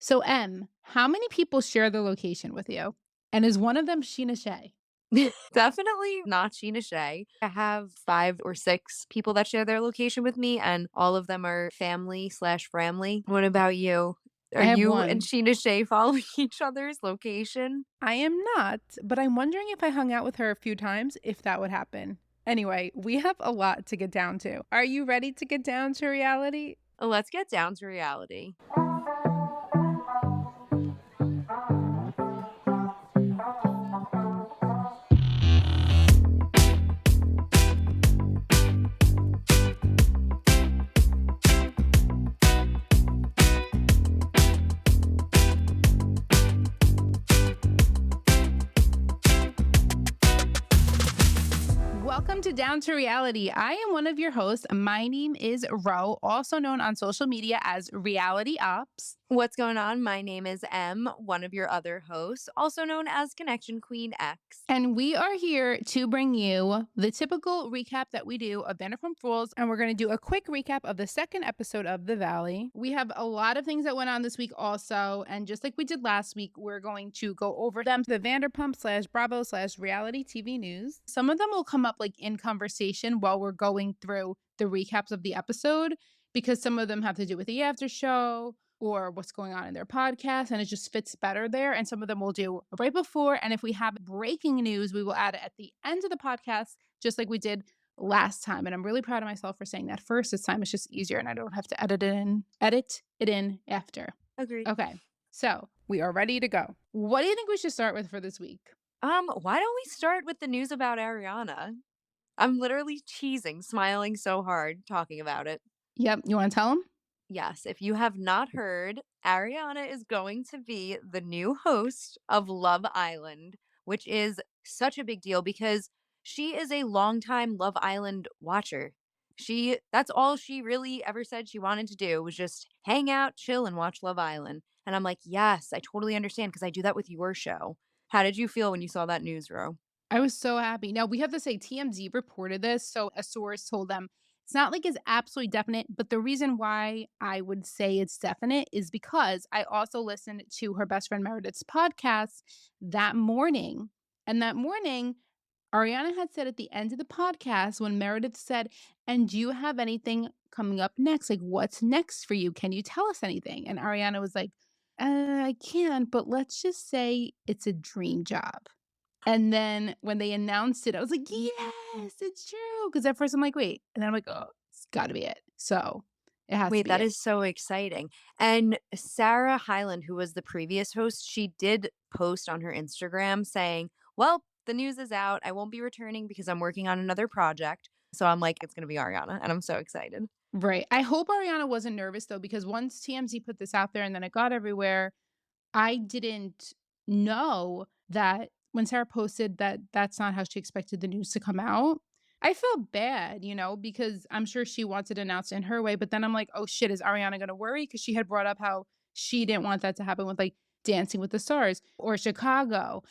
So, how many people share the location with you? And is one of them Sheena Shea? Definitely not Scheana Shay. I have 5 or 6 people that share their location with me, and all of them are family/framily. What about you? Are I have you and one. Scheana Shay following each other's location? I am not, but I'm wondering if I hung out with her a few times, if that would happen. Anyway, we have a lot to get down to. Are you ready to get down to reality? Let's get down to reality. Welcome to Down to Reality. I am one of your hosts. My name is Ro, also known on social media as Reality Ops. What's going on? My name is M, one of your other hosts, also known as Connection Queen X. And we are here to bring you the typical recap that we do of Vanderpump Rules. And we're going to do a quick recap of the second episode of The Valley. We have a lot of things that went on this week also. And just like we did last week, we're going to go over them. The Vanderpump slash Bravo slash reality TV news. Some of them will come up like in conversation while we're going through the recaps of the episode, because some of them have to do with the after show or what's going on in their podcast, and it just fits better there. And some of them we'll do right before. And if we have breaking news, we will add it at the end of the podcast, just like we did last time. And I'm really proud of myself for saying that first. This time it's just easier and I don't have to edit it in after. Agreed. Okay. So we are ready to go. What do you think we should start with for this week? Why don't we start with the news about Ariana? I'm literally cheesing, smiling so hard talking about it. Yep. You want to tell them? Yes, if you have not heard, Ariana is going to be the new host of Love Island, which is such a big deal because she is a longtime Love Island watcher. That's all she really ever said she wanted to do was just hang out, chill, and watch Love Island. And I'm like, yes, I totally understand because I do that with your show. How did you feel when you saw that news, Ro? I was so happy. Now, we have to say TMZ reported this, so a source told them it's not like it's absolutely definite, but the reason why I would say it's definite is because I also listened to her best friend Meredith's podcast that morning. And that morning, Ariana had said at the end of the podcast when Meredith said, "And do you have anything coming up next? Like, what's next for you? Can you tell us anything?" And Ariana was like, I can't, but let's just say it's a dream job. And then when they announced it, I was like, "Yes, it's true." Because at first I'm like, "Wait," and then I'm like, "Oh, it's gotta be it." So, it has to Wait, be that it. is so exciting. And Sarah Hyland, who was the previous host, she did post on her Instagram saying, well, the news is out. I won't be returning because I'm working on another project. So I'm like, it's going to be Ariana. And I'm so excited. Right. I hope Ariana wasn't nervous though, because once TMZ put this out there and then it got everywhere, I didn't know that when Sarah posted that that's not how she expected the news to come out. I felt bad, because I'm sure she wants it announced in her way, but then I'm like, "Oh shit, is Ariana gonna worry?" Because she had brought up how she didn't want that to happen with, like, Dancing with the Stars or Chicago.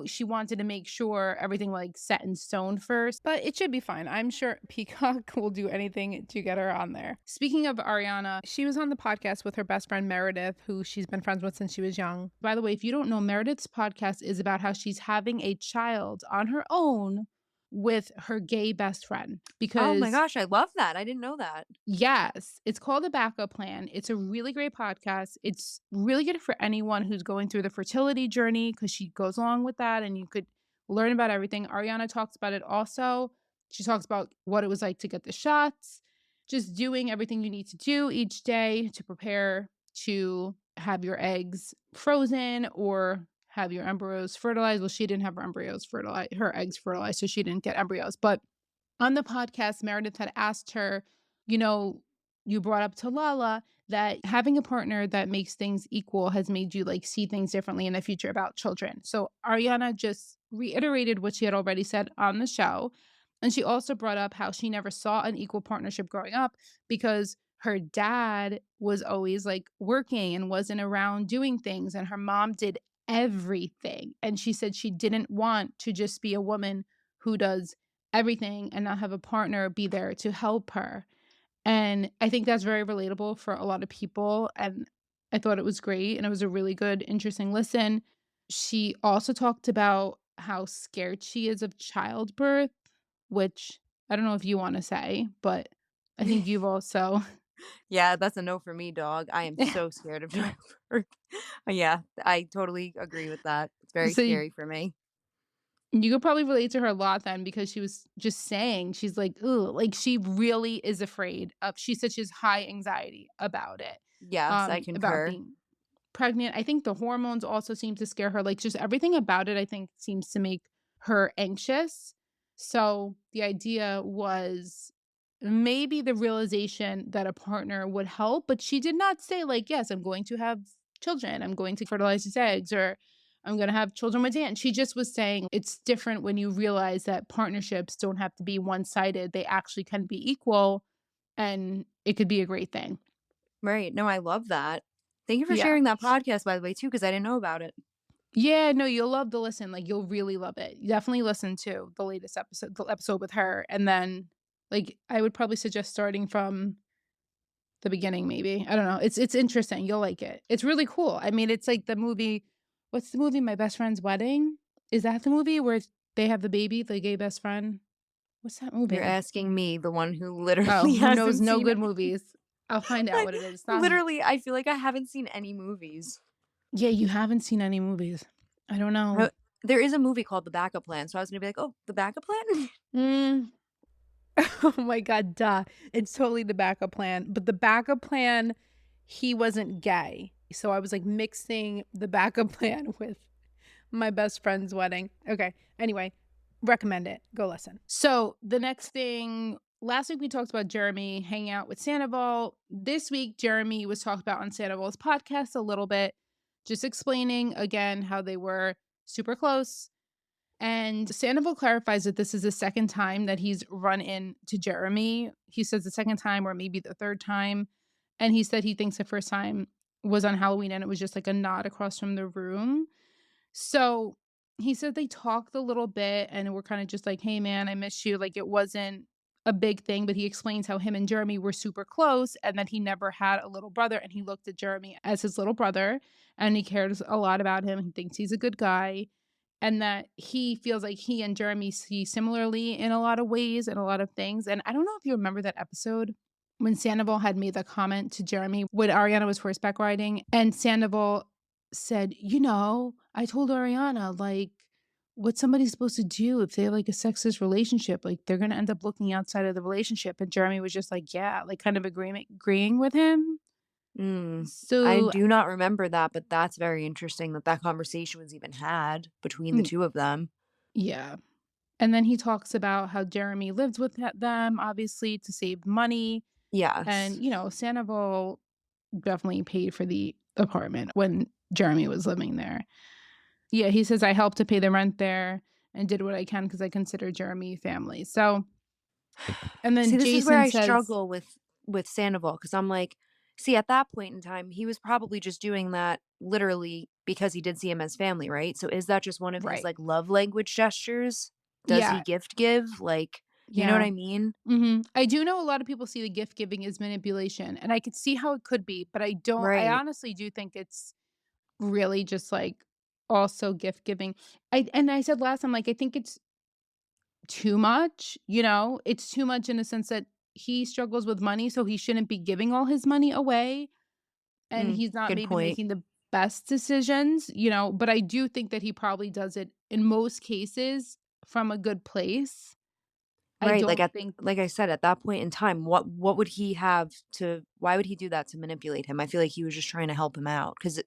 She wanted to make sure everything, like, set in stone first, but it should be fine. I'm sure Peacock will do anything to get her on there. Speaking of Ariana, she was on the podcast with her best friend Meredith, who she's been friends with since she was young. By the way, if you don't know, Meredith's podcast is about how she's having a child on her own with her gay best friend Oh my because gosh, I love that. I didn't know that. yes, it's called The Backup Plan. It's a really great podcast. It's really good for anyone who's going through the fertility journey because she goes along with that and you could learn about everything. Ariana talks about it also. She talks about what it was like to get the shots, just doing everything you need to do each day to prepare to have your eggs frozen or have your embryos fertilized. Well, she didn't have her eggs fertilized, so she didn't get embryos. But on the podcast, Meredith had asked her, you know, you brought up to Lala that having a partner that makes things equal has made you like see things differently in the future about children. So Ariana just reiterated what she had already said on the show. And she also brought up how she never saw an equal partnership growing up because her dad was always like working and wasn't around doing things, and her mom did everything. And she said she didn't want to just be a woman who does everything and not have a partner be there to help her. And I think that's very relatable for a lot of people. And I thought it was great, and it was a really good, interesting listen. She also talked about how scared she is of childbirth, which I don't know if you wanna say, but I think you've also Yeah, that's a no for me, dog. I am so scared of childbirth. Yeah, I totally agree with that. It's very so scary for me. you could probably relate to her a lot then because she was just saying, she's like, "Ooh," like, she really is afraid of she said she has high anxiety about it, Yes, I about concur. being pregnant. I think the hormones also seem to scare her, like, just everything about it, I think, seems to make her anxious. So, the idea was maybe the realization that a partner would help, but she did not say, like, "Yes, I'm going to have children. I'm going to fertilize these eggs," or "I'm gonna have children with Dan." She just was saying it's different when you realize that partnerships don't have to be one-sided. They actually can be equal, and it could be a great thing. Right. No, I love that. Thank you for Yeah. sharing that podcast, by the way, too, because I didn't know about it. Yeah, no, you'll love the listen, like, you'll really love it. You definitely listen to the latest episode the episode with her, and then, like, I would probably suggest starting from the beginning maybe. I don't know. It's interesting, you'll like it. It's really cool. I mean, it's like the movie what's the movie, My Best Friend's Wedding? Is that the movie where they have the baby, the gay best friend? What's that You're movie? asking me, the one who Oh, literally who knows hasn't no seen good movies. I'll find out I what it is. It's not literally, I feel like I haven't seen any movies. Yeah, you haven't seen any movies. I don't know. Uh, there is a movie called The Backup Plan, so I was gonna be like, "Oh, The Backup Plan?" Mm. Oh my god, duh. It's totally the backup plan, but the backup plan, he wasn't gay. So I was, like, mixing the backup plan with My Best Friend's Wedding. Okay, anyway, recommend it. Go listen. So, the next thing last week we talked about Jeremy hanging out with Sandoval. This week, Jeremy was talked about on Sandoval's podcast a little bit, just explaining again how they were super close. And Sandoval clarifies that this is the second time that he's run into Jeremy. He says the second time or maybe the third time. And he said he thinks the first time was on Halloween and it was just like a nod across from the room. So he said they talked a little bit and were kind of just like, hey, man, I miss you. Like it wasn't a big thing, but he explains how him and Jeremy were super close and that he never had a little brother. And he looked at Jeremy as his little brother and he cares a lot about him. He thinks he's a good guy and that he feels like he and Jeremy see similarly in a lot of ways and a lot of things. And I don't know if you remember that episode when Sandoval had made the comment to Jeremy when Ariana was horseback riding, and Sandoval said, I told Ariana, like, what somebody's supposed to do if they have like a sexist relationship, like they're gonna end up looking outside of the relationship. And Jeremy was just like, yeah, like kind of agreeing with him. Mm, I So do not remember that, but that's very interesting that that conversation was even had between the mm, 2 of them. yeah. And then he talks about how Jeremy lived with them, obviously, to save money. And, Yes. Sandoval definitely paid for the apartment when Jeremy was living there. Yeah, he says, I helped to pay the rent there and did what I can because I consider Jeremy family. So, and See, then this is where Jason I says, struggle with Sandoval because 'cause I'm like, see, at that point in time, he was probably just doing that literally because he did see him as family, right? So is that just one of his, right. like, love language gestures? Does he Yeah. gift give? Like, you know what Yeah. I mean? I do know a lot of people see the gift giving as manipulation, and I could see how it could be, but I Right. honestly do think it's really just like also gift giving. I said last time, like, I think it's too much, It's too much in the sense that he struggles with money, so he shouldn't be giving all his money away, and Mm, he's not good maybe point. making the best decisions, but I do think that he probably does it in most cases from a good place. I Right, don't think like I said, at that point in time, what would he have to why would he do that to manipulate him? I feel like he was just trying to help him out because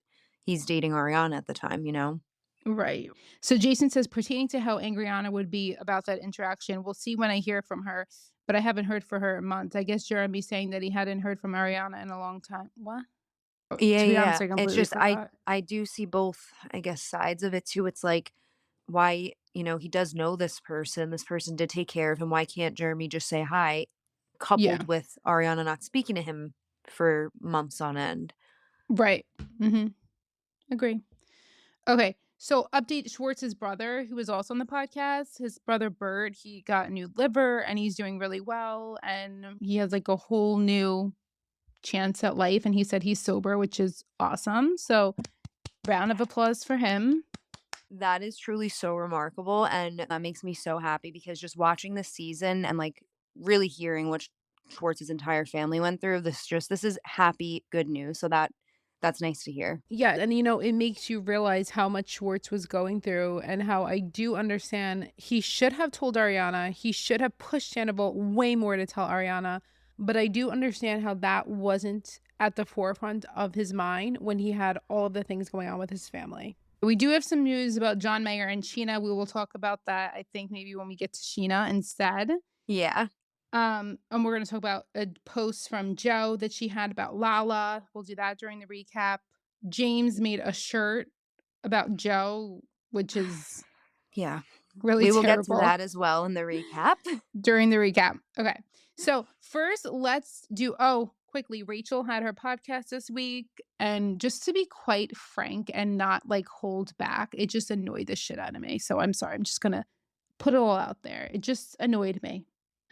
he's dating Ariana at the time, you know? Right. So Jason says pertaining to how angry Anna would be about that interaction, we'll see when I hear from her, but I haven't heard from her in months. I guess Jeremy's saying that he hadn't heard from Ariana in a long time. What? Oh, Yeah, to be honest, yeah. I It's completely just forgot. I do see both, I guess, sides of it too. It's like why, he does know this person. This person did take care of him. Why can't Jeremy just say hi, Yeah. coupled with Ariana not speaking to him for months on end? Right. Mhm. Agree. Okay. So update Schwartz's brother, who was also on the podcast. His brother Bert, he got a new liver and he's doing really well. And he has like a whole new chance at life, and he said he's sober, which is awesome. So, round of applause for him. That is truly so remarkable, and that makes me so happy because just watching this season and, like, really hearing what Schwartz's entire family went through, this is happy, good news, so that's nice to hear. Yeah, and it makes you realize how much Schwartz was going through and how I do understand he should have told Ariana. He should have pushed Sandoval way more to tell Ariana. But I do understand how that wasn't at the forefront of his mind when he had all of the things going on with his family. We do have some news about John Mayer and Scheana. We will talk about that, I think, maybe when we get to Scheana instead. Yeah. And we're gonna talk about a post from Joe that she had about Lala. We'll do that during the recap. James made a shirt about Joe, which is Yeah. really We will get to terrible that as well in the recap. during the recap. Okay. So first let's do quickly, Rachel had her podcast this week, and just to be quite frank and not like hold back, it just annoyed the shit out of me. So I'm sorry. I'm just gonna put it all out there. It just annoyed me.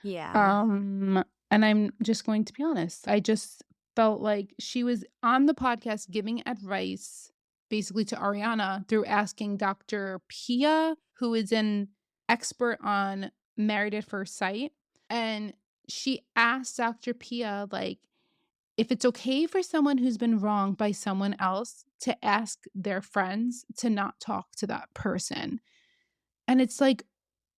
Yeah. Um, and I'm just going to be honest. I just felt like she was on the podcast giving advice basically to Ariana through asking Dr. Pia, who is an expert on Married at First Sight. And she asked Dr. Pia, like, if it's okay for someone who's been wronged by someone else to ask their friends to not talk to that person. And it's like,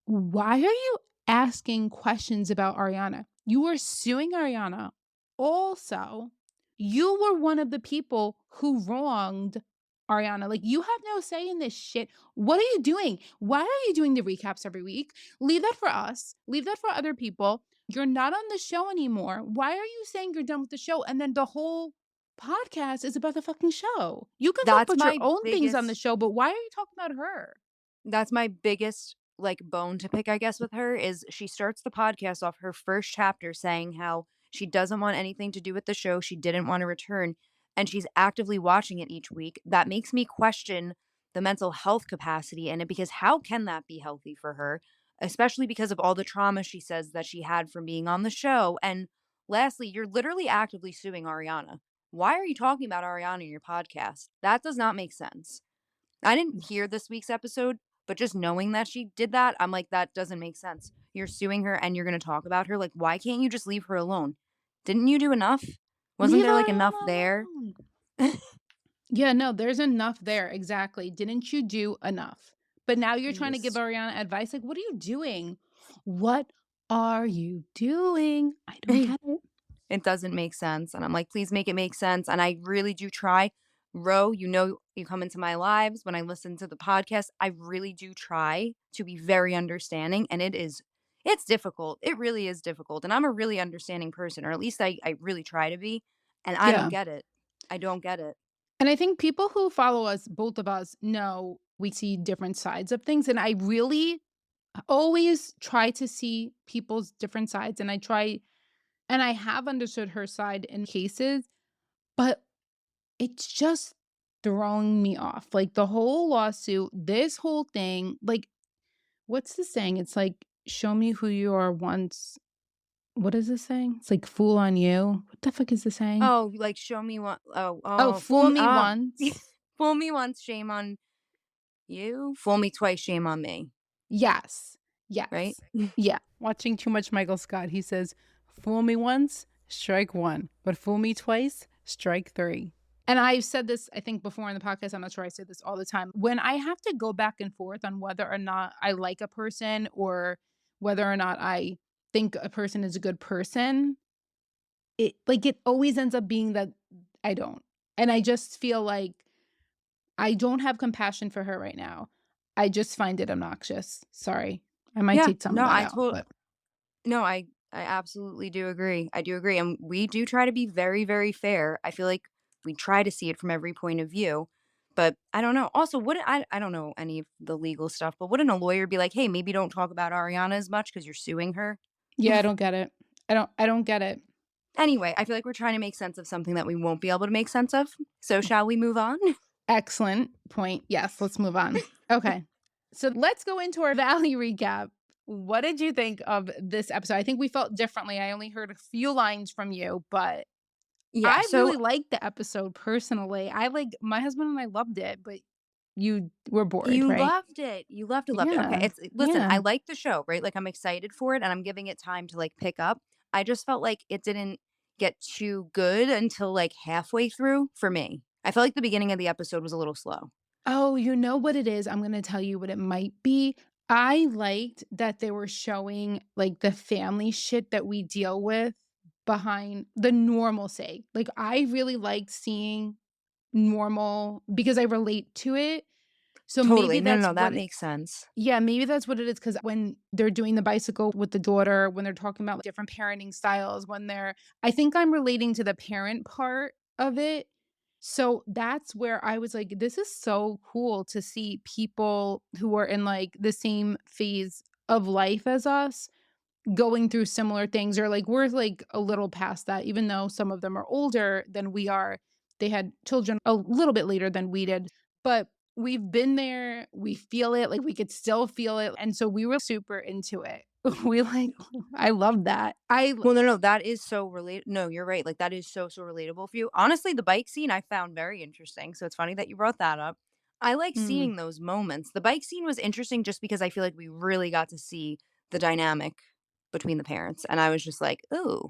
why are you asking questions about Ariana? You were suing Ariana. Also, you were one of the people who wronged Ariana. Like, you have no say in this shit. What are you doing? Why are you doing the recaps every week? Leave that for us. Leave that for other people. You're not on the show anymore. Why are you saying you're done with the show? And then the whole podcast is about the fucking show. You can talk That's about your my own things on the biggest show, but why are you talking about her? that's my biggest, like, bone to pick, I guess, with her is she starts the podcast off her first chapter saying how she doesn't want anything to do with the show, she didn't wanna return, and she's actively watching it each week. That makes me question the mental health capacity in it because how can that be healthy for her? Especially because of all the trauma she says that she had from being on the show, and lastly, you're literally actively suing Ariana. Why are you talking about Ariana in your podcast? That does not make sense. I didn't hear this week's episode, but just knowing that she did that, I'm like, that doesn't make sense. You're suing her and you're going to talk about her. Like, why can't you just leave her alone? Didn't you do enough? Wasn't Leave there like enough Ariana there? alone. Yeah, no, there's enough there, exactly. Didn't you do enough? But now you're trying to give Just Ariana advice, like, what are you doing? What are you doing? I don't get it. it doesn't make sense. And I'm like, please make it make sense. And I really do try. Ro, you know, you come into my lives when I listen to the podcast. I really do try to be very understanding. And it's difficult. It really is difficult. And I'm a really understanding person, or at least I really try to be. And I don't Yeah. get it. I don't get it. And I think people who follow us, both of us, know we see different sides of things. And I really always try to see people's different sides. And I have understood her side in cases, but it's just throwing me off. Like the whole lawsuit, this whole thing, like, what's the saying? It's like, show me who you are once. What is the saying? It's like, fool on you. What the fuck is the saying? Oh, like show me what Oh, fool me once. fool me once, shame on you. Fool me twice, shame on me. Yes. Right? Yes. Yeah. Watching too much Michael Scott, he says, fool me once, strike one, but fool me twice, strike three. And I've said this, I think, before in the podcast. I'm not sure I say this all the time. When I have to go back and forth on whether or not I like a person or whether or not I think a person is a good person, it always ends up being that I don't. And I just feel like I don't have compassion for her right now. I just find it obnoxious. Sorry. I might Yeah. take some of No, that out, but no, I absolutely do agree. I do agree. And we do try to be very, very fair. I feel like we try to see it from every point of view. But I don't know. Also, wouldn't I don't know any of the legal stuff, but wouldn't a lawyer be like, hey, maybe don't talk about Ariana as much because you're suing her? yeah, I don't get it. I don't get it. Anyway, I feel like we're trying to make sense of something that we won't be able to make sense of. So shall we move on? Excellent point. Yes, let's move on. Okay. So let's go into our Valley recap. What did you think of this episode? I think we felt differently. I only heard a few lines from you, but Yeah, I so really liked the episode personally. My husband and I loved it, but you were bored, you right? loved it. You loved it. Okay, Yeah. it's listen, Yeah. I like the show, right? Like, I'm excited for it, and I'm giving it time to, like, pick up. I just felt like it didn't get too good until, like, halfway through for me. I felt like the beginning of the episode was a little slow. Oh, you know what it is? I'm gonna tell you what it might be. I liked that they were showing, like, the family shit that we deal with behind the normalcy. Like, I really liked seeing normal because I relate to it. So Totally. maybe No, no, that's no, that what makes sense. yeah, maybe that's what it is. Because when they're doing the bicycle with the daughter, when they're talking about different parenting styles, when they're I think I'm relating to the parent part of it. So that's where I was like, "This is so cool to see people who are in, like, the same phase of life as us going through similar things," or, like, we're, like, a little past that, even though some of them are older than we are. They had children a little bit later than we did, but we've been there, we feel it, like, we could still feel it, and so we were super into it. We, like I love that. Well, no, no, that is so relate no, you're right, like, that is so, so relatable for you. Honestly, the bike scene I found very interesting, so it's funny that you brought that up. I like Mm, seeing those moments. The bike scene was interesting just because I feel like we really got to see the dynamic between the parents, and I was just like, "Ooh,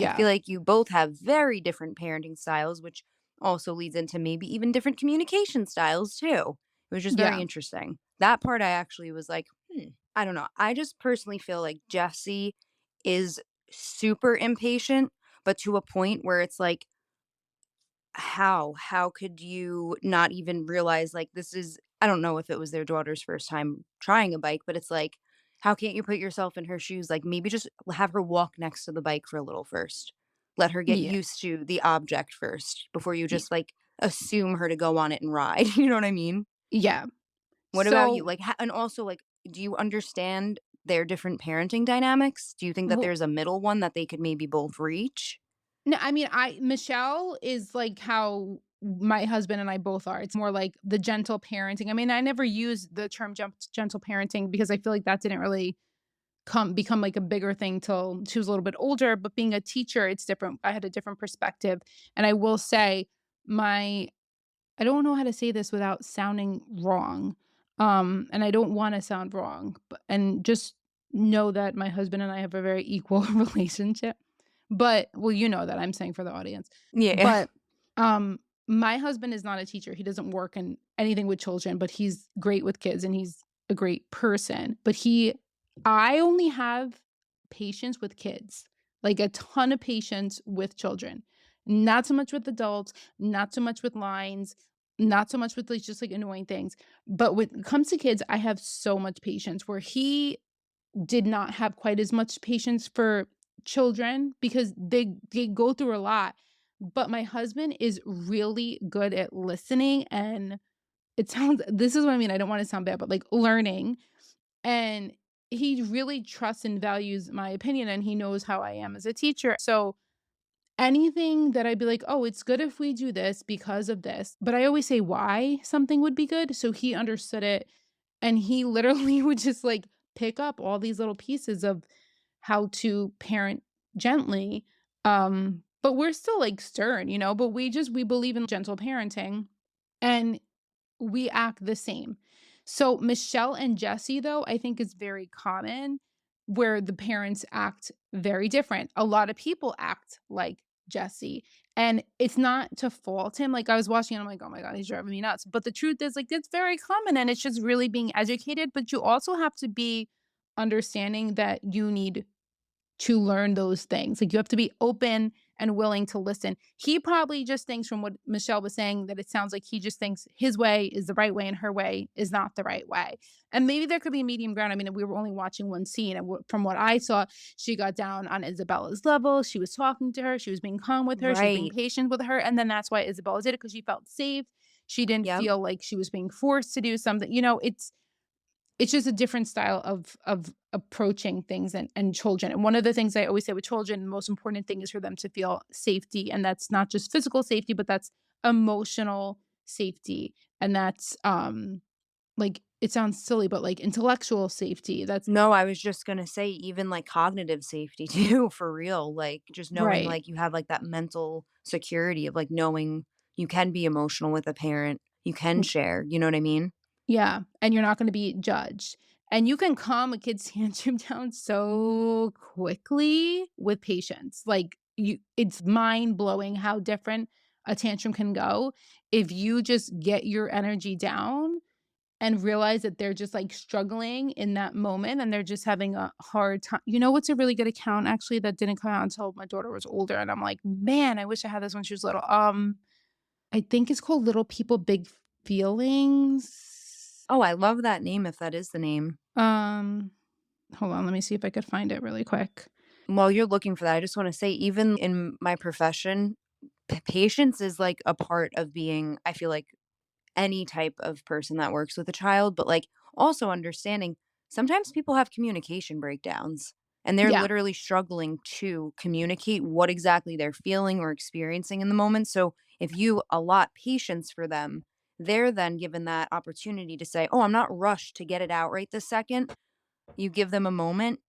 I yeah, feel like you both have very different parenting styles," which also leads into maybe even different communication styles too. It was just very yeah. interesting. That part I actually was like, "Hmm, I don't know." I just personally feel like Jesse is super impatient, but to a point where it's like, how could you not even realize, like, this is I don't know if it was their daughter's first time trying a bike, but it's like, how can't you put yourself in her shoes? Like, maybe just have her walk next to the bike for a little first. Let her get Yeah, used to the object first before you ye just, like, assume her to go on it and ride, you know what I mean? yeah. What about you? So, Like, and also, like, do you understand their different parenting dynamics? Do you think that well there's a middle one that they could maybe both reach? no, I mean, I Michelle is like how my husband and I both are. It's more like the gentle parenting. I mean, I never used the term gentle parenting because I feel like that didn't really become like a bigger thing till she was a little bit older, but being a teacher, it's different. I had a different perspective. And I will say my I don't know how to say this without sounding wrong. And I don't want to sound wrong, but and just know that my husband and I have a very equal relationship. But well, you know that I'm saying for the audience. Yeah. But um my husband is not a teacher. He doesn't work in anything with children, but he's great with kids and he's a great person. But he I only have patience with kids. Like a ton of patience with children. Not so much with adults, not so much with lines, not so much with like just like annoying things. But when it comes to kids, I have so much patience where he did not have quite as much patience for children because they go through a lot. But my husband is really good at listening and it sounds this is what I mean. I don't want to sound bad, but like learning. And he really trusts and values my opinion and he knows how I am as a teacher. So anything that I'd be like, "Oh, it's good if we do this because of this," but I always say why something would be good, so he understood it, and he literally would just, like, pick up all these little pieces of how to parent gently, but we're still, like, stern, but we believe in gentle parenting, and we act the same. So Michelle and Jesse, though, I think is very common where the parents act very different. A lot of people act like Jesse, and it's not to fault him. Like I was watching, and I'm like, oh my god, he's driving me nuts. But the truth is, like, it's very common, and it's just really being educated. But you also have to be understanding that you need to learn those things. Like, you have to be open and willing to listen. He probably just thinks from what Michelle was saying that it sounds like he just thinks his way is the right way and her way is not the right way. And maybe there could be a medium ground. I mean, we were only watching one scene, and from what I saw, she got down on Isabella's level. She was talking to her. She was being calm with her. She was being Right. patient with her. And then that's why Isabella did it because she felt safe. She didn't Yep. feel like she was being forced to do something. It's just a different style of approaching things and children, and one of the things I always say with children, the most important thing is for them to feel safety, and that's not just physical safety, but that's emotional safety, and that's, like, it sounds silly, but, like, intellectual safety, that's No, I was just gonna say even, like, cognitive safety too, for real, like, just knowing, right. like, you have, like, that mental security of, like, knowing you can be emotional with a parent, you can share, you know what I mean? Yeah, and you're not gonna be judged. And you can calm a kid's tantrum down so quickly with patience. Like, you it's mind-blowing how different a tantrum can go if you just get your energy down and realize that they're just, like, struggling in that moment and they're just having a hard time. You know what's a really good account actually that didn't come out until my daughter was older, and I'm like, "Man, I wish I had this when she was little." I think it's called Little People, Big Feelings. Oh, I love that name if that is the name. Um, Hold on, let me see if I could find it really quick. While you're looking for that, I just wanna say even in my profession, patience is, like, a part of being, I feel like, any type of person that works with a child, but, like, also understanding sometimes people have communication breakdowns, and they're Yeah, literally struggling to communicate what exactly they're feeling or experiencing in the moment, so if you allot patience for them, they're then given that opportunity to say, "Oh, I'm not rushed to get it out right this second." You give them a moment,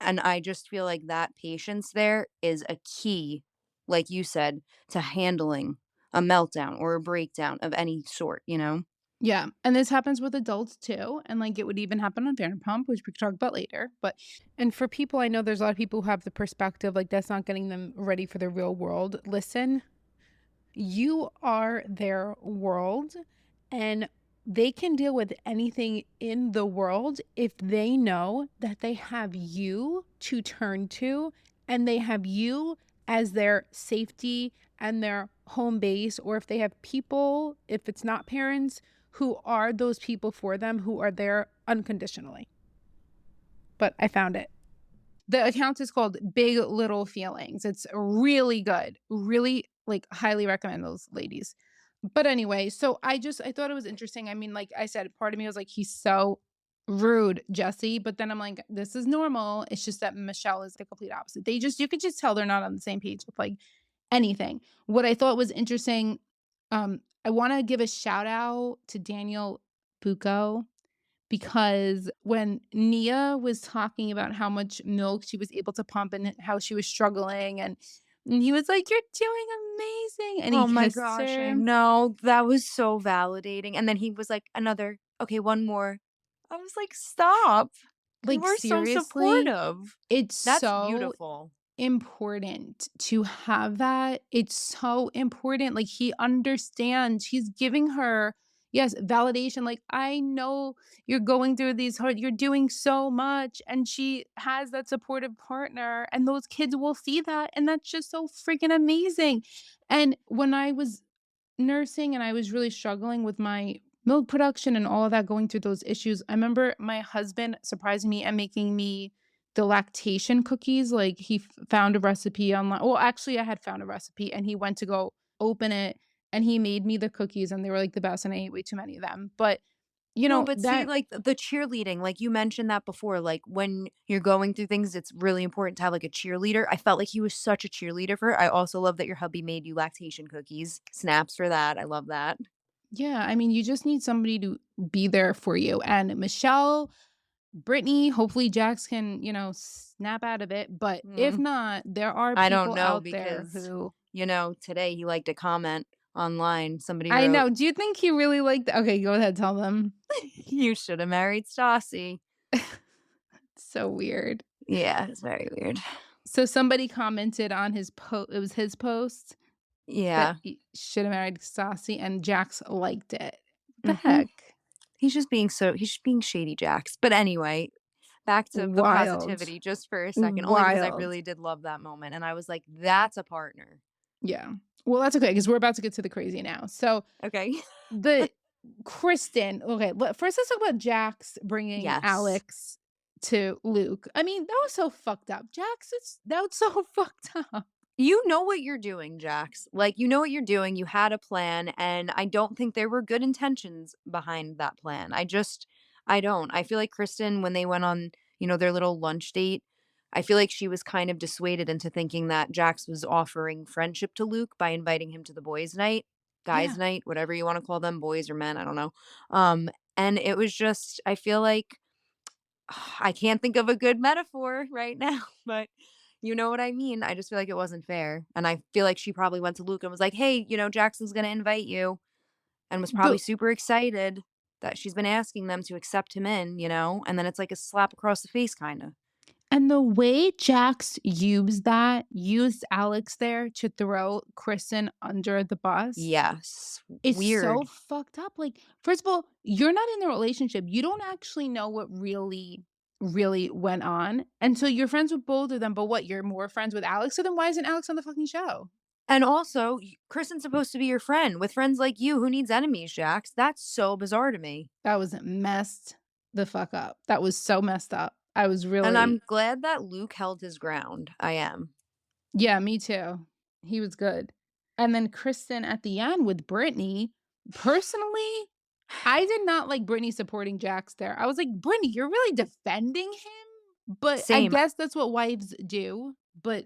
and I just feel like that patience there is a key, like you said, to handling a meltdown or a breakdown of any sort, you know? yeah, and this happens with adults too, and, like, it would even happen on Vanderpump, which we could talk about later, but and for people I know there's a lot of people who have the perspective, like, that's not getting them ready for the real world. Listen, you are their world, and they can deal with anything in the world if they know that they have you to turn to and they have you as their safety and their home base, or if they have people, if it's not parents, who are those people for them who are there unconditionally. But I found it. The account is called Big Little Feelings. It's really good. Really, like, highly recommend those ladies. But anyway, so I thought it was interesting. I mean, like I said, part of me was like, "He's so rude, Jesse," but then I'm like, "This is normal." It's just that Michelle is the complete opposite. You could just tell they're not on the same page with, like, anything. What I thought was interesting, I wanna give a shout out to Daniel Bucco because when Nia was talking about how much milk she was able to pump and how she was struggling, and he was like, "You're doing amazing," and he Oh my kissed gosh, I her, know. That was so validating, and then he was like, "Another okay, one more." I was like, "Stop. You like, were so seriously, supportive." it's That's so beautiful. important to have that. It's so important. Like, he understands. He's giving her, yes, validation. Like, I know you're going through these hard, you're doing so much. And she has that supportive partner, and those kids will see that. And that's just so freaking amazing. And when I was nursing and I was really struggling with my milk production and all of that, going through those issues, I remember my husband surprising me and making me the lactation cookies. Like, he found a recipe online. Well, actually, I had found a recipe and he went to go open it and he made me the cookies and they were like the best. And I ate way too many of them. But, No, but see, that, like, the cheerleading, like, you mentioned that before, like, when you're going through things, it's really important to have, like, a cheerleader. I felt like he was such a cheerleader for her. I also love that your hubby made you lactation cookies. Snaps for that, I love that. yeah, I mean, you just need somebody to be there for you. And Michelle, Brittany, hopefully Jax can, snap out of it. But if Mm, not, there are I don't people know out there because, who today he liked a comment online. Somebody I wrote, know. Do you think he really liked okay, go ahead, tell them. "You should have married Stassi." So weird. Yeah, it's very weird. So somebody commented on his it was his post that Yeah. he shoulda married Stassi, and Jax liked it. What the Mhm. heck? He's just being shady Jacks. But anyway, back to the Wild. positivity just for a second, only because I Wild. really did love that moment, and I was like, "That's a partner." Yeah. Well, that's okay because 'cause we're about to get to the crazy now. So, Okay. the Kristen okay, first let's talk about Jax bringing Yes. Alex to Luke. I mean, that was so fucked up. Jax, that was so fucked up. You know what you're doing, Jax. Like, you know what you're doing, you had a plan, and I don't think there were good intentions behind that plan. I don't. I feel like Kristen, when they went on, their little lunch date, I feel like she was kind of dissuaded into thinking that Jax was offering friendship to Luke by inviting him to the boys' night, guys' Yeah. night, whatever you wanna call them, boys or men, I don't know. Um, And it was just I feel like I can't think of a good metaphor right now, but you know what I mean. I just feel like it wasn't fair. And I feel like she probably went to Luke and was like, "Hey, Jackson's gonna invite you," and was probably But super excited that she's been asking them to accept him in, and then it's like a slap across the face kinda. and the way Jax used Alex there to throw Kristen under the bus Yes. is so Weird. fucked up. Like, first of all, you're not in the relationship. You don't actually know what really went on. And so you're friends with both of them, but what, you're more friends with Alex? So then why isn't Alex on the fucking show? And also, Kristen's supposed to be your friend. With friends like you, who needs enemies, Jax? That's so bizarre to me. That was messed the fuck up. That was so messed up. I was And really, I'm glad that Luke held his ground. I am. yeah, me too. He was good. And then Kristen at the end with Brittany. Personally, I did not like Brittany supporting Jax there. I was like, "Brittany, you're really defending him?" But I Same. guess that's what wives do, but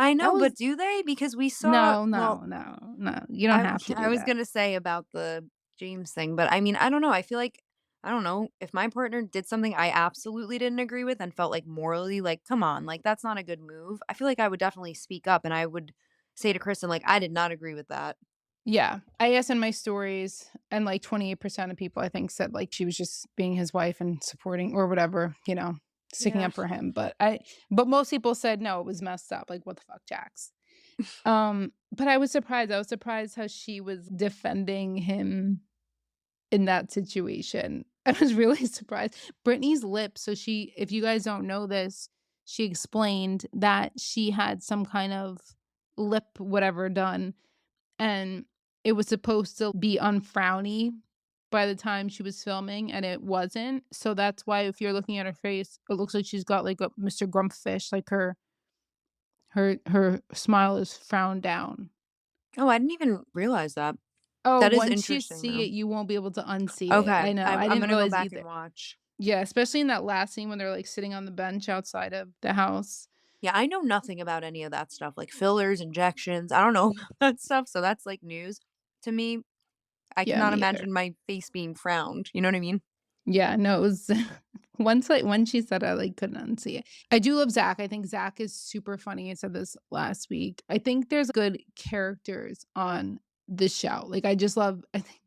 I that know, was but do they? Because we saw no, well, no, no, no, you don't I have to I do was that. gonna say about the James thing, but I mean, I don't know. I feel like I don't know if my partner did something I absolutely didn't agree with and felt like morally like, come on, like that's not a good move. I feel like I would definitely speak up and I would say to Kristen, like, I did not agree with that. Yeah, I guess in my stories, and, like, 28% of people, I think, said, like, she was just being his wife and supporting or whatever, sticking Yeah. up for him, but most people said, "No, it was messed up." Like, "What the fuck, Jax?" But I was surprised how she was defending him in that situation. I was really surprised. Brittany's lip, so she if you guys don't know this, she explained that she had some kind of lip whatever done, and it was supposed to be unfrowny by the time she was filming, and it wasn't, so that's why if you're looking at her face, it looks like she's got, like, a Mr. Grumpfish, like, her smile is frowned down. Oh, I didn't even realize that. Oh, That is once you interesting see though. it, you won't be able to unsee it. Okay. I know, I I'm didn't gonna go realize back and either. watch. Yeah, especially in that last scene when they're, like, sitting on the bench outside of the house. Yeah, I know nothing about any of that stuff, like fillers, injections. I don't know about that stuff, so that's like news to me. I Yeah, cannot me either. imagine my face being frowned. You know what I mean? Yeah, no, it was when she said I, like, couldn't unsee it. I do love Zach. I think Zach is super funny. I said this last week. I think there's good characters on this show. Like, I just love I think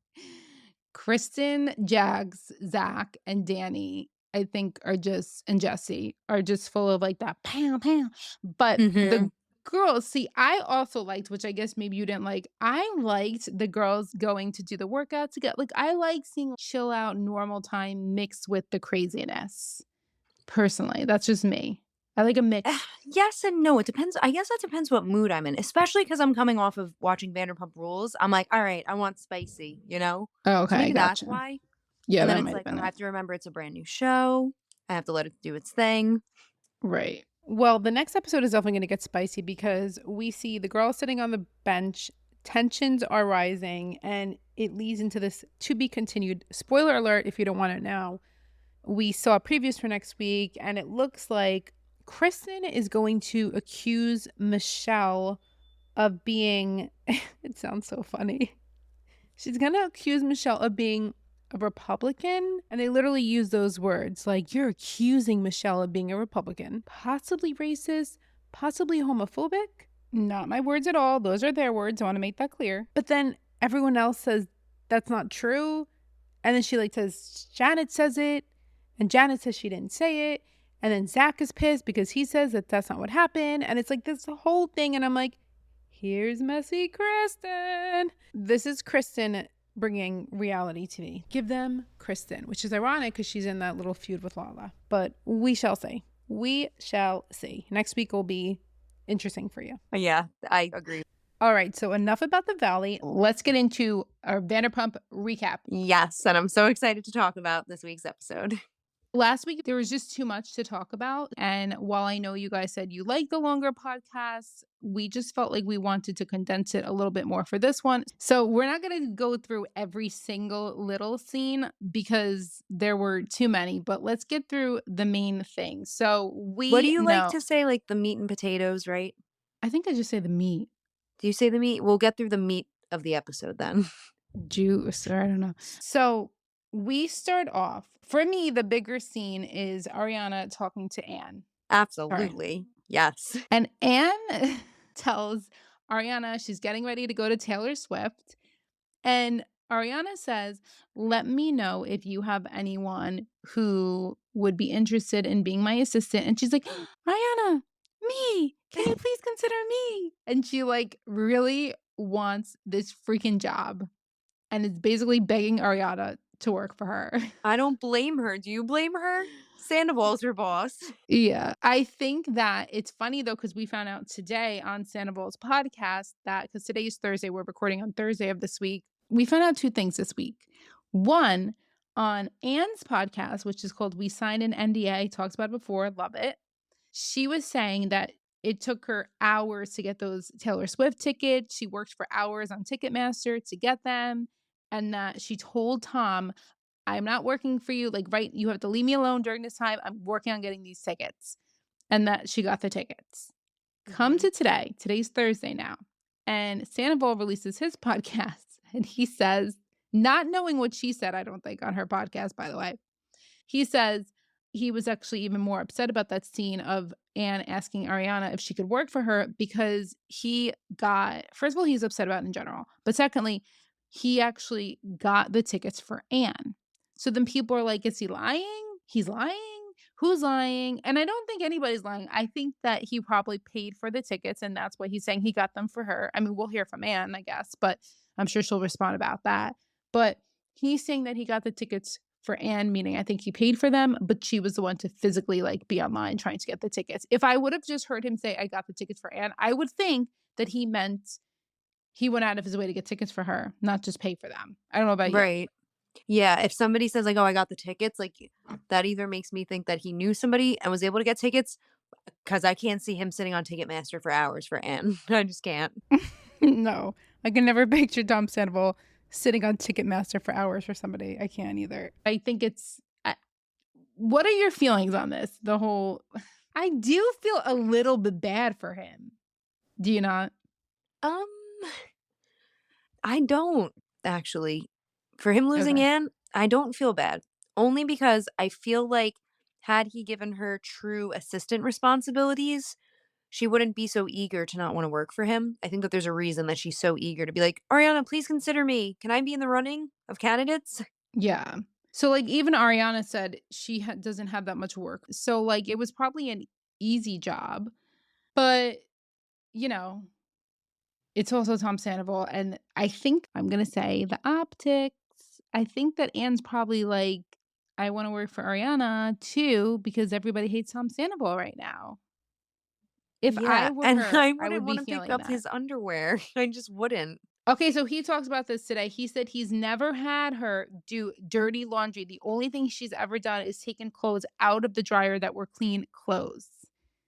Kristen, Jags, Zach, and Danny, I think are just and Jesse are just full of, like, that pow, pow. But Mhm. the girls see, I also liked, which I guess maybe you didn't like, I liked the girls going to do the workout together. Like, I like seeing chill out, normal time mixed with the craziness, personally. That's just me. I like a mix. Yes and no. It depends. I guess that depends what mood I'm in, especially because I'm coming off of watching Vanderpump Rules. I'm like, all right, I want spicy. Oh, So okay, maybe that's gotcha. why. Yeah, And then that it's might have like, been oh, I it. have to remember it's a brand new show. I have to let it do its thing. Right. Well, the next episode is definitely going to get spicy because we see the girl sitting on the bench. Tensions are rising, and it leads into this to be continued. Spoiler alert if you don't want it now. We saw previews for next week, and it looks like Kristen is going to accuse Michelle of being, it sounds so funny. She's going to accuse Michelle of being a Republican. And they literally use those words like, you're accusing Michelle of being a Republican, possibly racist, possibly homophobic. Not my words at all. Those are their words. I want to make that clear. But then everyone else says that's not true. And then she like says, Janet says it. And Janet says she didn't say it. And then Zach is pissed because he says that that's not what happened. And it's like this whole thing. And I'm like, here's messy Kristen. This is Kristen bringing reality to me. Give them Kristen, which is ironic because she's in that little feud with Lala. But we shall see. We shall see. Next week will be interesting for you. Yeah, I agree. All right, so enough about the Valley. Let's get into our Vanderpump recap. Yes, and I'm so excited to talk about this week's episode. Last week, there was just too much to talk about. And while I know you guys said you like the longer podcasts, we just felt like we wanted to condense it a little bit more for this one. So we're not going to go through every single little scene because there were too many, but let's get through the main thing. So What do we you like know, to say, like the meat and potatoes, right? I think I just say the meat, Do you say the meat? We'll get through the meat of the episode then. juice, or I don't know. So we start off for me, the bigger scene is Ariana talking to Anne. Sorry. Absolutely. Yes. And Anne tells Ariana she's getting ready to go to Taylor Swift. And Ariana says, "Let me know if you have anyone who would be interested in being my assistant." And she's like, "Ariana, me. Can you please consider me?" And she like really wants this freaking job and is basically begging Ariana to work for her. I don't blame her. Do you blame her? Sandoval's her boss. Yeah. I think that it's funny though, because we found out today on Sandoval's podcast that because today is Thursday, we're recording on Thursday of this week. We found out two things this week. One, on Anne's podcast, which is called We Signed an NDA, talks about it before, love it. She was saying that it took her hours to get those Taylor Swift tickets. She worked for hours on Ticketmaster to get them. And that she told Tom, I'm not working for you. Like, right, you have to leave me alone during this time. I'm working on getting these tickets. And that she got the tickets. Come Mhm. to today. Today's Thursday now. And Sandoval releases his podcast. And he says, not knowing what she said, I don't think, on her podcast, by the way, he says he was actually even more upset about that scene of Anne asking Ariana if she could work for her because he got, first of all, he's upset about it in general. But secondly, he actually got the tickets for Anne. So then people are like, is he lying? He's lying? Who's lying? And I don't think anybody's lying. I think that he probably paid for the tickets and that's why he's saying he got them for her. I mean, we'll hear from Anne, I guess, but I'm sure she'll respond about that. But he's saying that he got the tickets for Anne, meaning I think he paid for them, but she was the one to physically like be online trying to get the tickets. If I would have just heard him say I got the tickets for Anne, I would think that he meant he went out of his way to get tickets for her, not just pay for them. I don't know about you. Right. Yeah, if somebody says like, "Oh, I got the tickets," like that either makes me think that he knew somebody and was able to get tickets, because I can't see him sitting on Ticketmaster for hours for Anne. I just can't. No, I can never picture Tom Sandoval sitting on Ticketmaster for hours for somebody. I can't either. I think what are your feelings on this? The whole, I do feel a little bit bad for him. Do you not? Um, I don't actually. For him losing Okay. Anne, I don't feel bad. Only because I feel like had he given her true assistant responsibilities, she wouldn't be so eager to not want to work for him. I think that there's a reason that she's so eager to be like, "Ariana, please consider me. Can I be in the running of candidates?" Yeah. So, like, even Ariana said she doesn't have that much work. So, like, it was probably an easy job, but, you know, it's also Tom Sandoval. And I think I'm going to say the optics. I think that Anne's probably like, I want to work for Ariana too, because everybody hates Tom Sandoval right now. If Yeah, I were and her, I I wouldn't would be wanna pick feeling up that. his underwear. I just wouldn't. Okay, so he talks about this today. He said he's never had her do dirty laundry. The only thing she's ever done is taken clothes out of the dryer that were clean clothes.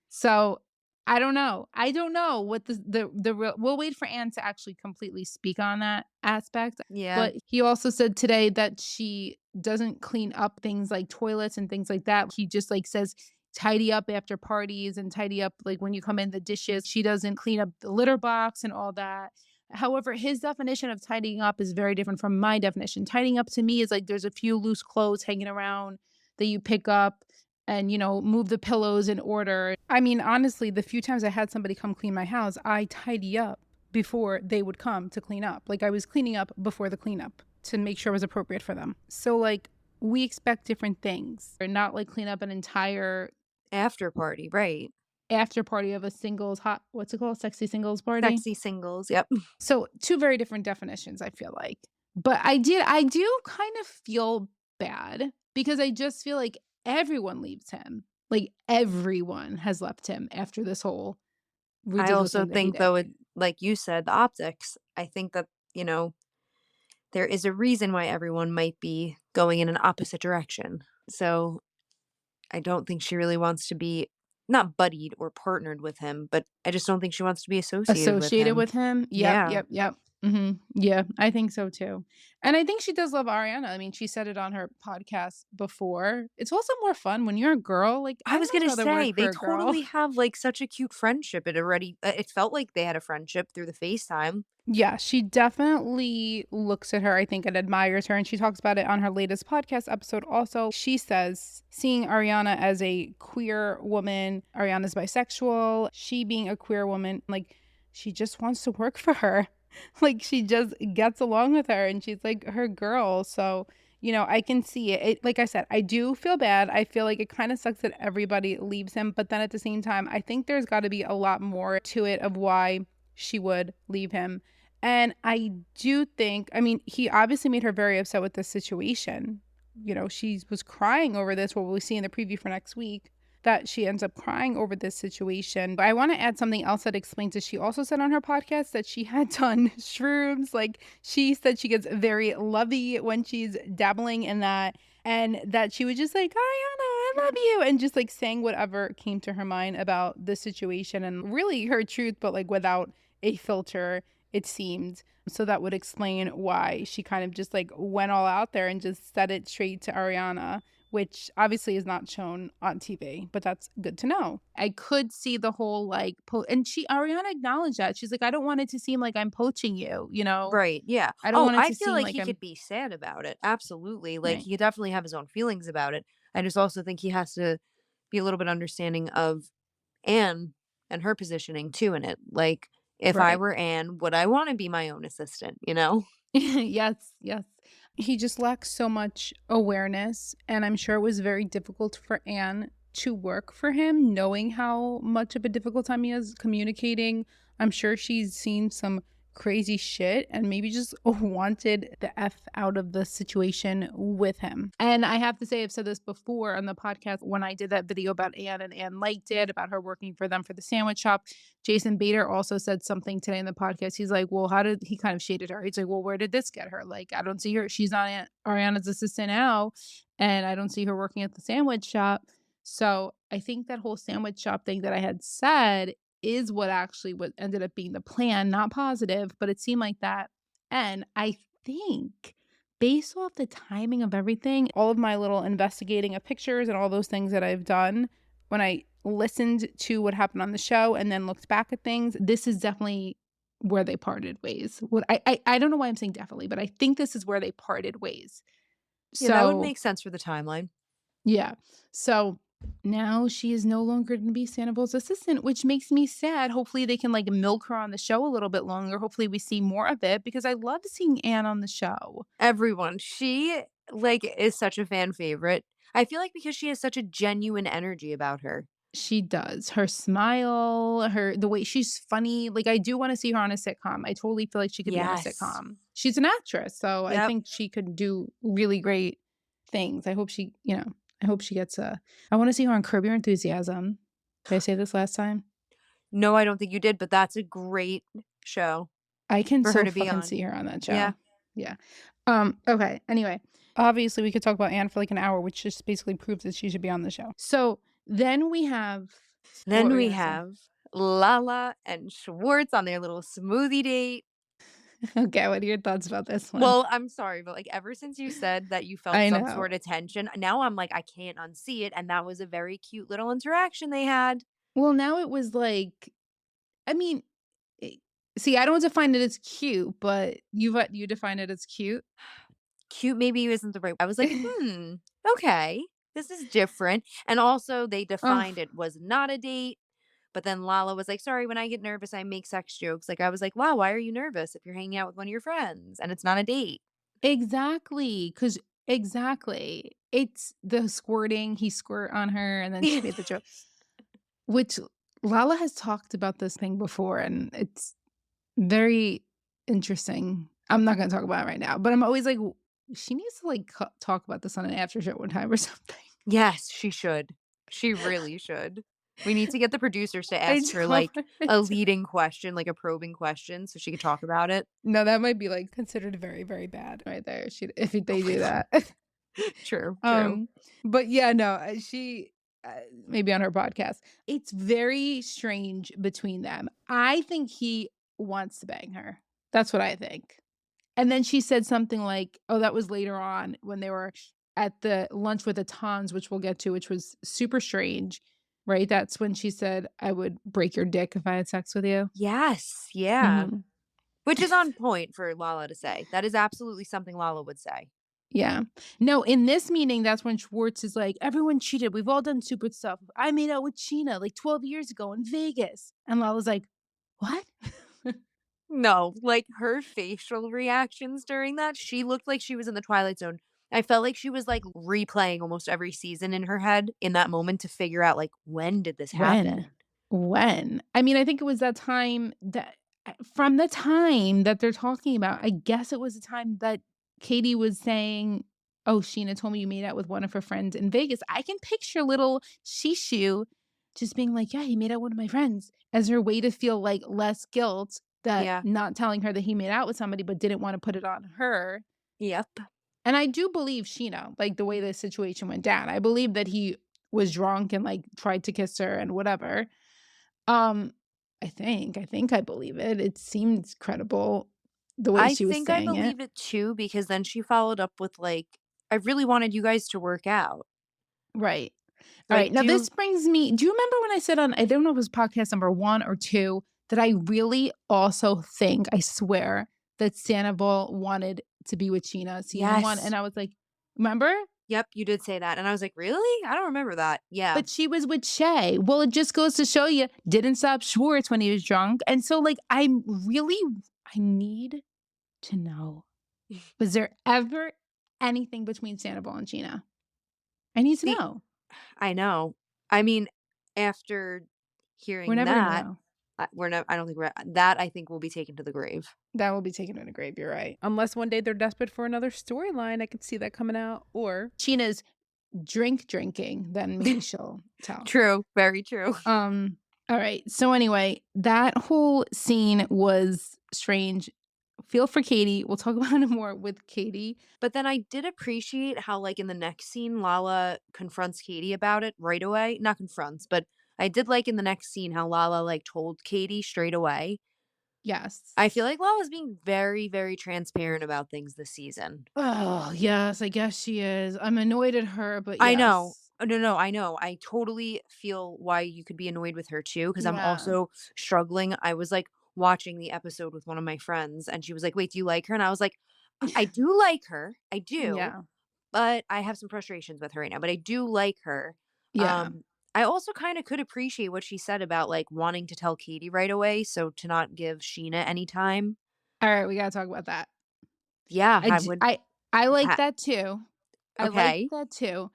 So, I don't know. I don't know what the real, we'll wait for Anne to actually completely speak on that aspect, Yeah. but he also said today that she doesn't clean up things like toilets and things like that. He just, like, says, "Tidy up after parties and tidy up, like, when you come in, the dishes." She doesn't clean up the litter box and all that. However, his definition of tidying up is very different from my definition. Tidying up to me is like there's a few loose clothes hanging around that you pick up and, move the pillows in order. I mean, honestly, the few times I had somebody come clean my house, I tidy up before they would come to clean up. Like I was cleaning up before the cleanup to make sure it was appropriate for them. So like we expect different things. Or not like clean up an entire After party, right. after party of a singles hot what's it called? Sexy singles party. Sexy singles, yep. So, two very different definitions, I feel like. But I do kind of feel bad because I just feel like everyone leaves him. Like, everyone has left him after this whole I ridiculous also thing that he think did. though it like you said, the optics, I think that, there is a reason why everyone might be going in an opposite direction. So, I don't think she really wants to be not buddied or partnered with him, but I just don't think she wants to be associated with Associated him. with him? Yep, Yeah. yep, yep. Mhm. Yeah, I think so too. And I think she does love Ariana. I mean, she said it on her podcast before. It's also more fun when you're a girl, like, I I'd was much gonna rather say, work they for a girl. totally have, like, such a cute friendship. It felt like they had a friendship through the FaceTime. Yeah, she definitely looks at her, I think, and admires her, and she talks about it on her latest podcast episode also. She says, seeing Ariana as a queer woman, Ariana's bisexual, she being a queer woman, like, she just wants to work for her. Like, she just gets along with her, and she's, like, her girl, so, I can see it. Like I said, I do feel bad. I feel like it kinda sucks that everybody leaves him, but then at the same time, I think there's gotta be a lot more to it of why she would leave him. And I do think, I mean, he obviously made her very upset with this situation. She was crying over this, what we'll see in the preview for next week, that she ends up crying over this situation. But I want to add something else that explains it. She also said on her podcast that she had done shrooms. Like, she said she gets very lovey when she's dabbling in that. And that she was just like, Ariana, I love you. And just like saying whatever came to her mind about the situation and really her truth, but like without a filter, it seemed. So that would explain why she kind of just like went all out there and just said it straight to Ariana, which obviously is not shown on TV, but that's good to know. I could see the whole like and Ariana acknowledged that. She's like, I don't want it to seem like I'm poaching you. Right, yeah. I don't Oh, want it I to feel seem like like he I'm could be sad about it, absolutely, like, right. he could definitely have his own feelings about it. I just also think he has to be a little bit understanding of Anne and her positioning too in it, like, if I Right. were Anne, would I wanna be my own assistant, you know? Yes, yes. He just lacks so much awareness, and I'm sure it was very difficult for Anne to work for him, knowing how much of a difficult time he has communicating. I'm sure she's seen some crazy shit and maybe just wanted the F out of the situation with him. And I have to say, I've said this before on the podcast when I did that video about Anne and Anne liked it, about her working for them for the sandwich shop. Jason Bader also said something today in the podcast. He's like, well, how did he kind of shaded her? He's like, well, where did this get her? Like, I don't see her. She's not Ariana's assistant now, and I don't see her working at the sandwich shop. So I think that whole sandwich shop thing that I had said is what ended up being the plan, not positive, but it seemed like that. And I think based off the timing of everything, all of my little investigating of pictures and all those things that I've done, when I listened to what happened on the show and then looked back at things, this is definitely where they parted ways. What I don't know why I'm saying definitely, but I think this is where they parted ways. Yeah, that would So, make sense for the timeline. yeah. So now she is no longer going to be Sandoval's assistant, which makes me sad. Hopefully they can like milk her on the show a little bit longer. Hopefully we see more of it because I love seeing Anne on the show. Everyone, she, like, is such a fan favorite. I feel like because she has such a genuine energy about her. She does. Her smile, the way she's funny, like, I do wanna see her on a sitcom. I totally feel like she could be on a Yes. sitcom. She's an actress, so I Yep. think she could do really great things. I hope she gets a I wanna see her on Curb Your Enthusiasm. Did I say this last time? No, I don't think you did, but that's a great show I can for her so to be fucking on. see her on that Yeah. show. Yeah. Okay, anyway, obviously, we could talk about Anne for, like, an hour, which just basically proves that she should be on the show. So, then we have what Then were you we gonna say? have Lala and Schwartz on their little smoothie date. Okay, what are your thoughts about this one? Well, I'm sorry, but, like, ever since you said that you felt I some know. sort of tension, now I'm like, I can't unsee it, and that was a very cute little interaction they had. Well, now it was like I mean, eh see, I don't define it as cute, but you define it as cute? Cute maybe isn't the right I was like, "Hmm, okay, this is different." And also they Ugh, defined it was not a date, but then Lala was like, "Sorry, when I get nervous, I make sex jokes." Like, I was like, "Wow, why are you nervous if you're hanging out with one of your friends and it's not a date?" exactly, 'cause exactly. It's the squirting, he squirt on her, and then she made the joke, which Lala has talked about this thing before, and it's very interesting. I'm not gonna talk about it right now, but I'm always like, she needs to, like, talk about this on an after show one time or something. Yes, she should. She really should. We need to get the producers to I ask her, don't like, wanna a do leading question, like a probing question so she could talk about it. no, that might be, like, considered very, very bad right there, if Oh they my do god. that. True, true. Um, but yeah, no, maybe on her podcast. It's very strange between them. I think he wants to bang her. That's what I think. And then she said something like, oh, that was later on when they were at the lunch with the Tons, which we'll get to, which was super strange, right? That's when she said, "I would break your dick if I had sex with you." Yes, yeah. Mhm. Which is on point for Lala to say. That is absolutely something Lala would say. Yeah. No, in this meeting, that's when Schwartz is like, "Everyone cheated. We've all done stupid stuff. I made out with Scheana like 12 years ago in Vegas." And Lala's like, "What?" No, like, her facial reactions during that, she looked like she was in the Twilight Zone. I felt like she was, like, replaying almost every season in her head in that moment to figure out, like, when did this When? happen? When? I mean, I think it was that time that from the time that they're talking about, I guess it was the time that Katie was saying, "Oh, Scheana told me you made out with one of her friends in Vegas." I can picture little Shishu just being like, "Yeah, he made out with one of my friends," as her way to feel, like, less guilt that Yeah. not telling her that he made out with somebody but didn't wanna put it on her. Yep. And I do believe Sheena, like, the way the situation went down. I believe that he was drunk and, like, tried to kiss her and whatever. Um, I think I believe it. It seems credible the way I she was think I saying it. believe it too because then she followed up with, like, "I really wanted you guys to work out." Right. Like, Alright, now this brings me do you remember when I said on I don't know if it was podcast number 1 or 2 that I really also think, I swear, that Sandoval wanted to be with Sheena season 1, Yes. and I was like, "Remember?" Yep, you did say that, and I was like, "Really? I don't remember that." Yeah. But she was with Shay. Well, it just goes to show you, didn't stop Schwartz when he was drunk, and so, like, I need to know, was there ever anything between Sandoval and Gina? I need to See, know. I know. I mean, after We're hearing never gonna that, know. we're not I don't think we're that I think will be taken to the grave. That will be taken in a grave, you're right. Unless one day they're desperate for another storyline, I could see that coming out, or Gina's drinking, then maybe she'll tell. True, very true. All right. So anyway, that whole scene was strange. Feel for Katie. We'll talk about it more with Katie. But then I did appreciate how, like, in the next scene, Lala confronts Katie about it right away. Not confronts, but I did like in the next scene how Lala, like, told Katie straight away. I feel Yes. like Lala's being very, very transparent about things this season. Oh, yes, I guess she is. I'm annoyed at her, but I know. yes. No, no, I know. I totally feel why you could be annoyed with her too, because I'm Yeah. also struggling. I was like watching the episode with one of my friends, and she was like, "Wait, do you like her?" And I was like, I do like her. I do, Yeah. but I have some frustrations with her right now, but I do like her. Yeah. I also kind of could appreciate what she said about like wanting to tell Katie right away, so to not give Scheana any time. All right, we gotta talk about that. Yeah, I I j would. I like Ha- that too. I like okay. that too.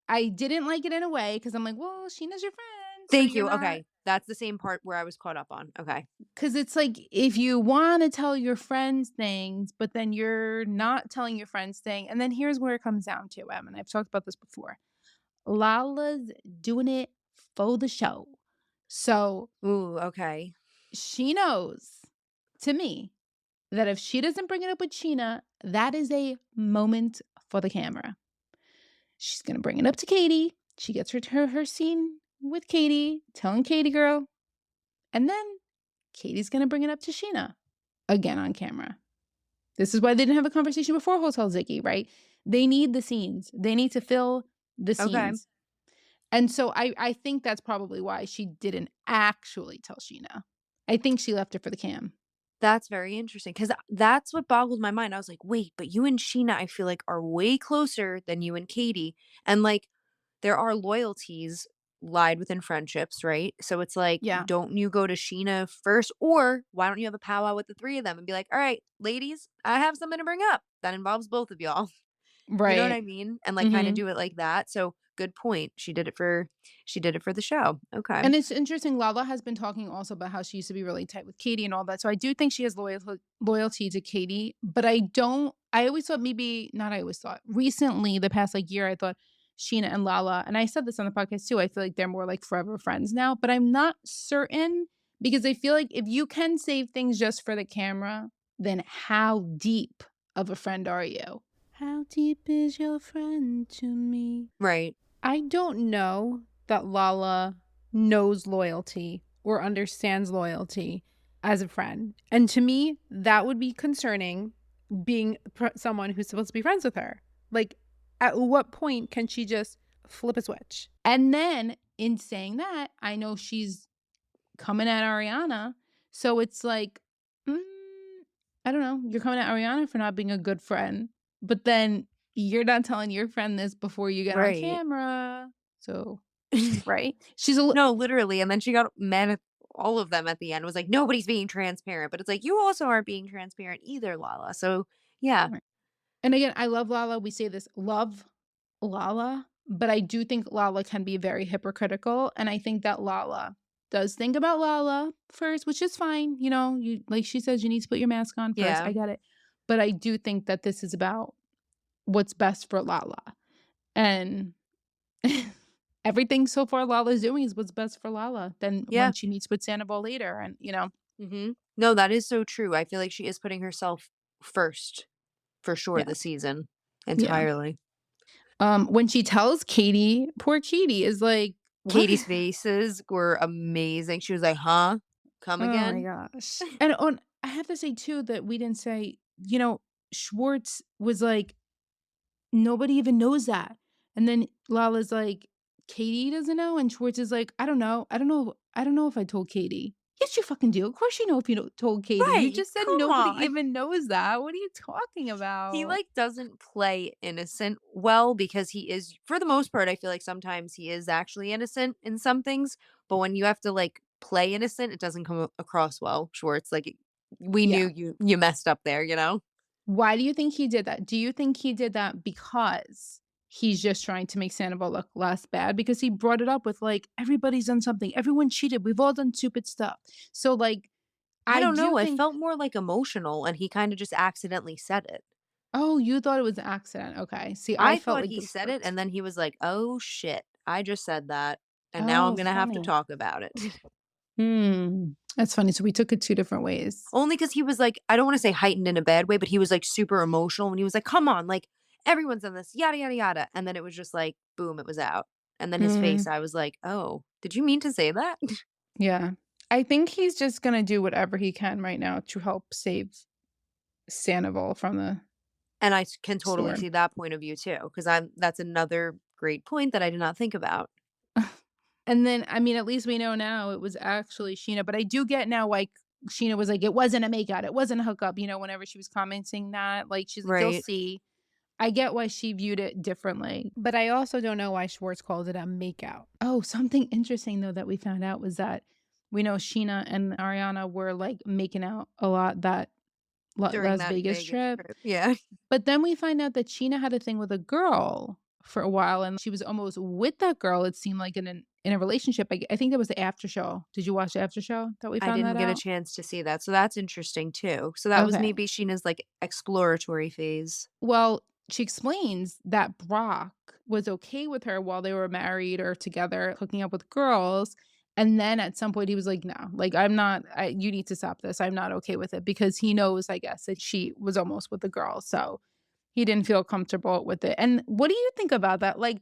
I didn't like it in a way because 'cause I'm like, "Well, Sheena's your friend, so Thank you're you. not." Okay, that's the same part where I was caught up on. Okay. 'Cause it's like, if you wanna tell your friends things, but then you're not telling your friends thing and then here's where it comes down to, and I've talked about this before. Lala's doing it for the show. So, Ooh, okay. she knows, to me, that if she doesn't bring it up with Sheena, that is a moment for the camera. She's gonna bring it up to Katie. She gets her scene with Katie, telling Katie girl, and then Katie's gonna bring it up to Sheena again on camera. This is why they didn't have a conversation before Hotel Ziggy, right? They need the scenes. They need to fill the Okay. scenes. And so I think that's probably why she didn't actually tell Sheena. I think she left it for the cam. That's very interesting because that's what boggled my mind. I was like, wait, but you and Sheena, I feel like, are way closer than you and Katie. And like, there are loyalties lied within friendships, right? So it's like, Yeah. don't you go to Sheena first? Or why don't you have a powwow with the three of them and be like, all right, ladies, I have something to bring up that involves both of y'all. You know what Right. I mean? And, like, kinda Mhm. do it like that, so good point. She did it for the show. Okay. And it's interesting, Lala has been talking also about how she used to be really tight with Katie and all that. So I do think she has loyalty to Katie, but I always thought maybe not I always thought. Recently, the past like year, I thought Sheena and Lala, and I said this on the podcast too, I feel like they're more like forever friends now, but I'm not certain because I feel like if you can save things just for the camera, then how deep of a friend are you? How deep is your friend to me? Right. I don't know that Lala knows loyalty or understands loyalty as a friend. And to me, that would be concerning being someone who's supposed to be friends with her. Like, at what point can she just flip a switch? And then in saying that, I know she's coming at Ariana. So it's like, mm, I don't know, you're coming at Ariana for not being a good friend, but then you're not telling your friend this before you get on Right. camera. So, right? She's a li No, literally, and then she got mad at all of them at the end, was like, "Nobody's being transparent," but it's like, "You also aren't being transparent either, Lala." So, yeah. right. And again, I love Lala. We say this, love Lala, but I do think Lala can be very hypocritical, and I think that Lala does think about Lala first, which is fine, you know, you like she says, "You need to put your mask on first." Yeah. I get it. But I do think that this is about what's best for Lala, and everything so far Lala's doing is what's best for Lala. Then when Yeah. she meets with Sandoval later and, Mhm. No, that is so true. I feel like she is putting herself first, for sure, yeah, this season, yeah. entirely. When she tells Katie, poor Katie is like, "What?" Katie's faces were amazing. She was like, "Huh? Come Oh my again?" gosh. And on I have to say too that we didn't say, Schwartz was like, "Nobody even knows that." And then Lala's like, "Katie doesn't know?" And Schwartz is like, "I don't know. I don't know if I told Katie." Yes, you fucking do. Of course you know if you told Katie. You Right, just said come nobody on. even knows that. What are you talking He, about? like, doesn't play innocent well because he is for the most part, I feel like sometimes he is actually innocent in some things, but when you have to, like, play innocent, it doesn't come across well, Schwartz, like, we Yeah. knew you messed up there, you know? Why do you think he did that? Do you think he did that because he's just trying to make Sandoval look less bad? Because he brought it up with like, everybody's done something. Everyone cheated. We've all done stupid stuff. So like, I I don't do know, I think, felt more, like, emotional, and he kinda just accidentally said it. oh, you thought it was an accident. Okay. See, I I felt thought like he it was said it, purpose. and then he was like, "Oh, shit. I just said that, and now I'm Oh, gonna have to funny. talk about it." Hmm. That's funny. So we took it two different ways. Only because he was, like, I don't wanna say heightened in a bad way, but he was, like, super emotional when he was like, "Come on, like, everyone's done this, yada, yada, yada," and then it was just like, boom, it was out. And then his Hmm. face, I was like, "Oh, did you mean to say that?" Yeah. I think he's just going to do whatever he can right now to help save Sandoval from the And can totally storm. see that point of view too, because 'cause that's another great point that I did not think about. And then, I mean, at least we know now it was actually Scheana, but I do get now, like, Scheana was like, "It wasn't a makeout, it wasn't a hookup," whenever she was commenting that, like, she's like, "You'll Right. see." I get why she viewed it differently, but I also don't know why Schwartz called it a makeout. Oh, something interesting, though, that we found out was that we know Scheana and Ariana were, like, making out a lot that During Las that Vegas Vegas trip. trip. Yeah. But then we find out that Sheena had a thing with a girl for a while, and she was almost with that girl, it seemed like in a relationship. I think that was the after show. Did you watch the after show that we I found didn't that get a out? chance to see that, so that's interesting too. So that was Okay. maybe Sheena's, like, exploratory phase. Well, she explains that Brock was okay with her while they were married or together hooking up with girls, and then at some point he was like, "No, like, you need to stop this. I'm not okay with it," because he knows, I guess, that she was almost with the girl, so he didn't feel comfortable with it. And what do you think about that? Like,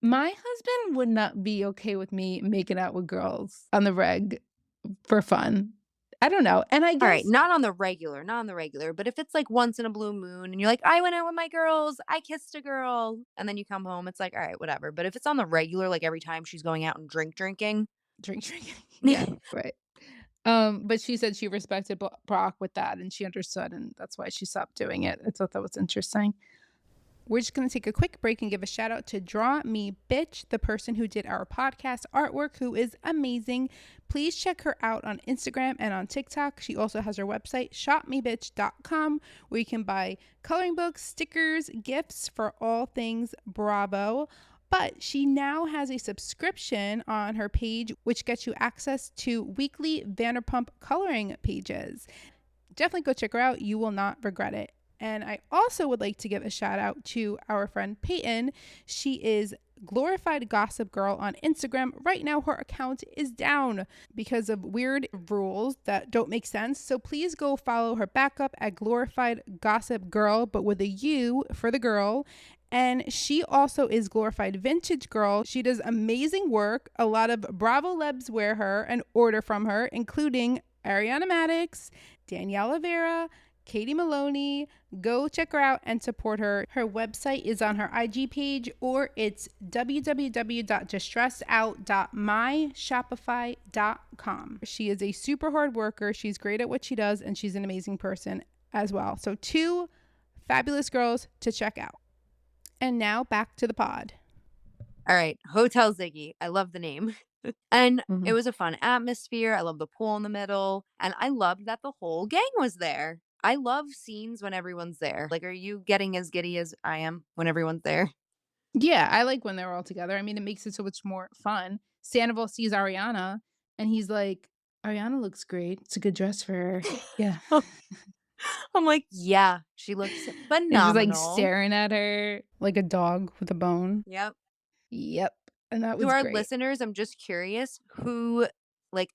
my husband would not be okay with me making out with girls on the reg for fun. I don't know, and I Alright, guess not on the regular, not on the regular, but if it's, like, once in a blue moon and you're like, "I went out with my girls, I kissed a girl," and then you come home, it's like, "Alright, whatever," but if it's on the regular, like, every time she's going out and drinking. drinking. Yeah, right. But she said she respected Brock with that, and she understood, and that's why she stopped doing it. I thought that was interesting. We're just going to take a quick break and give a shout out to Draw Me Bitch, the person who did our podcast artwork, who is amazing. Please check her out on Instagram and on TikTok. She also has her website, shopmebitch.com, where you can buy coloring books, stickers, gifts for all things Bravo. But she now has a subscription on her page, which gets you access to weekly Vanderpump coloring pages. Definitely go check her out. You will not regret it. And I also would like to give a shout out to our friend Peyton. She is Glorified Gossip Girl on Instagram. Right now, her account is down because of weird rules that don't make sense. So please go follow her back up at Glorified Gossip Girl, but with a U for the girl. And she also is Glorified Vintage Girl. She does amazing work. A lot of Bravo Lebs wear her and order from her, including Ariana Maddox, Daniela Vera, Katie Maloney. Go check her out and support her. Her website is on her IG page, or it's www.distressedout.myshopify.com. She is a super hard worker. She's great at what she does, and she's an amazing person. as well. So 2 fabulous girls to check out. And now back to the pod. All right, Hotel Ziggy. I love the name. And it Mhm. was a fun atmosphere. I love the pool in the middle, and I loved that the whole gang was there. I love scenes when everyone's there. Like, are you getting as giddy as I am when everyone's there? Yeah, I like when they're all together. I mean, it makes it so much more fun. Sandoval sees Ariana and he's like, "Ariana looks great. It's a good dress for her." Yeah. I'm like, yeah, she looks He's just like phenomenal. staring at her like a dog with a bone. Yep. Yep. And that To was our great. listeners, I'm just curious like,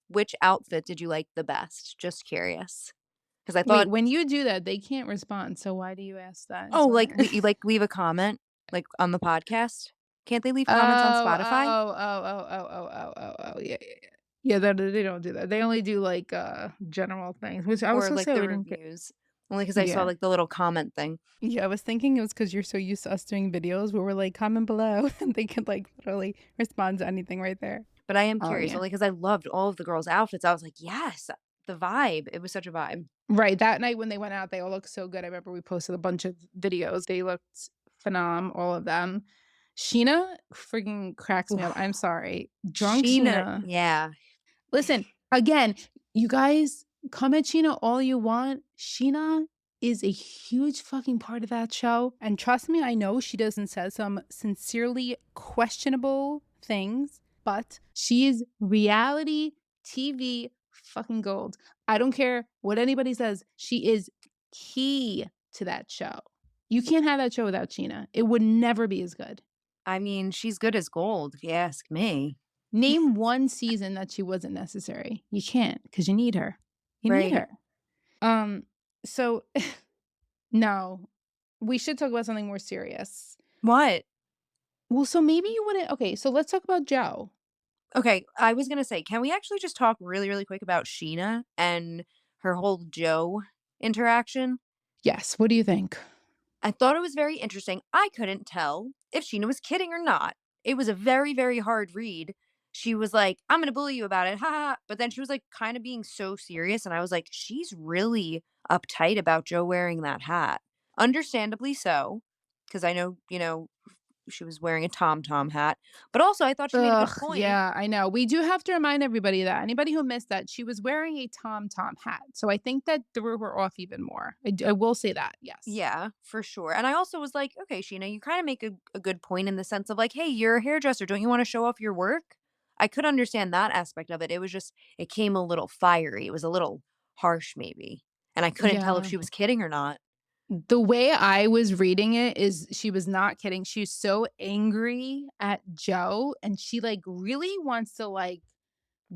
which outfit did you like the best? Just curious. Because I Wait, thought, when you do that, they can't respond. So why do you ask that? oh, Is what like, I you, like, leave a comment, like, on the podcast? Can't they leave comments on Oh, Spotify? oh, oh, oh, oh, oh, oh, oh, oh, yeah, yeah, yeah. Yeah, they don't do that. They only do, like, general things, which I was Or, gonna like, say the we didn't get. reviews? Only because I saw, Yeah. like, the little comment thing. Yeah, I was thinking it was because 'cause you're so used to us doing videos where we're like, "Comment below," and they could, like, literally respond to anything right there. But I am Oh, curious yeah. only because I loved all of the girls' outfits. I was like, "Yes, the vibe." It was such a vibe. Right, that night when they went out, they all looked so good. I remember we posted a bunch of videos. They looked phenom, all of them. Scheana freaking cracks me up. I'm sorry. Drunk Scheana, Scheana. yeah. Listen, again, you guys come at Scheana all you want. Scheana is a huge fucking part of that show. And trust me, I know she doesn't say some sincerely questionable things, but she is reality TV fucking gold. I don't care what anybody says. She is key to that show. You can't have that show without Scheana. It would never be as good. I mean, she's good as gold, if you ask me. Name one season that she wasn't necessary. You can't because you need her. You need Right. her. Um, so no, we should talk about something more serious. What? Well, so maybe you wouldn't. Okay, so let's talk about Joe. Okay, I was gonna say, can we actually just talk really, really quick about Scheana and her whole Joe interaction? Yes, what do you think? I thought it was very interesting. I couldn't tell if Scheana was kidding or not. It was a very, very hard read. She was like, "I'm gonna bully you about it, ha ha." But then she was like kind of being so serious, and I was like, she's really uptight about Joe wearing that hat. Understandably so, because I know, she was wearing a Tom Tom hat. But also I thought she made a good Ugh, point. yeah, I know. We do have to remind everybody that anybody who missed that she was wearing a Tom Tom hat. So I think that threw her off even more. I will say that. Yes. Yeah, for sure. And I also was like, okay, Sheena, you kind of make a good point in the sense of like, hey, you're a hairdresser. Don't you want to show off your work? I could understand that aspect of it. It was just, it came a little fiery. It was a little harsh, maybe. And I couldn't tell if Yeah. she was kidding or not. The way I was reading it is she was not kidding. She's so angry at Joe and she like really wants to like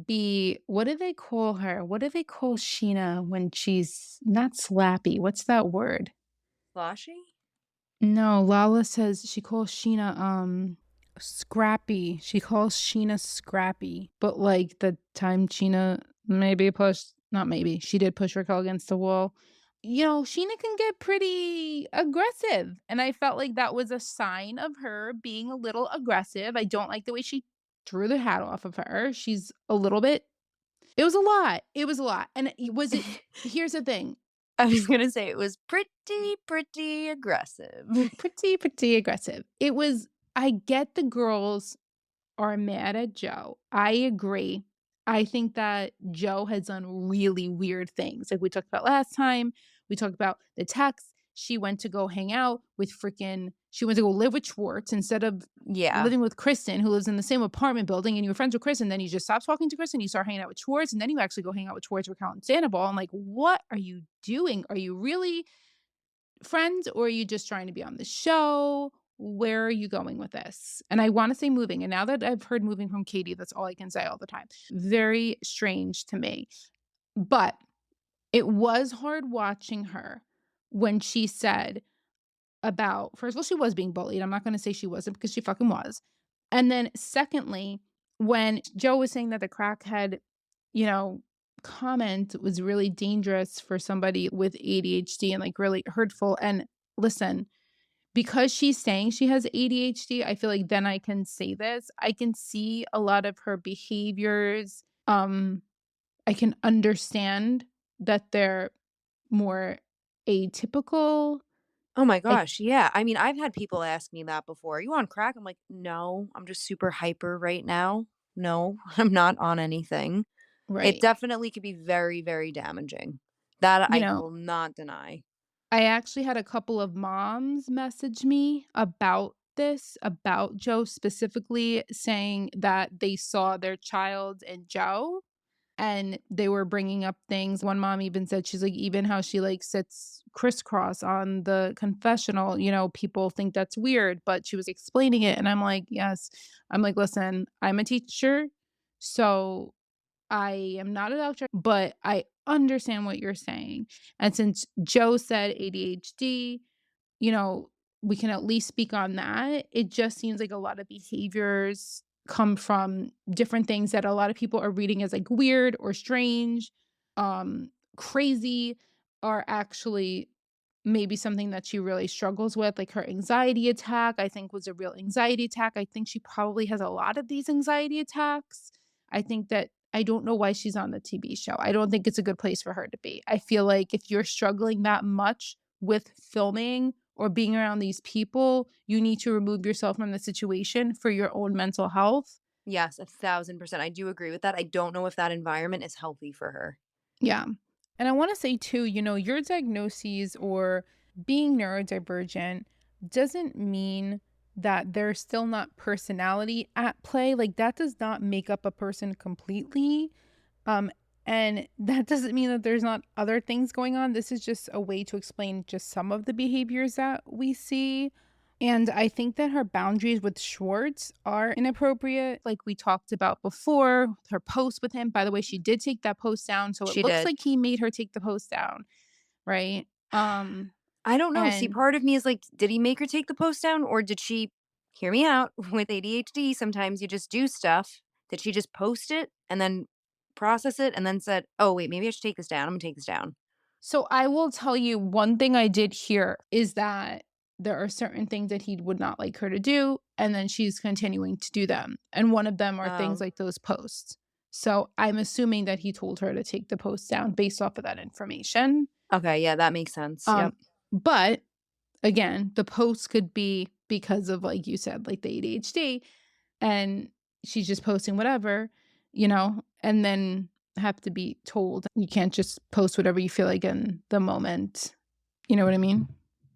be what do they call her? What do they call Sheena when she's not slappy? What's that word? Sloshy? No, Lala says she calls Sheena scrappy. She calls Sheena scrappy. But like the time Sheena maybe pushed not maybe, she did push Raquel against the wall. You know, Sheena can get pretty aggressive. And I felt like that was a sign of her being a little aggressive. I don't like the way she threw the hat off of her. She's a little bit it was a lot. It was a lot. And was it here's the thing. I was going to say it was pretty, pretty aggressive. Pretty aggressive. It was I get the girls are mad at Joe. I agree. I think that Joe has done really weird things. Like we talked about last time, we talked about the text. She went to go hang out with freaking she went to go live with Schwartz instead of Yeah. living with Kristen, who lives in the same apartment building, and you were friends with Kristen. Then you just stop talking to Kristen, you start hanging out with Schwartz, and then you actually go hang out with Schwartz, Raquel, and Sandoval. I'm like, what are you doing? Are you really friends or are you just trying to be on the show? Where are you going with this? And I want to say moving. And now that I've heard moving from Katie, that's all I can say all the time. Very strange to me. But it was hard watching her when she said about, first of all, she was being bullied. I'm not going to say she wasn't because she fucking was. And then, secondly, when Joe was saying that the crackhead, you know, comment was really dangerous for somebody with ADHD and like really hurtful. And listen, because she's saying she has ADHD, I feel like then I can say this. I can see a lot of her behaviors. I can understand that they're more atypical. Oh my Like, gosh, yeah. I mean, I've had people ask me that before. "Are you on crack?" I'm like, "No, I'm just super hyper right now. No, I'm not on anything." It right. definitely could be very, very damaging. That You I know, will not deny. I actually had a couple of moms message me about this, about Joe specifically, saying that they saw their child in Joe and they were bringing up things. One mom even said she's like, even how she like sits crisscross on the confessional, people think that's weird, but she was explaining it. And I'm like, yes. I'm like, listen, I'm a teacher. So I am not a doctor, but I understand what you're saying. And since Joe said ADHD, you know, we can at least speak on that. It just seems like a lot of behaviors come from different things that a lot of people are reading as like weird or strange, crazy, are actually maybe something that she really struggles with. Like her anxiety attack, I think was a real anxiety attack. I think she probably has a lot of these anxiety attacks. I think that I don't know why she's on the TV show. I don't think it's a good place for her to be. I feel like if you're struggling that much with filming or being around these people, you need to remove yourself from the situation for your own mental health. Yes, 1,000%. I do agree with that. I don't know if that environment is healthy for her. Yeah. And I want to say too, your diagnoses or being neurodivergent doesn't mean that there's still not personality at play. Like that does not make up a person completely. Um, and that doesn't mean that there's not other things going on. This is just a way to explain just some of the behaviors that we see. And I think that her boundaries with Schwartz are inappropriate, like we talked about before, her post with him. By the way, she did take that post down, so it She looks did. like he made her take the post down, right? I don't know. See, And part of me is like, did he make her take the post down or did she hear me out with ADHD? Sometimes you just do stuff. Did she just post it and then process it and then said, "Oh, wait, maybe I should take this down. I'm going to take this down." so I will tell you one thing I did hear is that there are certain things that he would not like her to do, and then she's continuing to do them. And one of them are things Oh, like those posts. So I'm assuming that he told her to take the post down based off of that information. okay. Yeah, that makes sense. Yep. Um, but again, the post could be because of, like you said, like the ADHD, and she's just posting whatever, and then have to be told you can't just post whatever you feel like in the moment. You know what I mean?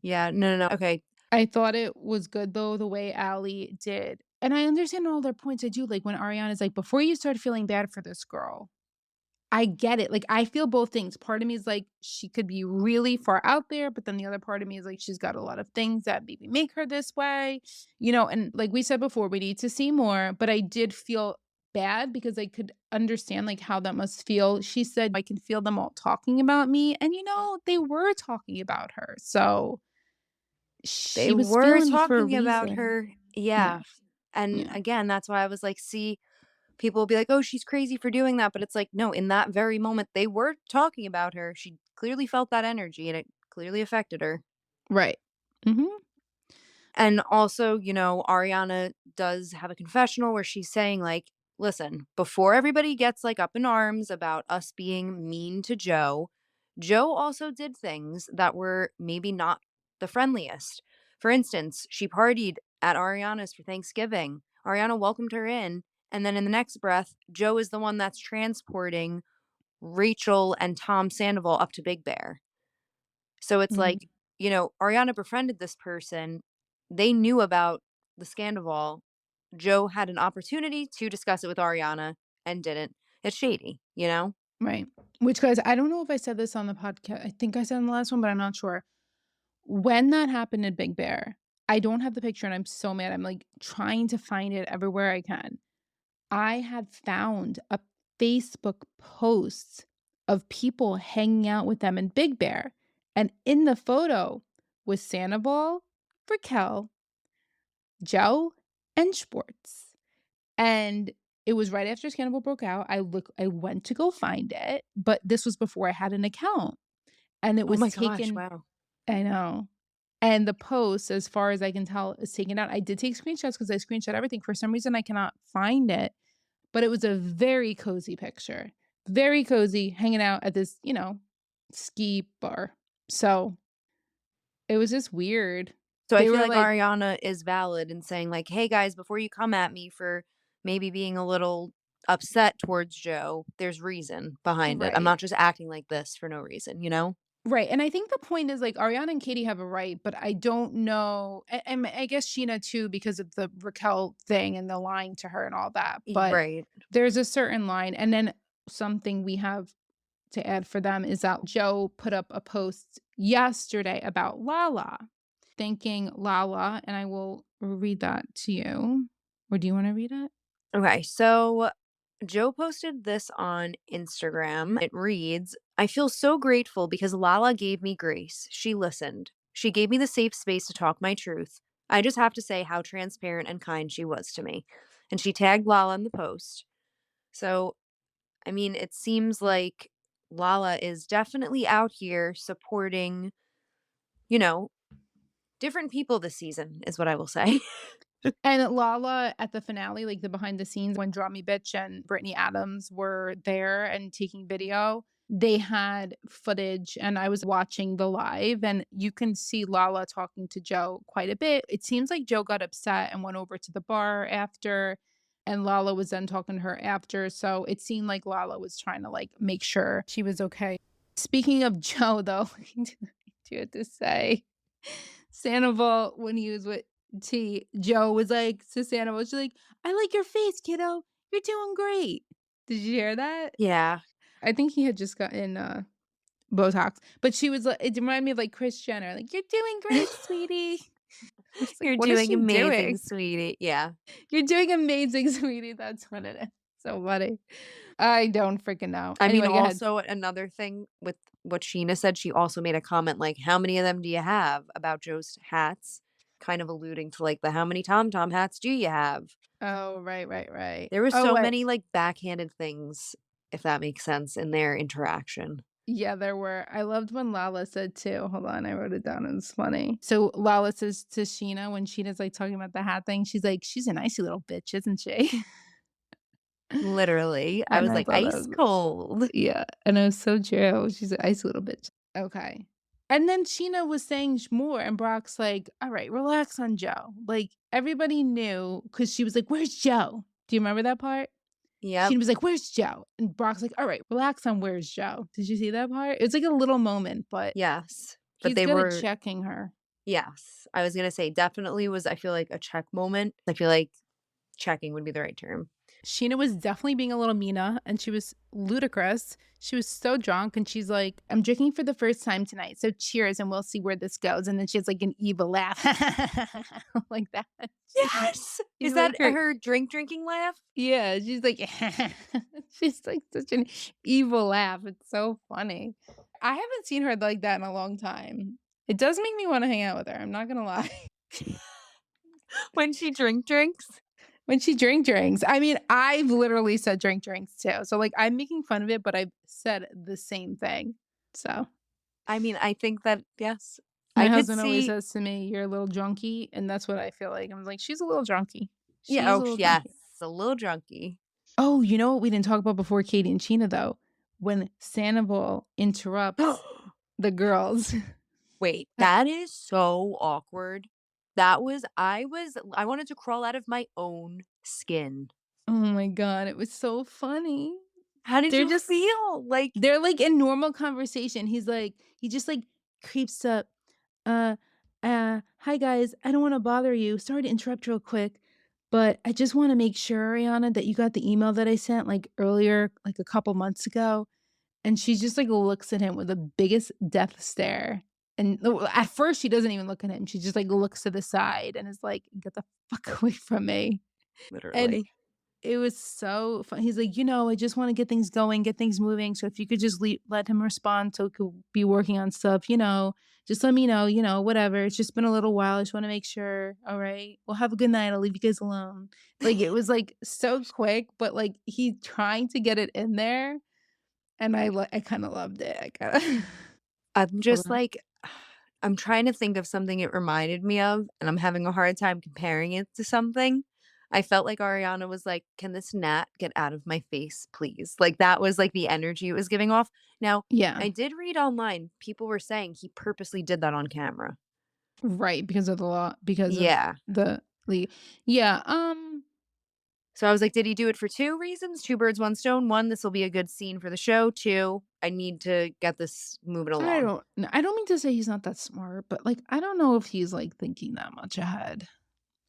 Yeah. No, no, no. Okay. I thought it was good though the way Ali did. And I understand all their points. I do like when Ariana's like, before you start feeling bad for this girl, I get it. Like, I feel both things. Part of me is like, she could be really far out there, but then the other part of me is like, she's got a lot of things that maybe make her this way, and like we said before, we need to see more. But I did feel bad because I could understand like how that must feel. She said, I can feel them all talking about me. And they were talking about her. So They she was were feeling it for a talking about reason. her. Yeah. Yeah. And Yeah. again, that's why I was like, see, people will be like, "Oh, she's crazy for doing that." But it's like, no, in that very moment, they were talking about her. She clearly felt that energy and it clearly affected her. Right. Hmm. And also, Ariana does have a confessional where she's saying, like, listen, before everybody gets like up in arms about us being mean to Joe, Joe also did things that were maybe not the friendliest. For instance, she partied at Ariana's for Thanksgiving. Ariana welcomed her in. And then in the next breath, Joe is the one that's transporting Rachel and Tom Sandoval up to Big Bear. So it's like, Hmm. Ariana befriended this person. They knew about the Scandival. Joe had an opportunity to discuss it with Ariana and didn't. It's shady. Right. Which, guys, I don't know if I said this on the podcast. I think I said in the last one, but I'm not sure. When that happened in Big Bear, I don't have the picture and I'm so mad. I'm like trying to find it everywhere I can. I had found a Facebook post of people hanging out with them in Big Bear. And in the photo was Sandoval, Raquel, Joe, and Schwartz. And it was right after Scandal broke out. I went to go find it, but this was before I had an account. And it Oh was my gosh, taken. wow. I know. And the post, as far as I can tell, is taken out. I did take screenshots because I screenshot everything. For some reason, I cannot find it, but it was a very cozy picture. Very cozy, hanging out at this, ski bar. So It was just weird. So I They feel were like like Ariana is valid in saying like, "Hey guys, before you come at me for maybe being a little upset towards Joe, there's reason behind it. I'm right. not just acting like this for no reason, you know?" Right, and I think the point is, like, Ariana and Katie have a right, but I don't know and I guess Scheana too because of the Raquel thing and the lying to her and all that, but Right. there's a certain line, and then something we have to add for them is that Joe put up a post yesterday about Lala, thanking Lala, and I will read that to you. Or do you wanna read it? Okay, so Joe posted this on Instagram. It reads, "I feel so grateful because Lala gave me grace. She listened. She gave me the safe space to talk my truth. I just have to say how transparent and kind she was to me." And she tagged Lala in the post. So, I mean, it seems like Lala is definitely out here supporting, you know, different people this season, is what I will say. And Lala at the finale, like, the behind the scenes when Draw Me Bitch and Brittany Adams were there and taking video, they had footage, and I was watching the live, and you can see Lala talking to Joe quite a bit. It seems like Joe got upset and went over to the bar after, and Lala was then talking to her after, so it seemed like Lala was trying to, like, make sure she was okay. Speaking of Joe, though, I do have to say Sandoval, when he was with T, Joe was like to Sandoval, she's like, "I like your face, kiddo. You're doing great." Did you hear that? Yeah. I think he had just gotten, Botox, but she was like it reminded me of, like, Kris Jenner, like, "You're doing great, sweetie." It's like, You're what is doing she amazing, doing? sweetie. Yeah. "You're doing amazing, sweetie." That's what it is. So funny. I don't freaking know. I mean, Anyway, go ahead. also another thing with what Sheena said, she also made a comment like, "How many of them do you have?" about Joe's hats, kind of alluding to like the "How many Tom hats do you have?" Oh, right, right, right. There was Oh, so wait. many like backhanded things, if that makes sense, in their interaction. Yeah, there were. I loved when Lala said too. Hold on, I wrote it down. It was funny. So Lala says to Scheana when Sheena's like talking about the hat thing, she's like, "She's a nicey little bitch, isn't she?" Literally, I And was I like, thought that ice was cold. yeah, and it was so true. She's a nice little bitch. Okay. And then Sheena was saying more, and Brock's like, "All right, relax on Joe." Like everybody knew because she was like, "Where's Joe?" Do you remember that part? Yep. Sheena was like, "Where's Joe?" And Brock's like, "All right, relax on where's Joe." Did you see that part? It's like a little moment, but Yes. But he's they good at were checking her. yes. I was gonna say definitely was I feel like a check moment. I feel like checking would be the right term. Sheena was definitely being a little Meana, and she was ludicrous. She was so drunk, and she's like, "I'm drinking for the first time tonight, so cheers, and we'll see where this goes." And then she has like an evil laugh, like that. Yes! Is She's that like her, her drinking laugh? yeah. She's like, she's like such an evil laugh. It's so funny. I haven't seen her like that in a long time. It does make me want to hang out with her. I'm not gonna lie. When she drinks? When she drinks. I mean, I've literally said drinks too. So, like, I'm making fun of it, but I've said the same thing. So, I mean, I think that yes, my I could husband always see says to me, "You're a little drunky," and that's what I feel like. I'm like, "She's a little drunky. yeah, She's a oh, little yes, drunky." a little drunky. Oh, you know what we didn't talk about before Katie and Sheena, though? When Sandoval interrupts the girls. Wait, that is so awkward. I wanted to crawl out of my own skin. Oh my god, it was so funny. How did They're you just feel? Like they're, like, in normal conversation. He just, like, creeps up. Uh, "Hi, guys. I don't wanna bother you. Sorry to interrupt real quick, but I just wanna make sure, Ariana, that you got the email that I sent, like, earlier, like, a couple months ago." And she just, like, looks at him with the biggest death stare. And at first, she doesn't even look at him. She just, like, looks to the side and is like, "Get the fuck away from me." And literally. it was so fun. He's like, I just wanna get things going, get things moving, so if you could just let him respond so we could be working on stuff, just let me know, whatever. It's just been a little while. I just wanna make sure. All right. Well, have a good night. I'll leave you guys alone." Like, it was, like, so quick, but, like, he trying to get it in there, and I kinda loved it. I kinda I'm Hold just on. like I'm trying to think of something it reminded me of, and I'm having a hard time comparing it to something. I felt like Ariana was like, "Can this gnat get out of my face, please?" Like, that was, like, the energy it was giving off. Now, Yeah. I did read online, people were saying he purposely did that on camera. Right, because of the law because of Yeah. the le yeah, So I was like, did he do it for 2 reasons? 2 birds, 1 stone. 1, this will be a good scene for the show. 2, I need to get this moving along. I don't mean to say he's not that smart, but, like, I don't know if he's, like, thinking that much ahead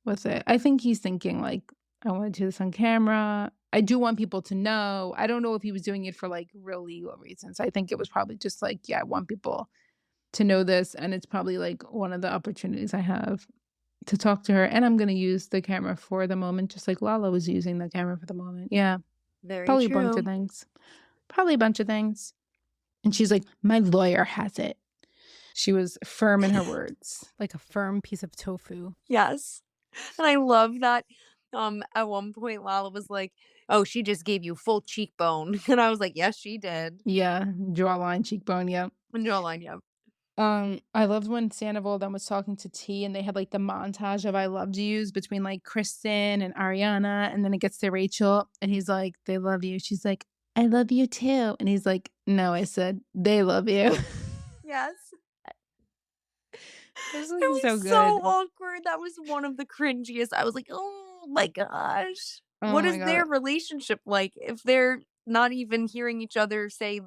with it. I think he's thinking, like, "I wanna do this on camera. I do want people to know." I don't know if he was doing it for, like, real legal reasons. I think it was probably just like, "Yeah, I want people to know this, and it's probably, like, one of the opportunities I have to talk to her, and I'm gonna use the camera for the moment just like Lala was using the camera for the moment." Yeah, Very probably a bunch of true. things. Probably a bunch of things. And she's like, "My lawyer has it." She was firm in her words, like a firm piece of tofu. Yes. And I love that, at one point, Lala was like, "Oh, she just gave you full cheekbone." And I was like, "Yes, she did." Yeah, jawline, cheekbone, yep. And jawline, yeah. I loved when Sandoval then was talking to T and they had, like, the montage of "I loved yous" between, like, Kristen and Ariana, and then it gets to Rachel, and he's like, "They love you." She's like, "I love you too." And he's like, "No," I said, "They love you." Yes. It was, It like, was so so good. awkward. That was one of the cringiest. I was like, "Oh my gosh. Oh What my is god. their relationship like if they're not even hearing each other say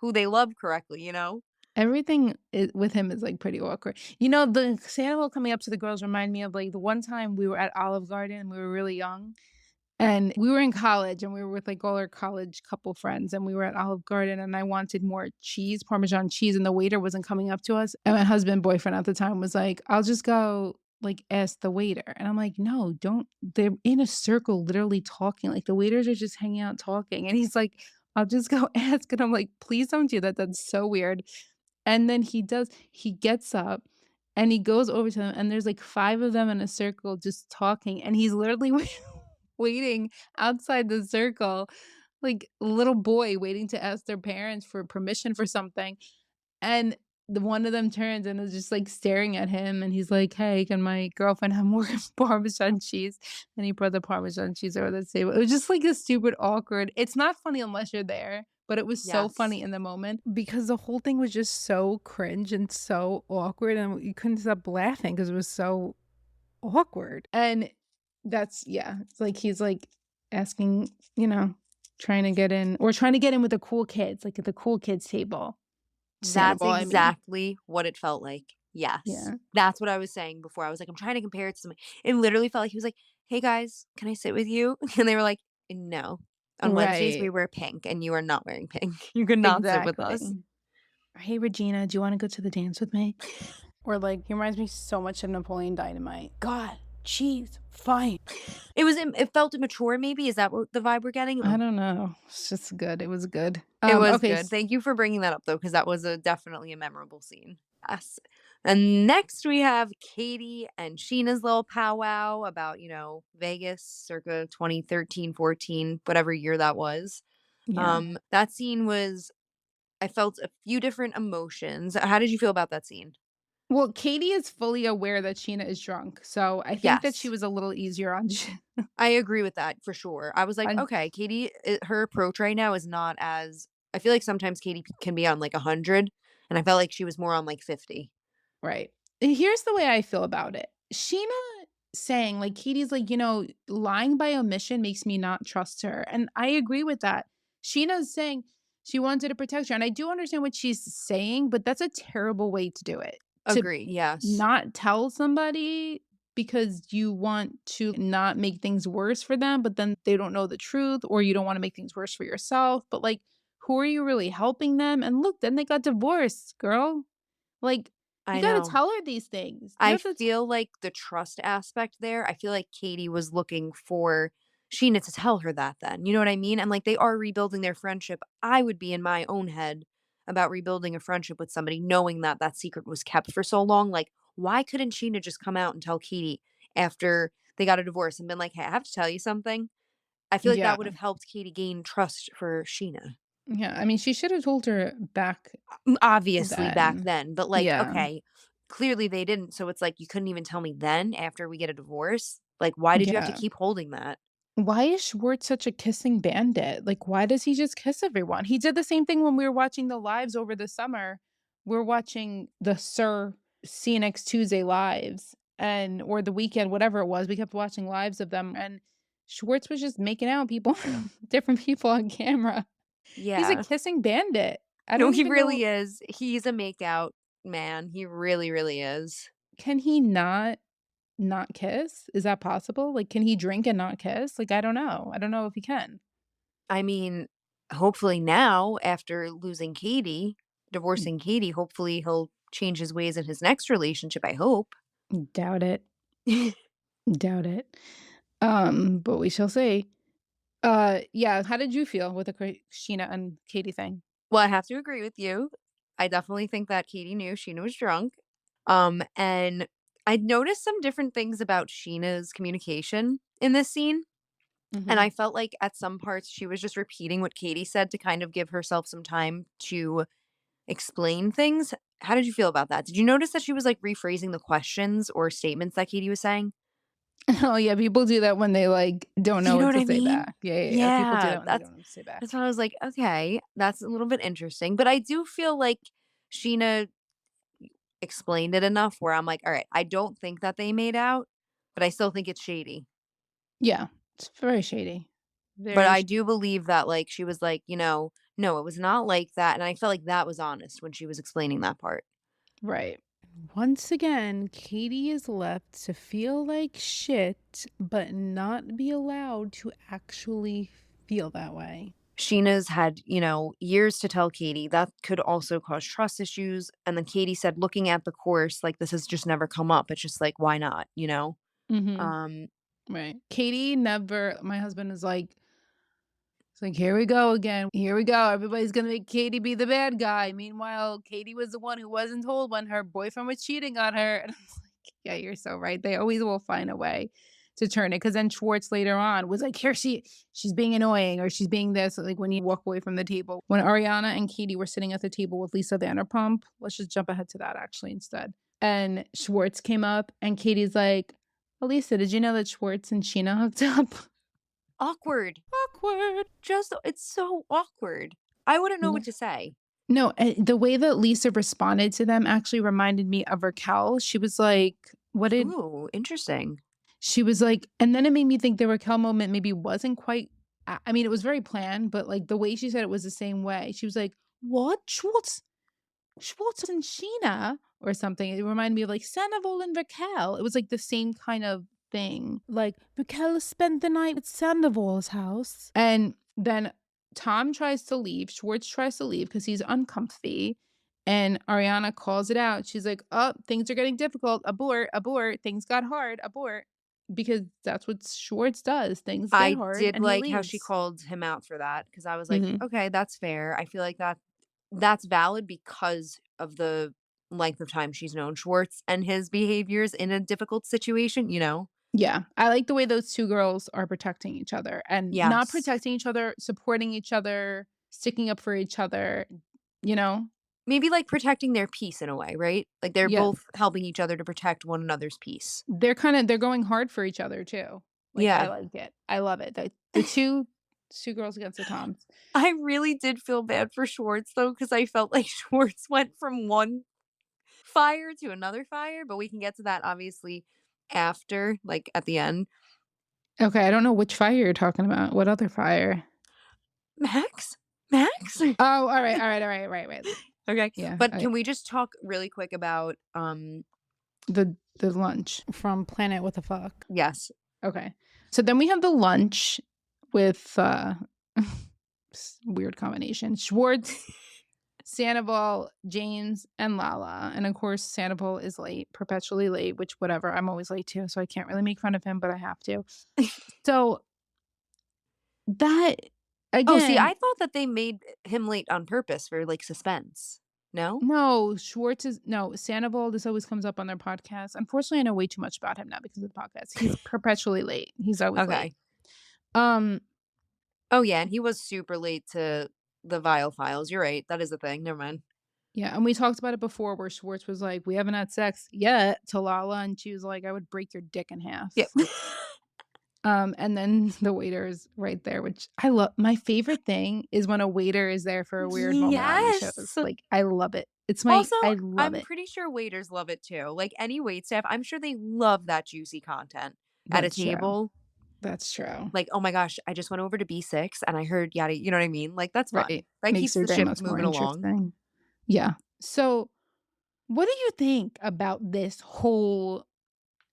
who they love correctly, you know?" Everything with him is, like, pretty awkward. The Sandoval coming up to the girls remind me of, like, the one time we were at Olive Garden, and we were really young, and we were in college, and we were with, like, all our college couple friends, and we were at Olive Garden, and I wanted more cheese, Parmesan cheese, and the waiter wasn't coming up to us, and my husband, boyfriend at the time, was like, "I'll just go, like, ask the waiter," and I'm like, "No, don't they're in a circle literally talking, like, the waiters are just hanging out talking," and he's like, "I'll just go ask," and I'm like, "Please don't do that, that's so weird." And then he gets up and he goes over to them, and there's, like, 5 of them in a circle just talking, and he's literally waiting outside the circle, like a little boy waiting to ask their parents for permission for something, and the one of them turns and is just, like, staring at him, and he's like, "Hey, can my girlfriend have more Parmesan cheese?" And he brought the Parmesan cheese over the table. It was just, like, a stupid awkward it's not funny unless you're there, but it was so Yes. funny in the moment because the whole thing was just so cringe and so awkward, and you couldn't stop laughing because it was so awkward. And that's yeah, it's like he's, like, asking, trying to get in or trying to get in with the cool kids, like, at the cool kids table. That's Sandoval, I mean. exactly what it felt like. Yes. Yeah. That's what I was saying before. I was like, I'm trying to compare it to something. It literally felt like he was like, "Hey guys, can I sit with you?" And they were like, "No. On Wednesdays we Right. wear pink and you are not wearing pink. You could not sit with us." Exactly. "Hey, Regina, do you wanna go to the dance with me?" Or, like, he reminds me so much of Napoleon Dynamite. "God, cheese, fine." It felt immature maybe. Is that what the vibe we're getting? I don't know. It's just good. It was good. It was Okay, good. Thank you for bringing that up though, because that was a definitely a memorable scene. Yes. And next we have Katie and Sheena's little powwow about, Vegas circa 2013, 14, whatever year that was. yeah. That scene was I felt a few different emotions. How did you feel about that scene? Well, Katie is fully aware that Scheana is drunk, so I think that she Yes. was a little easier on I agree with that for sure. I was like, on okay, Katie, her approach right now is not as I feel like sometimes Katie can be on like 100, and I felt like she was more on like 50. right. Here's the way I feel about it. Sheena saying, like, Katie's like, lying by omission makes me not trust her. And I agree with that. Sheena's saying she wanted to protect her. And I do understand what she's saying, but that's a terrible way to do it. To Agree, yes. not tell somebody because you want to not make things worse for them, but then they don't know the truth, or you don't want to make things worse for yourself. But like, who are you really helping them? And look, then they got divorced, girl. Like, you I gotta know. tell her these things. You I have to feel like the trust aspect there, I feel like Katie was looking for Sheena to tell her that then, you know what I mean? And, like, they are rebuilding their friendship. I would be in my own head about rebuilding a friendship with somebody knowing that that secret was kept for so long, like, why couldn't Sheena just come out and tell Katie after they got a divorce and been like, "Hey, I have to tell you something?" I feel like that yeah. would have helped Katie gain trust for Sheena. Yeah, I mean, she should have told her back Obviously back then. then, but, like, Yeah, okay, clearly they didn't, so it's like, you couldn't even tell me then after we get a divorce? Like, why did you have to yeah. keep holding that? Why is Schwartz such a kissing bandit? Like, why does he just kiss everyone? He did the same thing when we were watching the lives over the summer. We're watching the Sir. See You Next Tuesday lives and or the weekend, whatever it was, we kept watching lives of them, and Schwartz was just making out with people, different people on camera. He's a Yeah. kissing bandit. I No, don't he even know, really is. He's a makeout man. He really, really is. can he not kiss? Is that possible? Like, can he drink and not kiss? Like, I don't know. I don't know if he can. I mean, hopefully now, after losing Katie, divorcing Katie, hopefully he'll change his ways in his next relationship, I hope. Doubt it. Doubt it. But we shall see. Yeah, how did you feel with the Sheena and Katie thing? Well, I have to agree with you. I definitely think that Katie knew Sheena was drunk. And I noticed some different things about Sheena's communication in this scene. And Mhm. I felt like at some parts she was just repeating what Katie said to kind of give herself some time to explain things. How did you feel about that? Did you notice that she was like rephrasing the questions or statements that Katie was saying? Oh, yeah, people do that when they, like, don't know You know what what to I say mean? back. Yeah, yeah, yeah, people do Yeah, that when they don't know what to say back. that's why I was like, okay, that's a little bit interesting. But I do feel like Sheena explained it enough where I'm like, all right, I don't think that they made out, but I still think it's shady. Yeah, it's very shady. But Very I sh do believe that like she was like, no, it was not like that. And I felt like that was honest when she was explaining that part. right. Once again, Katie is left to feel like shit, but not be allowed to actually feel that way. Sheena's had, years to tell Katie that could also cause trust issues. And then Katie said, looking at the course, like this has just never come up. It's just like, why not? Mhm. Um, Right. Katie never my husband is like, it's like, "Here we go again. Here we go. Everybody's gonna make Katie be the bad guy." Meanwhile, Katie was the one who wasn't told when her boyfriend was cheating on her, and I was like, "Yeah, you're so right." They always will find a way to turn it. Because then Schwartz later on was like, "Here she's being annoying or she's being this," like, when you walk away from the table. When Ariana and Katie were sitting at the table with Lisa Vanderpump, let's just jump ahead to that actually instead, and Schwartz came up, and Katie's like, "Elisa, did you know that Schwartz and Scheana hooked up?" Awkward. Awkward. It's so awkward. I wouldn't know what to say. No, the way that Lisa responded to them actually reminded me of Raquel. She was like, what did Ooh, interesting. she was like, and then it made me think the Raquel moment maybe wasn't quite, I mean, it was very planned, but like the way she said it was the same way. She was like, "What? Schwartz and Scheana or something." It reminded me of like Sandoval and Raquel. It was like the same kind of thing. Like Raquel spent the night at Sandoval's house. And then Tom tries to leave. Schwartz tries to leave because he's uncomfy. And Ariana calls it out. She's like, "Oh, things are getting difficult. Abort, abort. Things got hard. Abort." Because that's what Schwartz does. Things get I hard did and he like how she leaves. called him out for that because I was like, Mhm. okay, that's fair. I feel like that's valid because of the length of time she's known Schwartz and his behaviors in a difficult situation. Yeah, I like the way those 2 girls are protecting each other and not Yes. protecting each other, supporting each other, sticking up for each other, you know? Maybe like protecting their peace in a way, right? Like they're Yeah, both helping each other to protect one another's peace. they're going hard for each other too. Like, I Yeah. like it. I love it. The 2 girls against the Toms. I really did feel bad for Schwartz though, because I felt like Schwartz went from one fire to another fire, but we can get to that obviously after, like at the end. Okay, I don't know which fire you're talking about. What other fire? Max? Max? Oh, alright, alright, alright, right, right. Okay. Yeah, But I can we just talk really quick about the lunch from Planet What the Fuck. yes. Okay. So then we have the lunch with, weird combination, Schwartz, Sandoval, James, and Lala. And of course, Sandoval is late, perpetually late, which whatever. I'm always late too, so I can't really make fun of him, but I have to. So that Oh, see, again, I thought that they made him late on purpose for like suspense. No? no, Schwartz is no Sandoval. This always comes up on their podcast. Unfortunately, I know way too much about him now because of the podcast. He's perpetually late. He's always late. Okay. Um, Oh yeah, and he was super late to the Vile Files. You're right. That is a thing. Never mind. yeah, and we talked about it before where Schwartz was like, "We haven't had sex yet," to Lala, and she was like, "I would break your dick in Yep. half." And then the waiter is right there, which I love. My favorite thing is when a waiter is there for a weird moment on these shows. Yes. Like, I love it. It's my Also, I love I'm it. pretty sure waiters love it too. Like any waitstaff, I'm sure they love that juicy content at a That's true. table. That's true. Like, "Oh my gosh, I just went over to B6 and I heard yada," you know what I mean? Like, that's fun. Right. That Makes keeps your the day ship much more moving along. interesting. Yeah. So, what do you think about this whole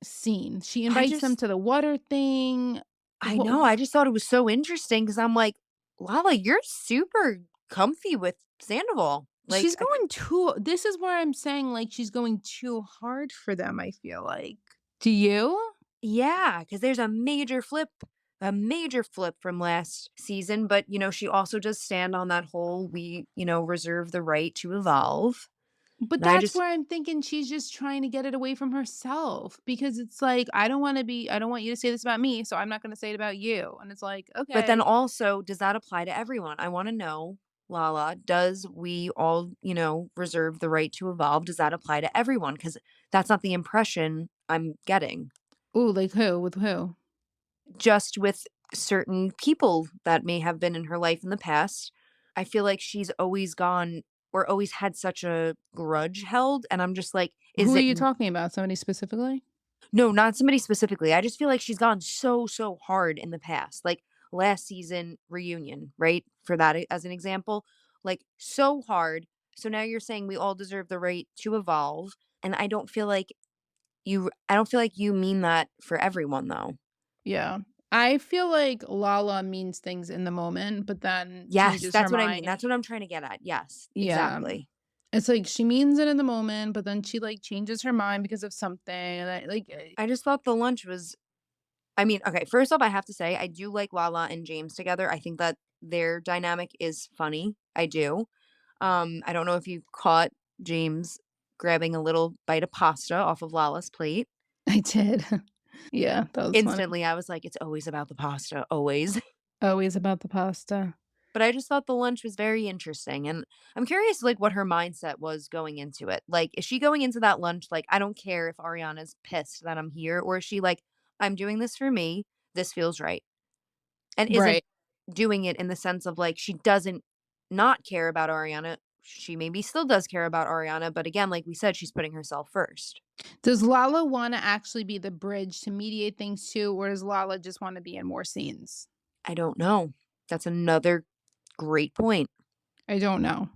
scene? She I invites them just to the water thing. I What know, I just thought it was so interesting because 'cause I'm like, "Lala, you're super comfy with Sandoval." Like, she's going too this is where I'm saying, like, she's going too hard for them, I feel like. Do you? yeah, because there's a major flip from last season, but, she also does stand on that whole, "We, reserve the right to evolve." But And I that's just where I'm thinking she's just trying to get it away from herself because it's like, I don't want you to say this about me, so I'm not gonna say it about you. And it's like, but then okay. also, does that apply to everyone? I wanna know, Lala, does we all, reserve the right to evolve? Does that apply to everyone? Because that's not the impression I'm getting. Ooh, like who? With who? Just with certain people that may have been in her life in the past, I feel like she's always gone or always had such a grudge held, and I'm just like, Who is are it you talking about? Somebody specifically? no, not somebody specifically. I just feel like she's gone so, so hard in the past. Like last season reunion, right? For that as an example, like so hard. So now you're saying we all deserve the right to evolve. And I don't feel like you mean that for everyone though. Yeah. I feel like Lala means things in the moment, but then Yes, changes her that's what I mean. mind. That's what I'm trying to get at. Yes, Yeah. exactly. It's like she means it in the moment, but then she like changes her mind because of something. And I just thought the lunch was I mean, okay, first off, I have to say I do like Lala and James together. I think that their dynamic is funny. I do. I don't know if you caught James grabbing a little bite of pasta off of Lala's plate. I did. Yeah, that was funny. Instantly, I was like, it's always about the pasta, always. Always about the pasta. But I just thought the lunch was very interesting. And I'm curious, like, what her mindset was going into it. Like, is she going into that lunch like, I don't care if Ariana's pissed that I'm here? Or is she like, I'm doing this for me. This feels right. And isn't Right. doing it in the sense of, like, she doesn't not care about Ariana. She maybe still does care about Ariana, but again, like we said, she's putting herself first. Does Lala wanna actually be the bridge to mediate things too, or does Lala just wanna be in more scenes? I don't know. That's another great point. I don't know.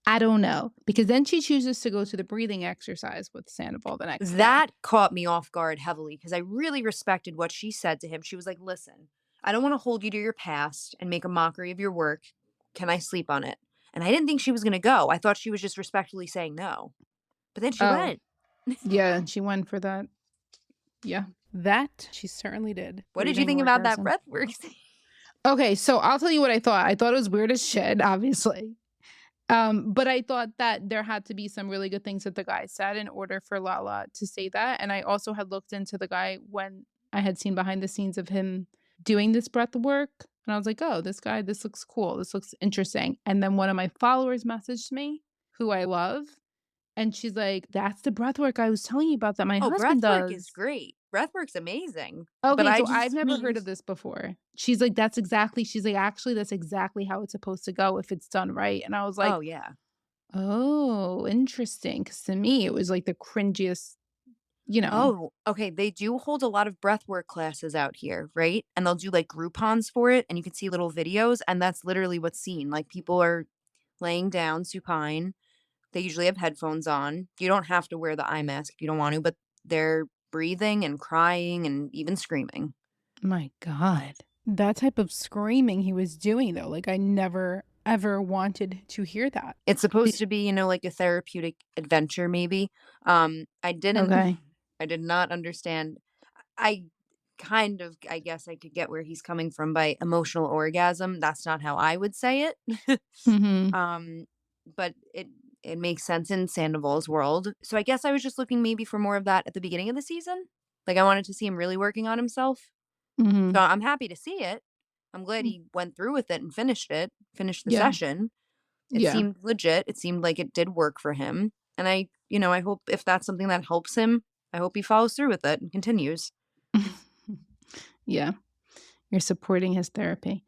I don't know, because then she chooses to go to the breathing exercise with Sandoval the next day. That caught me off guard heavily because I really respected what she said to him. She was like, "Listen, I don't wanna hold you to your past and make a mockery of your work. Can I sleep on it?" And I didn't think she was gonna go. I thought she was just respectfully saying no. But then she Oh, went. yeah, and she went for that. Yeah, that she certainly did. What did you Breathing think about that orgasm. breath work scene? Okay, so I'll tell you what I thought. I thought it was weird as shit, obviously. But I thought that there had to be some really good things that the guy said in order for Lala to say that, and I also had looked into the guy when I had seen behind the scenes of him doing this breath work, and I was like, "Oh, this guy, this looks cool. This looks interesting." And then one of my followers messaged me, who I love, and she's like, "That's the breath work I was telling you about that my Oh, husband breathwork is does." great. Breathwork's amazing, but Okay, I so I've just never mean heard of this before. She's like, "That's exactly" she's like, "Actually, that's exactly how it's supposed to go if it's done right." And I was like, oh, yeah. "Oh, interesting." Because to me, it was like the cringiest, you know. Oh, okay, they do hold a lot of breathwork classes out here, right? And they'll do, like, Groupons for it, and you can see little videos, and that's literally what's seen, like, people are laying down supine. They usually have headphones on. You don't have to wear the eye mask if you don't want to, but they're breathing and crying and even screaming. My god. That type of screaming he was doing, though, like, I never ever wanted to hear that. It's Be supposed to be, like a therapeutic adventure maybe. I didn't Okay. I did not understand. I kind of I guess I could get where he's coming from by emotional orgasm. That's not how I would say it. Mhm. Um, but it makes sense in Sandoval's world. So I guess I was just looking maybe for more of that at the beginning of the season. Like I wanted to see him really working on himself. So Mhm. I'm happy to see it. I'm glad Mm. he went through with it and finished the Yeah. session. It Yeah. seemed legit. It seemed like it did work for him. And I hope if that's something that helps him, I hope he follows through with it and continues. Yeah. You're supporting his therapy.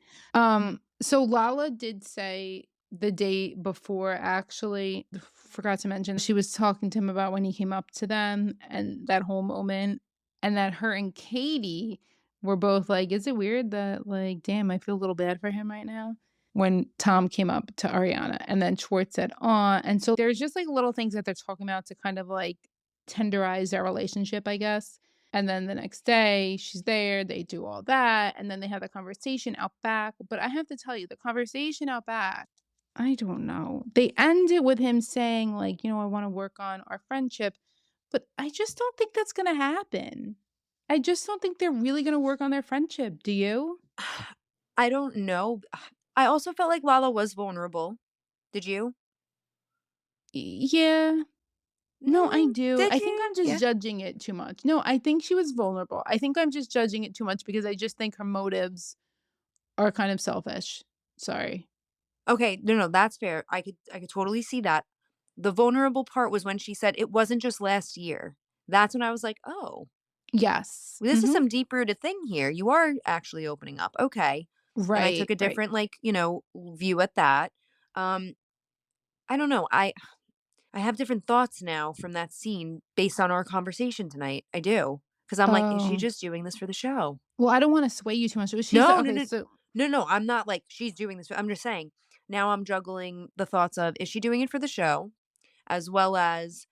So Lala did say the day before actually forgot to mention, she was talking to him about when he came up to them and that whole moment, and that her and Katie were both like, "Is it weird that, like, damn, I feel a little bad for him right now?" When Tom came up to Ariana, and then Schwartz said, "Aw," and so there's just, like, little things that they're talking about to kind of, like, tenderize their relationship, I guess, and then the next day, she's there, they do all that, and then they have the conversation out back, but I have to tell you, the conversation out back, I don't know. They end it with him saying, like, "I wanna work on our friendship," but I just don't think that's gonna happen. I just don't think they're really gonna work on their friendship. Do you? I don't know. I also felt like Lala was vulnerable. Did you? Yeah. No, I Mm, do. did I think you? I'm just Yeah. judging it too much. No, I think she was vulnerable. I think I'm just judging it too much because I just think her motives are kind of selfish. Sorry. Okay, no, no, that's fair. I could totally see that. The vulnerable part was when she said it wasn't just last year. That's when I was like, "Oh, Yes. this is Mhm. some deep rooted thing here. You are actually opening up." Okay. And I took Right, a right. different view at that. Um I don't know. I have different thoughts now from that scene based on our conversation tonight. I do. Cuz I'm like, is she Oh. just doing this for the show? Well, I don't wanna sway you too much. But she said No, no, okay, no. so No, no, I'm not like she's doing this. I'm just saying. Now I'm juggling the thoughts of is she doing it for the show as well as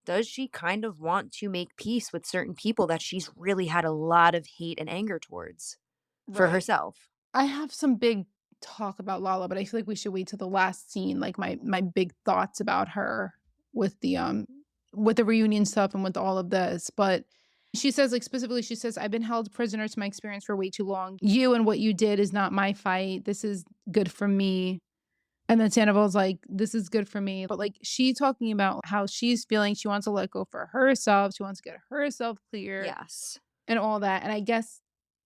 does she kind of want to make peace with certain people that she's really had a lot of hate and anger towards for right. herself? I have some big talk about Lala, but I feel like we should wait till the last scene, like, my big thoughts about her with the reunion stuff and with all of this, but she says, like, specifically, she says, "I've been held prisoner to my experience for way too long. You and what you did is not my fight. This is good for me." And then Sandoval's like, "This is good for me." But, like, she's talking about how she's feeling, she wants to let go for herself, she wants to get herself clear Yes. and all that, and I guess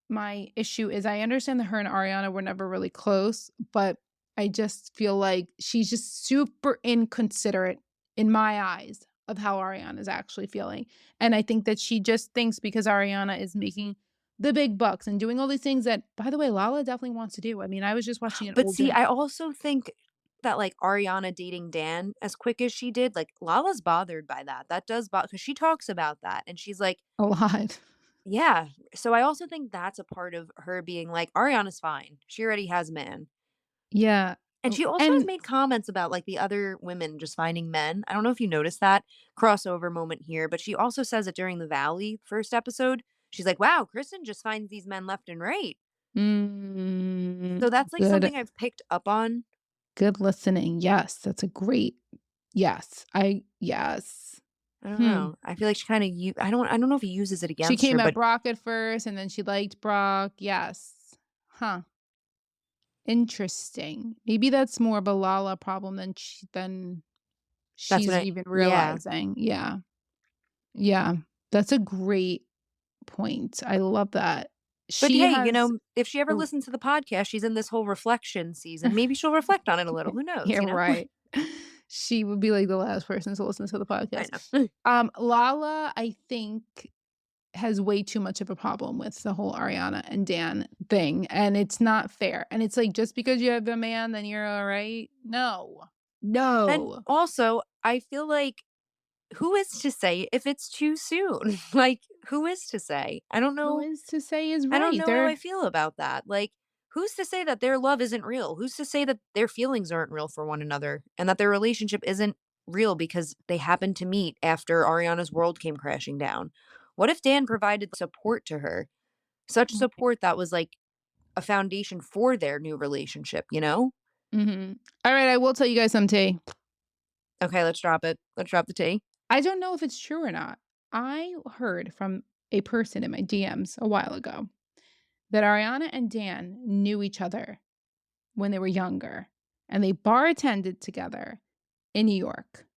my issue is I understand that her and Ariana were never really close, but I just feel like she's just super inconsiderate in my eyes of how Ariana's actually feeling. And I think that she just thinks because Ariana is making the big bucks and doing all these things that, by the way, Lala definitely wants to do. I mean, I was just watching an But old see, I also think that, like, Ariana dating Dan as quick as she did, like, Lala's bothered by that. That does bother because she talks about that, and she's like, a lot. "Yeah." So I also think that's a part of her being like, "Ariana's fine. She already has a man." Yeah. And she also has And made comments about, like, the other women just finding men. I don't know if you noticed that crossover moment here, but she also says it during the Valley first episode. She's like, "Wow, Kristen just finds these men left and right." mm, So that's, like, good something I've picked up on. good listening. Yes, that's a great yes. Yes. I don't Hmm. know. I feel like she kinda I don't know if he uses it She against her, came at but Brock at first, and then she liked Brock, yes. Huh, interesting. Maybe that's more of a Lala problem than that's what she's I even yeah. realizing. Yeah, yeah, that's a great point. I love that. But She hey, has if she ever oh, listens to the podcast, she's in this whole reflection season. Maybe she'll reflect on it a little. Who knows, yeah, you know? right. She would be, like, the last person to listen to the I podcast. know. Lala, I think has way too much of a problem with the whole Ariana and Dan thing, and it's not fair, and it's like, just because you have a man, then you're alright? No. And No. also, I feel like who is to say if it's too soon? Like, who is to say? Who is to say is I don't right? know how I They're feel about that. Like, who's to say that their love isn't real? Who's to say that their feelings aren't real for one another and that their relationship isn't real because they happened to meet after Ariana's world came crashing down? What if Dan provided support to her? Such right. support that was like a foundation for their new relationship, you know? Mhm. Alright, I will tell you guys some tea. Okay, let's drop it. Let's drop the T. I don't know if it's true or not. I heard from a person in my DMs a while ago that Ariana and Dan knew each other when they were younger, and they bartended together in New York.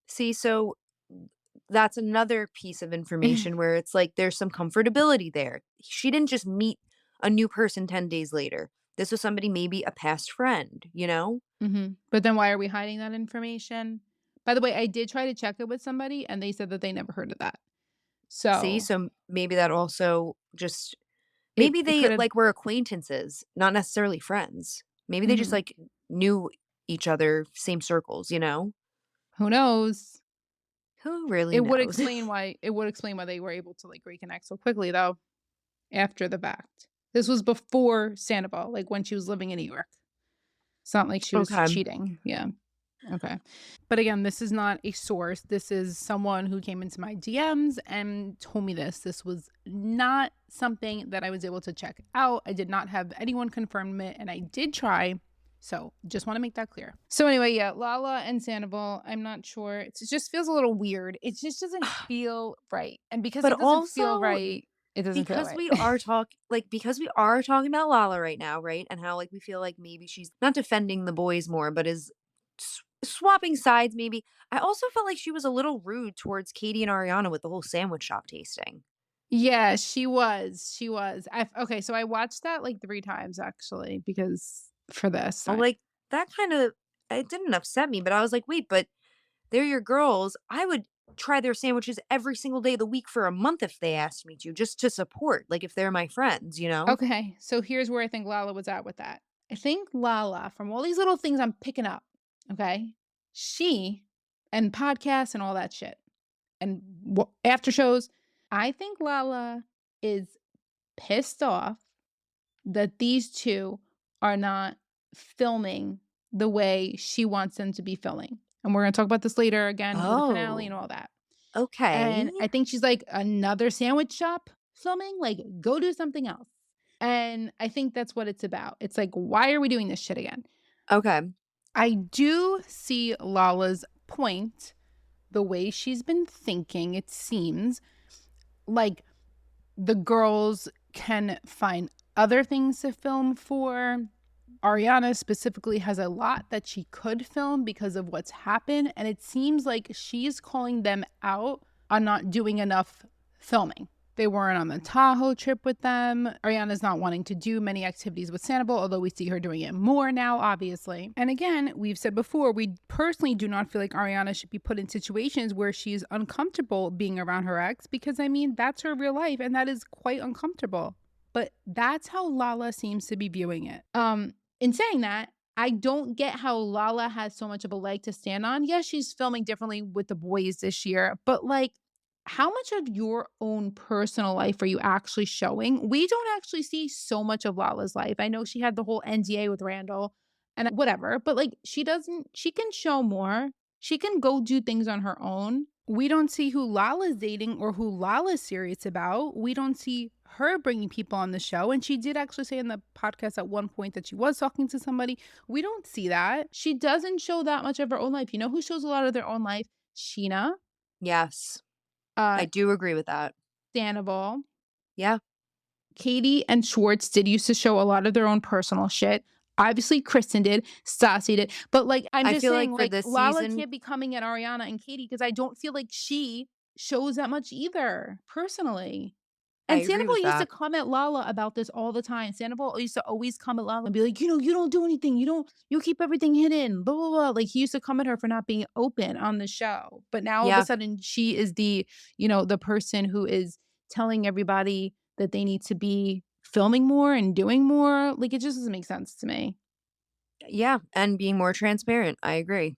See, so that's another piece of information where it's like there's some comfortability there. She didn't just meet a new person 10 days later. This was somebody, maybe a past friend, you know? Mhm. But then why are we hiding that information? By the way, I did try to check it with somebody, and they said that they never heard of that. See, So, so maybe that also just maybe it they coulda like were acquaintances, not necessarily friends. Maybe they just mhm. like knew each other, same circles, you know? Who knows? Who really knows? It would explain why they were able to, like, reconnect so quickly, though, after the fact. This was before Sandoval, like, when she was living in New York. It's not like she was Okay. cheating. Yeah. Okay. But again, this is not a source. This is someone who came into my DMs and told me this. This was not something that I was able to check out. I did not have anyone confirm it, and I did try. So just want to make that clear. So anyway, yeah, Lala and Sandoval, I'm not sure. It just feels a little weird. It just doesn't feel right. And because But it doesn't feel also right, it doesn't feel because right. we are talking about Lala right now, right? And how like we feel like maybe she's not defending the boys more, but is swapping sides maybe. I also felt like she was a little rude towards Katie and Ariana with the whole sandwich shop tasting. Yeah, she was. She was. Okay, so I watched that like 3 times actually because for this. I'm like, that kind of it didn't upset me, but I was like, wait, but they're your girls. I would try their sandwiches every single day of the week for a month if they asked me to, just to support, like if they're my friends, you know? Okay, so here's where I think Lala was at with that. I think Lala, from all these little things I'm picking up, okay, she and podcasts and all that shit and after shows, I think Lala is pissed off that these two are not filming the way she wants them to be filming. And we're going to talk about this later again with the finale and Oh, all that. okay. And I think she's like, "Another sandwich shop filming? Like, go do something else." And I think that's what it's about. It's like, why are we doing this shit again? Okay. I do see Lala's point, the way she's been thinking, it seems like the girls can find other things to film for. Ariana specifically has a lot that she could film because of what's happened, and it seems like she's calling them out on not doing enough filming. They weren't on the Tahoe trip with them. Ariana's not wanting to do many activities with Sandoval, although we see her doing it more now, obviously. And again, we've said before, we personally do not feel like Ariana should be put in situations where she's uncomfortable being around her ex, because I mean, that's her real life, and that is quite uncomfortable. But that's how Lala seems to be viewing it. In saying that, I don't get how Lala has so much of a leg to stand on. Yes, she's filming differently with the boys this year, but like, how much of your own personal life are you actually showing? We don't actually see so much of Lala's life. I know she had the whole NDA with Randall and whatever, but like, she can show more. She can go do things on her own. We don't see who Lala's dating or who Lala's serious about. We don't see her bringing people on the show. And she did actually say in the podcast at one point that she was talking to somebody. We don't see that. She doesn't show that much of her own life. You know who shows a lot of their own life? Scheana, Yes. I uh, do agree with that. Sandoval, Yeah. Katie, and Schwartz did used to show a lot of their own personal shit. Obviously, Kristen did, Stassi did, but like I'm I just feel saying, like for like this Lala season, can't be coming at Ariana and Katie because I don't feel like she shows that much either, personally. I And agree Sandoval with used to that. come at Lala about this all the time. Sandoval used to always come at Lala and be like, you don't do anything. You keep everything hidden, blah, blah, blah. Like he used to come at her for not being open on the show. But now all of a Yeah. sudden she is the person who is telling everybody that they need to be filming more and doing more. Like it just doesn't make sense to me. Yeah. And being more transparent. I agree.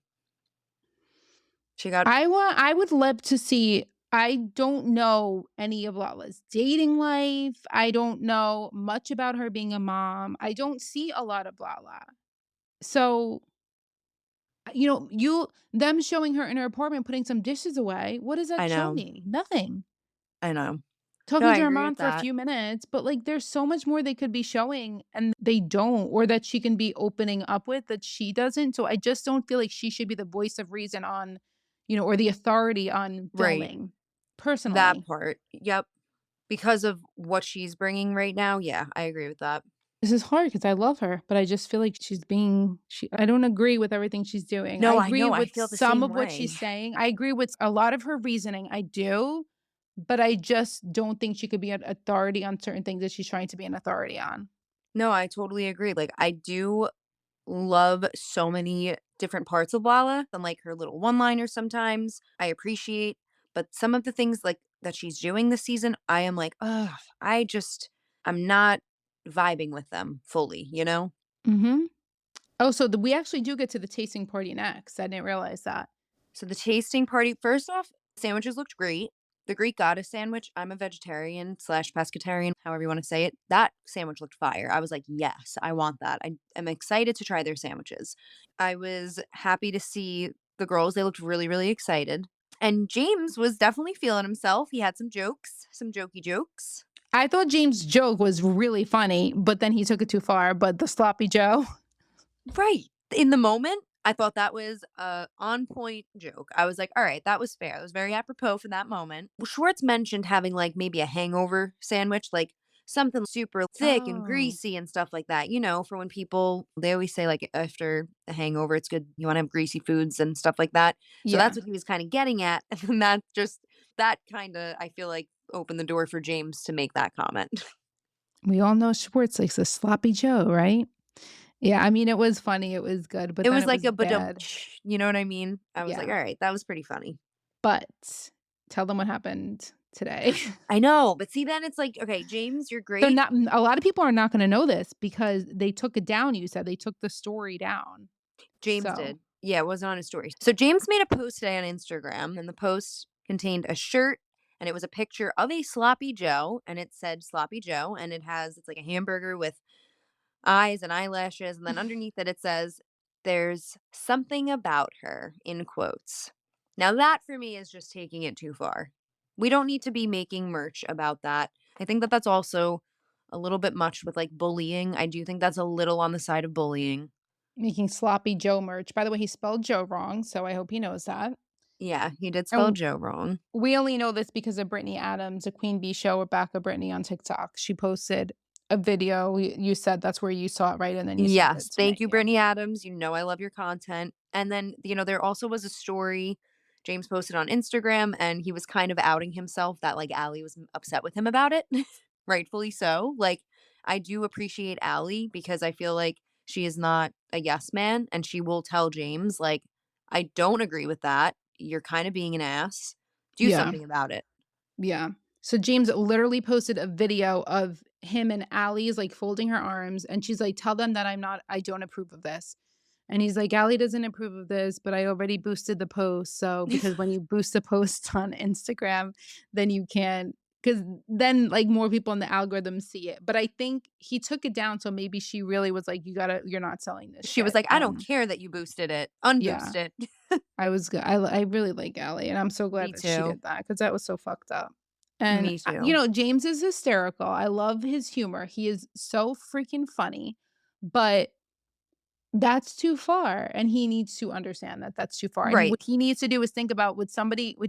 She got, I would love to see. I don't know any of Lala's dating life. I don't know much about her being a mom. I don't see a lot of Lala. So, you them showing her in her apartment putting some dishes away, what does that I show know. me? Nothing. I know. No, Talking I to her agree mom with for a that. few minutes, but, like, there's so much more they could be showing and they don't, or that she can be opening up with that she doesn't, so I just don't feel like she should be the voice of reason on, or the authority on Right. filming, That personally. part. Yep. Because of what she's bringing right now. Yeah. I agree with that. This is hard because I love her, but I just feel like I don't agree with everything she's doing. I No, I agree know. I with feel the some same of what way. she's saying. I agree with a lot of her reasoning. I do, but I just don't think she could be an authority on certain things that she's trying to be an authority on. No, I totally agree. Like, I do love so many different parts of Lala and like her little one-liners sometimes. I appreciate, but some of the things like that she's doing this season, I am like, "Ugh, I'm not vibing with them fully, you know?" Mhm. Oh, so we actually do get to the tasting party next. I didn't realize that. So the tasting party, first off, sandwiches looked great. The Greek goddess sandwich, I'm a vegetarian slash pescatarian, however you want to say it. That sandwich looked fire. I was like, yes, I want that. I am excited to try their sandwiches. I was happy to see the girls. They looked really, really excited. And James was definitely feeling himself. He had some jokes, some jokey jokes. I thought James' joke was really funny, but then he took it too far, but the sloppy Joe. Right. In the moment, I thought that was a on point joke. I was like, all right, that was fair. That was very apropos for that moment. Schwartz mentioned having like maybe a hangover sandwich, like something super thick and Oh. greasy and stuff like that. You know, for when people, they always say like after a hangover, it's good. You want to have greasy foods and stuff like that. So Yeah. that's what he was kind of getting at. And that just, that kind of, I feel like opened the door for James to make that comment. We all know Schwartz likes a sloppy Joe, right? Yeah, I mean, it was funny, it was good, but It then was it like was a but bad. you know what I mean? I was like, Yeah, all right, that was pretty funny. but tell them what happened today. I know, but see, then it's like, okay, James, you're They're great. not a lot of people are not gonna know this because they took it down, you said. They took the story down. James So did. Yeah, it wasn't on his story. So James made a post today on Instagram, and the post contained a shirt, and it was a picture of a sloppy Joe, and it said sloppy Joe, and it's like a hamburger with eyes and eyelashes, and then underneath it, it says, "There's something about her," in quotes. Now that for me is just taking it too far. We don't need to be making merch about that. I think that that's also a little bit much with like bullying. I do think that's a little on the side of bullying. making sloppy Joe merch. By the way, he spelled Joe wrong, so I hope he knows that. Yeah, he did spell And Joe wrong. we only know this because of Brittany Adams, a Queen Bee show with Back of Brittany on TikTok. She posted a video. You said that's where you saw it, right? And then you sent Yes, it to thank me. you, Yeah. Brittany Adams. You know I love your content. And then, there also was a story James posted on Instagram, and he was kind of outing himself that like Allie was upset with him about it. Rightfully so. Like, I do appreciate Allie because I feel like she is not a yes man, and she will tell James, like, I don't agree with that. You're kind of being an ass. Do Yeah. something about it. Yeah. So James literally posted a video of him and Allie's like folding her arms and she's like, tell them that I don't approve of this. And he's like, Allie doesn't approve of this, but I already boosted the post. So because when you boost the post on Instagram, then you can because then like more people in the algorithm see it. But I think he took it down. So maybe she really was like, you're not selling this She was shit. like, I don't care that you boosted it. Yeah, Unboost it. I was good. I really like Allie, and I'm so glad Me that she too. did that because that was so fucked up. And, Me too. James is hysterical. I love his humor. He is so freaking funny, but that's too far, and he needs to understand that that's too far, and Right. what he needs to do is think about would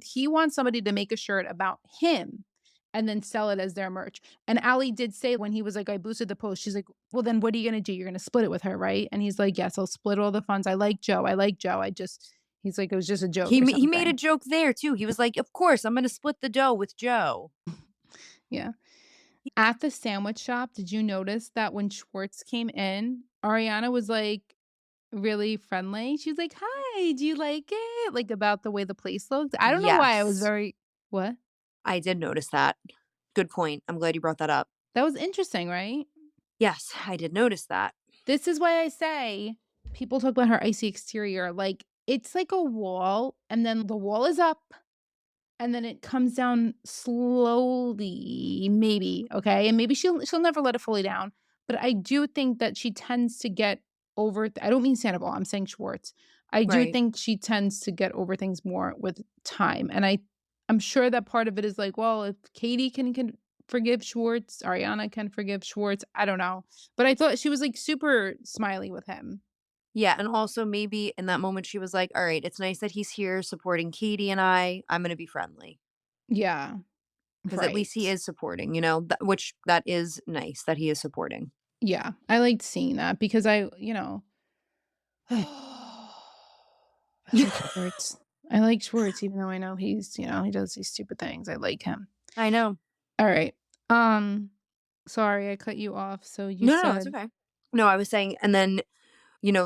he want somebody to make a shirt about him and then sell it as their merch? And Ali did say when he was like, "I boosted the post," she's like, "Well, then what are you gonna do? You're gonna split it with her, right?" And he's like, "Yes, I'll split all the funds. I like Joe. I like Joe. I just" he's like, "It was just a joke or He made a something." joke there too. He was like, "Of course, I'm gonna split the dough with Joe." Yeah. At the sandwich shop, did you notice that when Schwartz came in, Ariana was, like, really friendly? She's like, "Hi, do you like it?" Like, about the way the place looked. I don't know why I was Yes, very what? I did notice that. Good point. I'm glad you brought that up. That was interesting, right? Yes, I did notice that. This is why I say people talk about her icy exterior, like, it's like a wall, and then the wall is up, and then it comes down slowly, maybe, okay? And maybe she'll never let it fully down, but I do think that she tends to get over I don't mean Sandoval, I'm saying Schwartz. I do Right. think she tends to get over things more with time, and I'm sure that part of it is like, well, if Katie can forgive Schwartz, Ariana can forgive Schwartz, I don't know, but I thought she was, like, super smiley with him. Yeah, and also maybe in that moment she was like, "All right, it's nice that he's here supporting Katie and I. I'm gonna be friendly." Yeah, Because at least he right. is supporting, which that is nice that he is supporting. Yeah, I liked seeing that because I like Schwartz. I like Schwartz even though I know he does these stupid things. I like him. I know. Alright. Um, sorry, I cut you off. So you No, no, it's said okay. No, I was saying, and then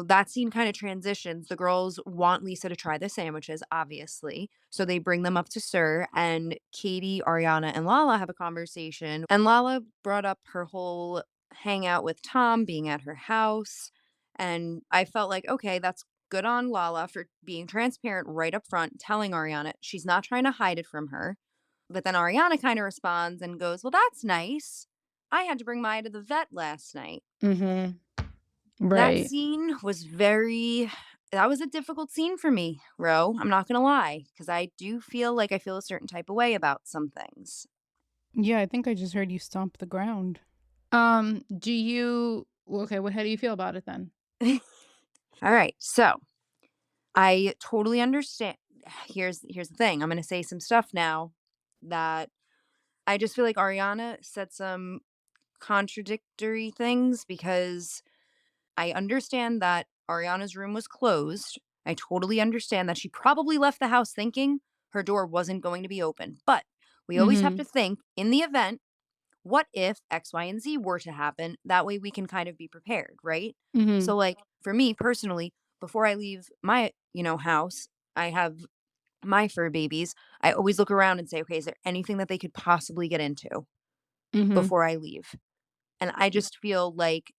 that scene kind of transitions. The girls want Lisa to try the sandwiches, obviously. So they bring them up to Sir, and Katie, Ariana, and Lala have a conversation. And Lala brought up her whole hangout with Tom being at her house. And I felt like, okay, that's good on Lala for being transparent right up front, telling Ariana she's not trying to hide it from her. But then Ariana kind of responds and goes, "Well, that's nice. I had to bring Maya to the vet last night." Mhm. That Right. scene was very that was a difficult scene for me, Ro. I'm not gonna lie, because I do feel like I feel a certain type of way about some things. Yeah, I think I just heard you stomp the ground. Do you okay, how do you feel about it then? All right, so I totally understand. Here's the thing. I'm gonna say some stuff now that I just feel like Ariana said some contradictory things because I understand that Ariana's room was closed. I totally understand that she probably left the house thinking her door wasn't going to be open. But we always have to Mhm. think in the event, what if X, Y, and Z were to happen? That way we can kind of be prepared, right? So, Mhm. like for me personally, before I leave my, house, I have my fur babies. I always look around and say, okay, is there anything that they could possibly get into Mhm. before I leave? And I just feel like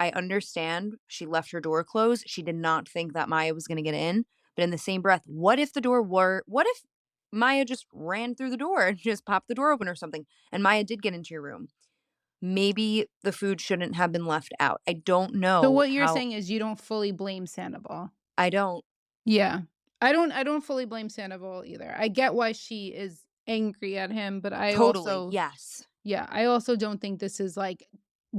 I understand she left her door closed. She did not think that Maya was gonna get in, but in the same breath, what if Maya just ran through the door and just popped the door open or something, and Maya did get into your room? Maybe the food shouldn't have been left out. I don't So know what you're how. saying is you don't fully blame Sandoval. I don't. Yeah. I don't fully blame Sandoval either. I get why she is angry at him, but I Totally, also yes. yeah, I also don't think this is, like,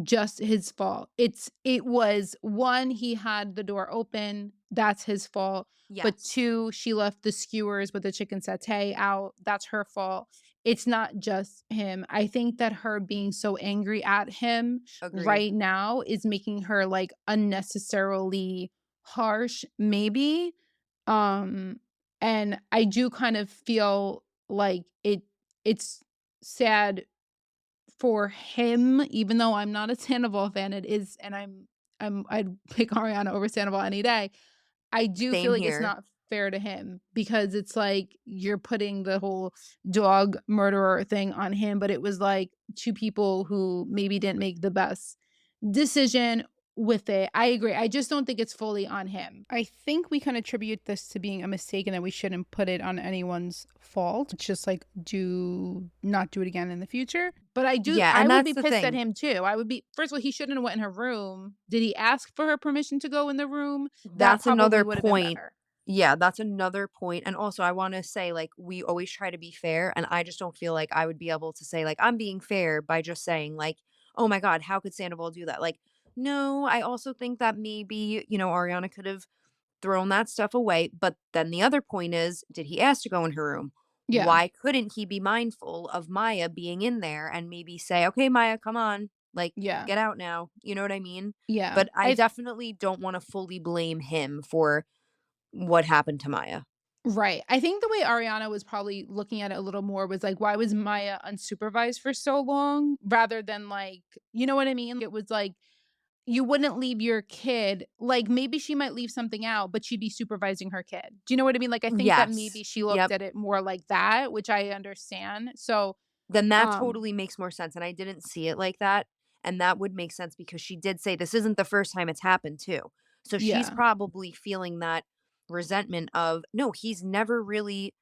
just his fault. It was 1, he had the door open, that's his fault, but Yes. 2, she left the skewers with the chicken satay out, that's her fault. It's not just him. I think that her being so angry at him Agreed. right now is making her, like, unnecessarily harsh, maybe, um, and I do kind of feel like it's sad for him, even though I'm not a Sandoval fan, it is and I'd pick Ariana over Sandoval any day. I do feel Same like it's here. not fair to him because it's like you're putting the whole dog murderer thing on him, but it was like 2 people who maybe didn't make the best decision with it. I agree. I just don't think it's fully on him. I think we can attribute this to being a mistake and that we shouldn't put it on anyone's fault. It's just like do not do it again in the future. But Yeah, I and would that's be the pissed at thing. him too. I would be first of all, he shouldn't have went in her room. Did he ask for her permission to go in the room? That That's probably another would have been point. better. Yeah, that's another point, and also I wanna say, like, we always try to be fair, and I just don't feel like I would be able to say, like, "I'm being fair," by just saying, like, "Oh my god, how could Sandoval do that?" Like, no, I also think that maybe, Ariana could have thrown that stuff away, but then the other point is, did he ask to go in her room? Yeah. Why couldn't he be mindful of Maya being in there and maybe say, "Okay, Maya, come on, like, Yeah. get out now." You know what I mean? Yeah. But I definitely don't wanna fully blame him for what happened to Maya. Right. I think the way Ariana was probably looking at it a little more was like, why was Maya unsupervised for so long rather than like, you know what I mean? It was like, you wouldn't leave your kid, like maybe she might leave something out, but she'd be supervising her kid. Do you know what I mean? Like, I think that Yes. maybe she looked Yep. at it more like that, which I understand. So, Then that um, totally makes more sense, and I didn't see it like that, and that would make sense because she did say this isn't the first time it's happened too. So she's yeah. probably feeling that resentment of, "No, he's never really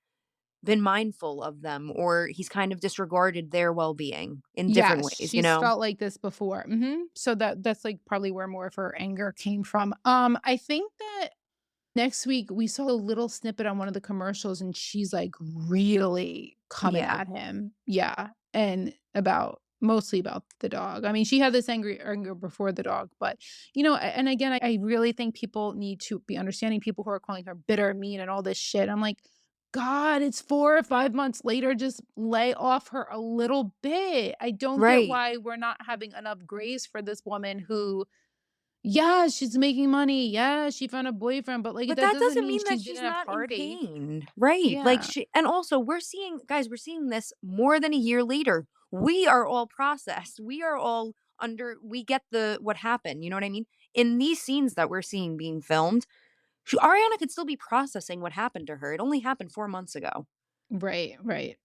been mindful of them, or he's kind of disregarded their well-being in different Yes, ways," she's felt like this before. So that's like probably where more of her anger came from. I think that next week, we saw a little snippet on one of the commercials, and she's, like, really coming Yeah. at him. Yeah, and mostly about the dog. I mean, she had this angry anger before the dog, but, and again, I really think people need to be understanding people who are calling her bitter, mean, and all this shit. I'm like, "God, it's 4 or 5 months later, just lay off her a little bit." I don't get Right. why we're not having enough grace for this woman who yeah, she's making money. Yeah, she found a boyfriend, but, like, But that that doesn't doesn't mean mean that she's she's didn't have not in party. pain. Right. Like Yeah, she and also we're seeing this more than a year later. We are all processed. We are all we get the what happened, you know what I mean? In these scenes that we're seeing being filmed, Ariana could still be processing what happened to her. It only happened 4 months ago. right, right.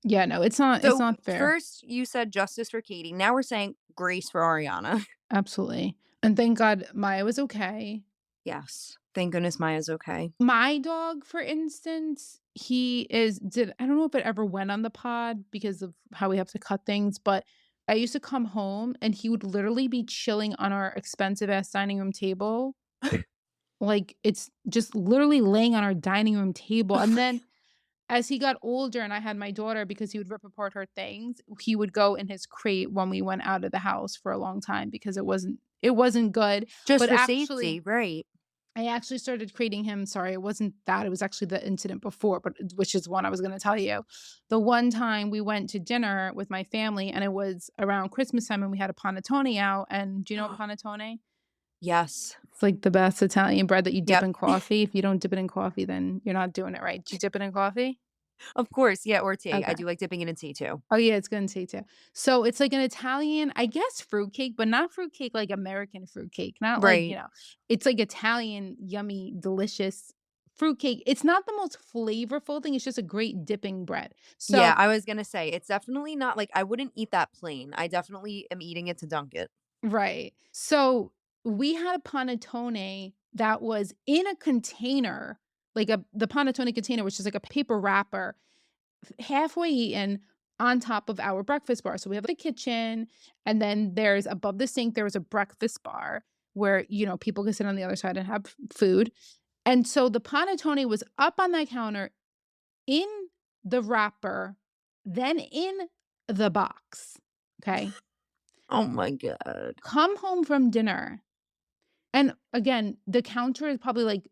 Yeah, no, it's So not fair. first you said justice for Katie. Now we're saying grace for Ariana. Absolutely. And thank God Maya was okay. Yes. Thank goodness Maya's okay. My dog, for instance, he is did I don't know if it ever went on the pod because of how we have to cut things, but I used to come home and he would literally be chilling on our expensive ass dining room table. Like, it's just literally laying on our dining room table, and then as he got older and I had my daughter, because he would rip apart her things, he would go in his crate when we went out of the house for a long time because it wasn't good, Just but for actually safety, right. I actually started creating him sorry, it wasn't that, it was actually the incident before, but which is one I was gonna tell you. The one time we went to dinner with my family, and it was around Christmas time, and we had a panettone out, and do you know panettone? Yes. It's like the best Italian bread that you dip Yep. in coffee. If you don't dip it in coffee, then you're not doing it right. Do you dip it in coffee? Of course, yeah, or tea. I Okay. do like dipping it in tea too. Oh, yeah, it's good in tea too. So it's like an Italian, I guess, fruitcake, but not fruitcake like American fruitcake, not like, Right. it's like Italian, yummy, delicious fruitcake. It's not the most flavorful thing, it's just a great dipping bread. Yeah, So I was gonna say, it's definitely not like I wouldn't eat that plain. I definitely am eating it to dunk it. right. So we had a panettone that was in a container, like the panettone container, which is like a paper wrapper halfway eaten on top of our breakfast bar. So we have the kitchen, and then there's above the sink, there was a breakfast bar where, people can sit on the other side and have food. And so the panettone was up on that counter in the wrapper, then in the box. Okay. Oh my god. Come home from dinner. And again, the counter is probably like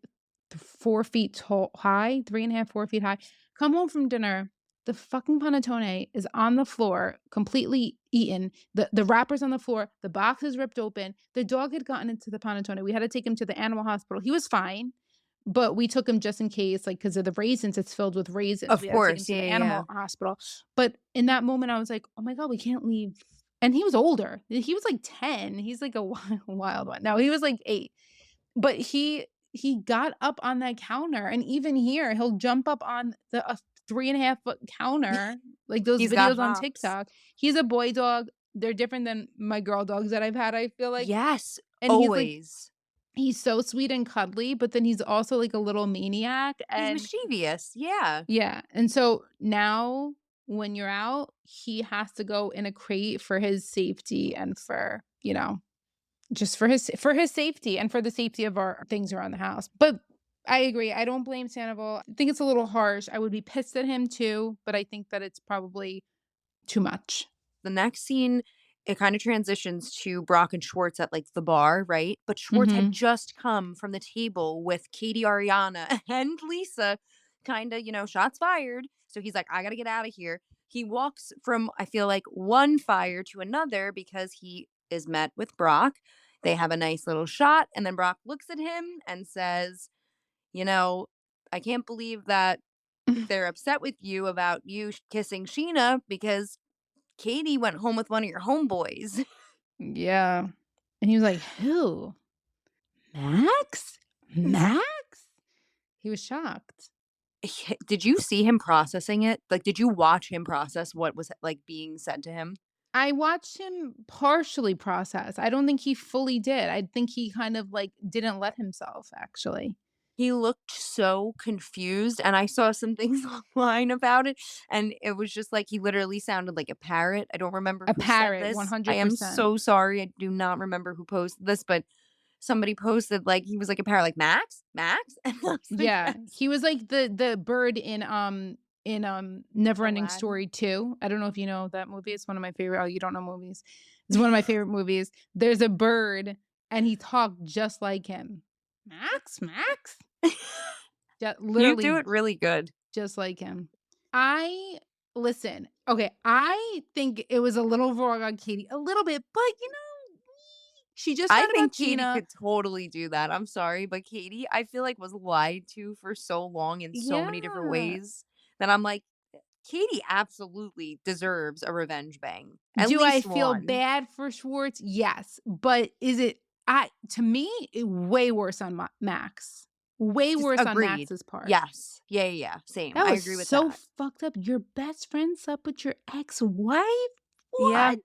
4 feet tall high, 3.5, 4 feet high. Come home from dinner, the fucking panettone is on the floor, completely eaten. The wrapper's on the floor, the box is ripped open. The dog had gotten into the panettone. We had to take him to the animal hospital. He was fine, but we took him just in case, like, because of the raisins, it's filled with raisins. Of We had to take him course, to yeah, the yeah. animal hospital. But in that moment, I was like, "Oh my god, we can't leave." And he was older. He was like 10. He's like a wild one. No, he was like 8. But he got up on that counter, and even here, he'll jump up on the 3.5 foot counter, like those He's got videos on hops. TikTok. He's a boy dog. They're different than my girl dogs that I've had, I feel like. Yes, And always. he's so sweet and cuddly, but then he's also like a little maniac, He's and mischievous, yeah. yeah, and so now when you're out, he has to go in a crate for his safety and for, just for his safety and for the safety of our things around the house. But I agree, I don't blame Sandoval. I think it's a little harsh. I would be pissed at him too, but I think that it's probably too much. The next scene, it kinda transitions to Brock and Schwartz at, like, the bar, right? But Schwartz had Mhm. just come from the table with Katie, Ariana, and Lisa, kinda, shots fired. So he's like, "I gotta get out of here." He walks from, I feel like, one fire to another because he is met with Brock. They have a nice little shot, and then Brock looks at him and says, "You know, I can't believe that they're upset with you about you kissing Scheana because Katie went home with one of your homeboys." Yeah. And he was like, "Who? Max? Max?" He was shocked. Did you see him processing it? Like, did you watch him process what was, like, being said to him? I watched him partially process. I don't think he fully did. I think he kind of, like, didn't let himself, actually. He looked so confused, and I saw some things online about it, and it was just like he literally sounded like a parrot. I don't remember A who said parrot, this. I am 100%. so sorry. I do not remember who posted this, but somebody posted, like, he was like a parrot, like, "Max? Max?" And I was like, Yeah, "Yes." he was like the bird in, Neverending Aladdin. Story 2. I don't know if you know that movie, it's one of my favorite you don't know movies. It's one of my favorite movies. There's a bird, and he talked just like him. "Max? Max?" You do Literally it really good. just like him. I listen, okay, I think it was a little wrong on Katie, a little bit, but, she just I found think about Katie Gina. could totally do that. I'm sorry, but Katie, I feel like was lied to for so long in so many different Yeah. ways that I'm like, Katie absolutely deserves a revenge bang. At Do I least feel one. bad for Schwartz? Yes, but is it I to me, way worse on Max. Way Just worse on agreed. Max's part. Yes. Yeah, yeah, yeah. Same. That I was agree with so that. fucked up. Your best friend slept with your ex-wife? Yeah. What?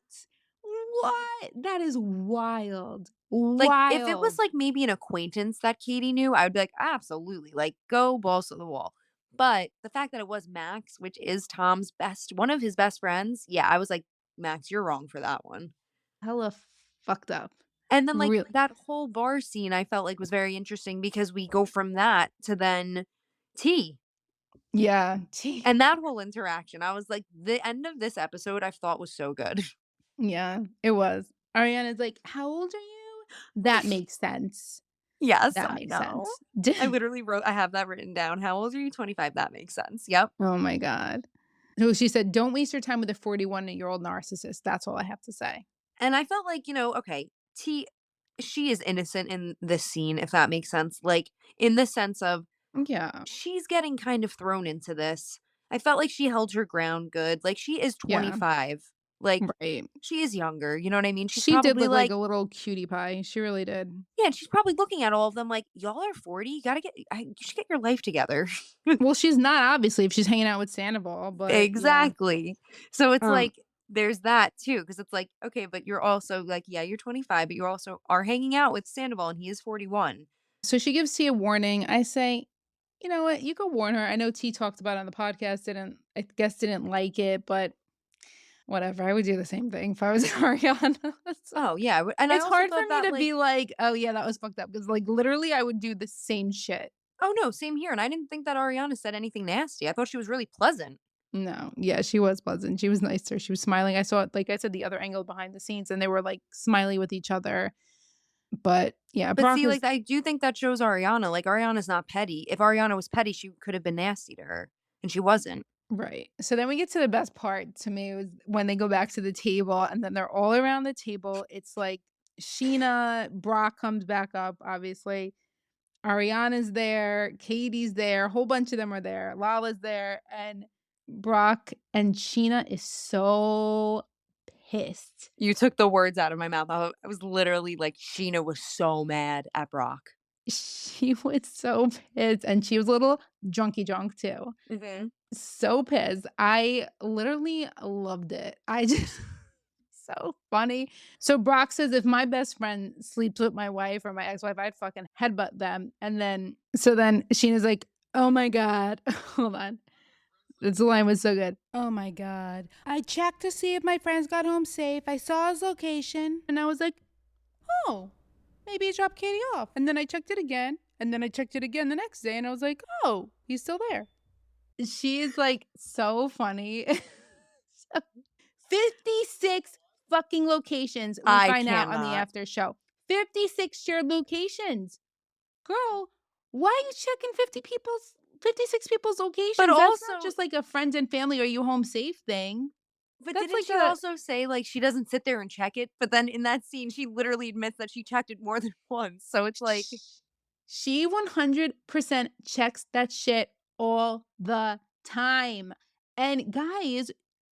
What? That is wild. Like, if it was, Wild. like, maybe an acquaintance that Katie knew, I would be like, "Absolutely, like, go balls to the wall." But the fact that it was Max, which is Tom's best one of his best friends, yeah, I was like, "Max, you're wrong for that one." Hella fucked up. And then, like, Really. that whole bar scene I felt like was very interesting because we go from that to then tea, Yeah. Gee. and that whole interaction, I was like, the end of this episode I thought was so good. Yeah, it was. Ariana's like, "How old are you?" That makes sense. Yes, That I makes know. sense. I literally wrote I have that written down. "How old are you?" "25." That makes sense. Yep. Oh my god. No, she said, "Don't waste your time with a 41-year-old narcissist." That's all I have to say. And I felt like, okay, T she is innocent in this scene, if that makes sense. Like, in the sense of Yeah. she's getting kind of thrown into this. I felt like she held her ground good. Like, she is Yeah. 25. Like, Right. she is younger, you know what I mean? She's She did probably look like like a little cutie pie. She really did. yeah, and she's probably looking at all of them like, "Y'all are 40, you gotta you should get your life together." Well, she's not obviously if she's hanging out with Sandoval, but yeah. Exactly. So it's Um, like, there's that too, because it's like, okay, but you're also like, yeah, you're 25, but you also are hanging out with Sandoval and he is 41. so she gives T a warning. I say, "You know what? You go warn her." I know T talked about it on the podcast, didn't I guess didn't like it, but whatever. I would do the same thing if I was Ariana. So Oh, yeah, and I it's also hard for thought me that to like be like, "Oh, yeah, that was fucked up," because, like, literally, I would do the same shit. oh, no, same here, and I didn't think that Ariana said anything nasty. I thought she was really pleasant. No. Yeah, she was pleasant. She was nicer. She was smiling. I saw, like I said, the other angle behind the scenes, and they were, like, smiley with each other. But, yeah, But Brock see, is like, I do think that shows Ariana, like, Ariana's not petty. If Ariana was petty, she could have been nasty to her, and she wasn't. right. So then we get to the best part to me was when they go back to the table, and then they're all around the table. It's like Scheana, Brock comes back up, obviously. Ariana's there, Katie's there, a whole bunch of them are there, Lala's there, and Brock and Scheana is so pissed. You took the words out of my mouth. I was literally like, Scheana was so mad at Brock. She was so pissed, and she was a little drunky drunk too. Mhm. So pissed. I literally loved it. I just so funny. So Brock says, "If my best friend sleeps with my wife or my ex-wife, I'd fucking headbutt them." And then then Sheena's like, "Oh my god." Hold on. This line was so good. "Oh my god. I checked to see if my friends got home safe. I saw his location." And I was like, "Oh, maybe he dropped Katie off." And then I checked it again. And then I checked it again the next day and I was like, "Oh, he's still there." She is like so funny. So 56 fucking locations we I find out on the cannot. after show. 56 shared locations. Girl, why are you checking 56 people's But locations? That's not also just like a friends and family, are you home safe thing. but That's didn't like she a also say, like, she doesn't sit there and check it? But then in that scene, she literally admits that she checked it more than once. So it's like sh she 100% checks that shit all the time. And guys,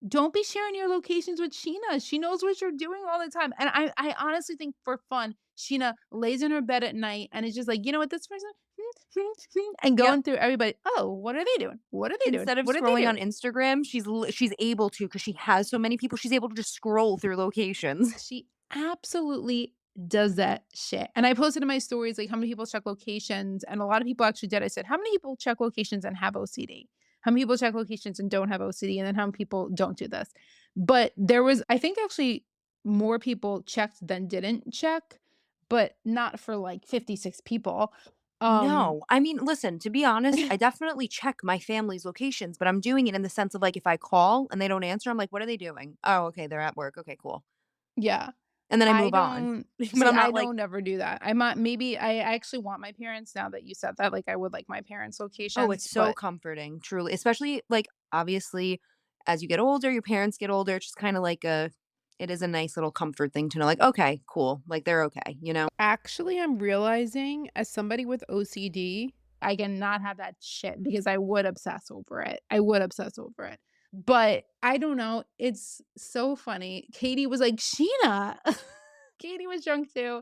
don't be sharing your locations with Sheena. She knows what you're doing all the time. And I honestly think for fun, Sheena lays in her bed at night and is just like, you know what, this person, and yep. going through everybody. Oh, what are they doing? What are they doing? Instead of What did they scrolling do? on Instagram, she's able to because she has so many people, she's able to just scroll through locations. She absolutely does that shit. And I posted in my stories like how many people check locations, and a lot of people actually did. I said, "How many people check locations and have OCD? How many people check locations and don't have OCD? And then how many people don't do this?" But there was, I think, actually more people checked than didn't check, but not for like 56 people. Um, No. I mean, listen, to be honest, I definitely check my family's locations, but I'm doing it in the sense of, like, if I call and they don't answer, I'm like, "What are they doing?" "Oh, okay, they're at work. Okay, cool." yeah. And then I I move on. don't But see, I'm I not like don't ever do that. I might maybe I actually want my parents now that you said that, like, I would like my parents' oh, it's locations, so but comforting, truly, especially, like, obviously, as you get older, your parents get older, it's just kinda like a it is a nice little comfort thing to know, like, "Okay, cool, like, they're okay," you know? actually, I'm realizing as somebody with OCD, I cannot have that shit because I would obsess over it. I would obsess over it. But I don't know, it's so funny. Katie was like, "Sheena." Katie was drunk too,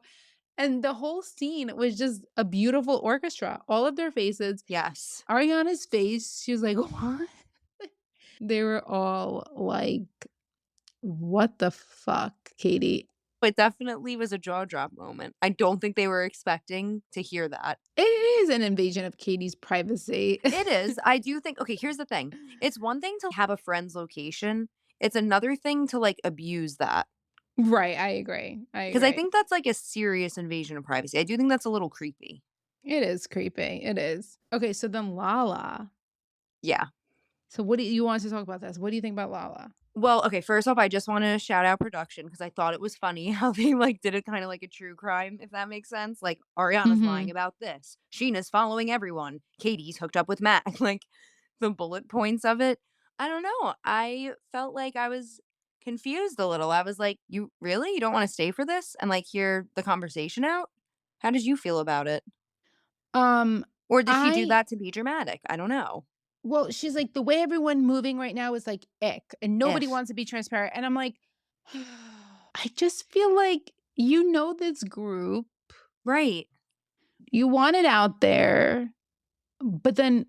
and the whole scene was just a beautiful orchestra. All of their faces, Yes. Ariana's face, she was like, "What?" They were all like What the fuck, Katie? It definitely was a jaw drop moment. I don't think they were expecting to hear that. It is an invasion of Katie's privacy. It is. I do think okay, here's the thing. It's one thing to have a friend's location. It's another thing to, like, abuse that. Right, I agree, I Because I agree. think that's, like, a serious invasion of privacy. I do think that's a little creepy. It is creepy, it is. Okay, so then Lala. Yeah. So what do you want us to talk about this? What do you think about Lala? Well, okay, first off, I just wanna shout out production because I thought it was funny how they, like, did it kinda like a true crime, if that makes sense. Like, Ariana's lying Mhm. about this. Scheana's following everyone. Katie's hooked up with Matt. Like, the bullet points of it. I don't know. I felt like I was confused a little. I was like, "You really? You don't wanna stay for this and, like, hear the conversation out?" How did you feel about it? Um, Or did she do I that to be dramatic? I don't know. well, she's like, "The way everyone moving right now is like ick, and nobody Ugh. wants to be transparent." And I'm like, I just feel like you know this group, Right. you want it out there, but then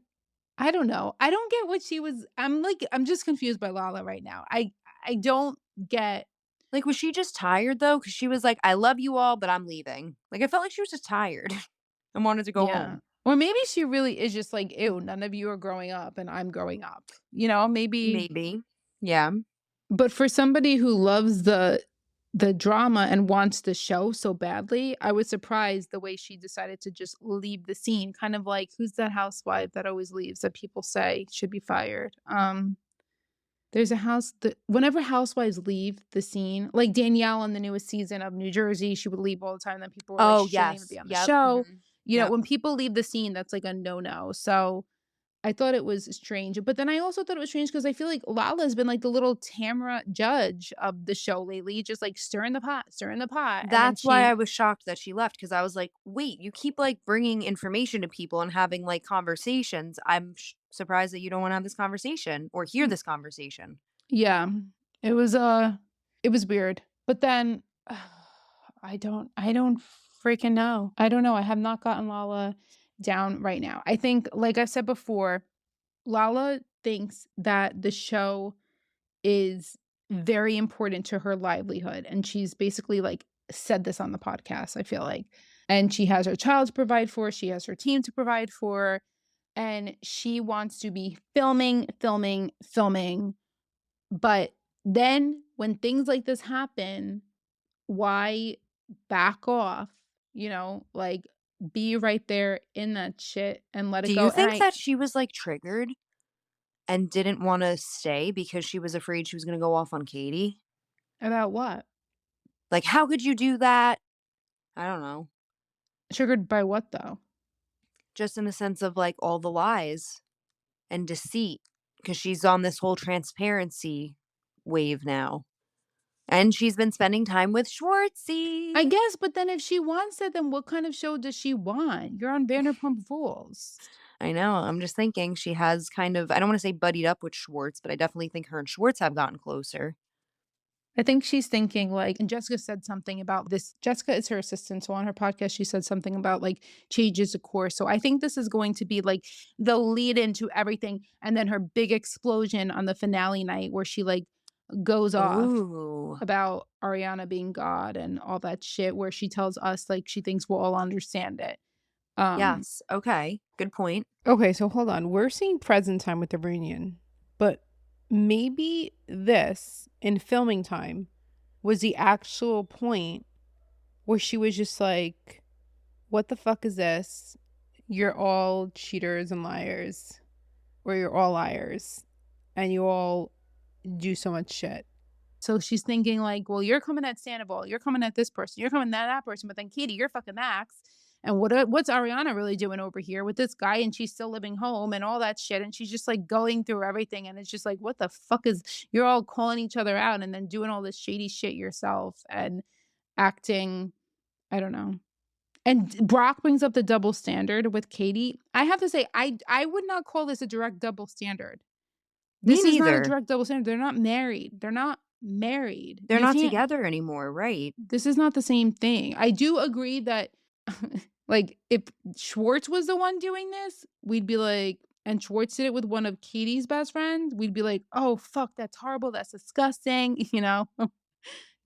I don't know. I don't get what she was I'm just confused by Lala right now. I don't get. Like, was she just tired though? Because she was like, "I love you all, but I'm leaving." Like, I felt like she was just tired and wanted to go Yeah. home. Or maybe she really is just like, "Ew, none of you are growing up and I'm growing up." Maybe. Maybe. Yeah. But for somebody who loves the drama and wants the show so badly, I was surprised the way she decided to just leave the scene, kind of like, who's that housewife that always leaves that people say should be fired? There's a house that whenever housewives leave the scene, like Danielle on the newest season of New Jersey, she would leave all the time, then people were like, Oh, "She shouldn't even be yes. on the Yep. show." Mhm. Yep. When people leave the scene, that's like a no-no, so I thought it was strange, but then I also thought it was strange because I feel like Lala's been like the little Tamra Judge of the show lately, just like stirring the pot, and then That's why she I was shocked that she left because I was like, "Wait, you keep, like, bringing information to people and having, like, conversations. I'm surprised that you don't wanna have this conversation or hear mm, this conversation." yeah, it was, it was weird, but then I don't freaking know. I don't know, I have not gotten Lala down right now. I think, like I said before, Lala thinks that the show is very important to her livelihood, and she's basically, like, said this on the podcast, I feel like. And she has her child to provide for, she has her team to provide for, and she wants to be filming, filming, filming, but then when things like this happen, why back off, like, be right there in that shit and let it Do you go, and think I that she was, like, triggered and didn't wanna stay because she was afraid she was gonna go off on Katie? about what? Like, "How could you do that?" I don't know. Triggered by what, though? Just in the sense of, like, all the lies and deceit, because she's on this whole transparency wave now, and she's been spending time with I Schwartzy. guess, but then if she wants it, then what kind of show does she want? You're on Vanderpump Rules. I know, I'm just thinking she has kind of I don't wanna say buddied up with Schwartz, but I definitely think her and Schwartz have gotten closer. I think she's thinking like, and Jessica said something about this. Jessica is her assistant. So on her podcast, she said something about like changes of course. So I think this is going to be like the lead into everything. And then her big explosion on the finale night where she like goes off Ooh. about Ariana being God and all that shit, where she tells us like she thinks we'll all understand it. Um, Yes, okay, good point. Okay, so hold on. We're seeing present time with the reunion, but maybe this in filming time was the actual point where she was just like, what the fuck is this? You're all cheaters and liars, or you're all liars, and you all do so much shit. So she's thinking like, well, you're coming at Sandoval, you're coming at this person, you're coming at that person, but then Katie, you're fucking Max. And what's Ariana really doing over here with this guy? And she's still living home and all that shit. And she's just like going through everything. And it's just like, what the fuck is you're all calling each other out and then doing all this shady shit yourself and acting, I don't know. And Brock brings up the double standard with Katie. I have to say, I would not call this a direct double standard. Me This is not a neither. direct double standard. They're not married. They're not married. They're You not can't together anymore, right? this is not the same thing. I do agree that like if Schwartz was the one doing this, we'd be like, and Schwartz did it with one of Katie's best friends, we'd be like, "Oh, fuck, that's horrible, that's disgusting," you know?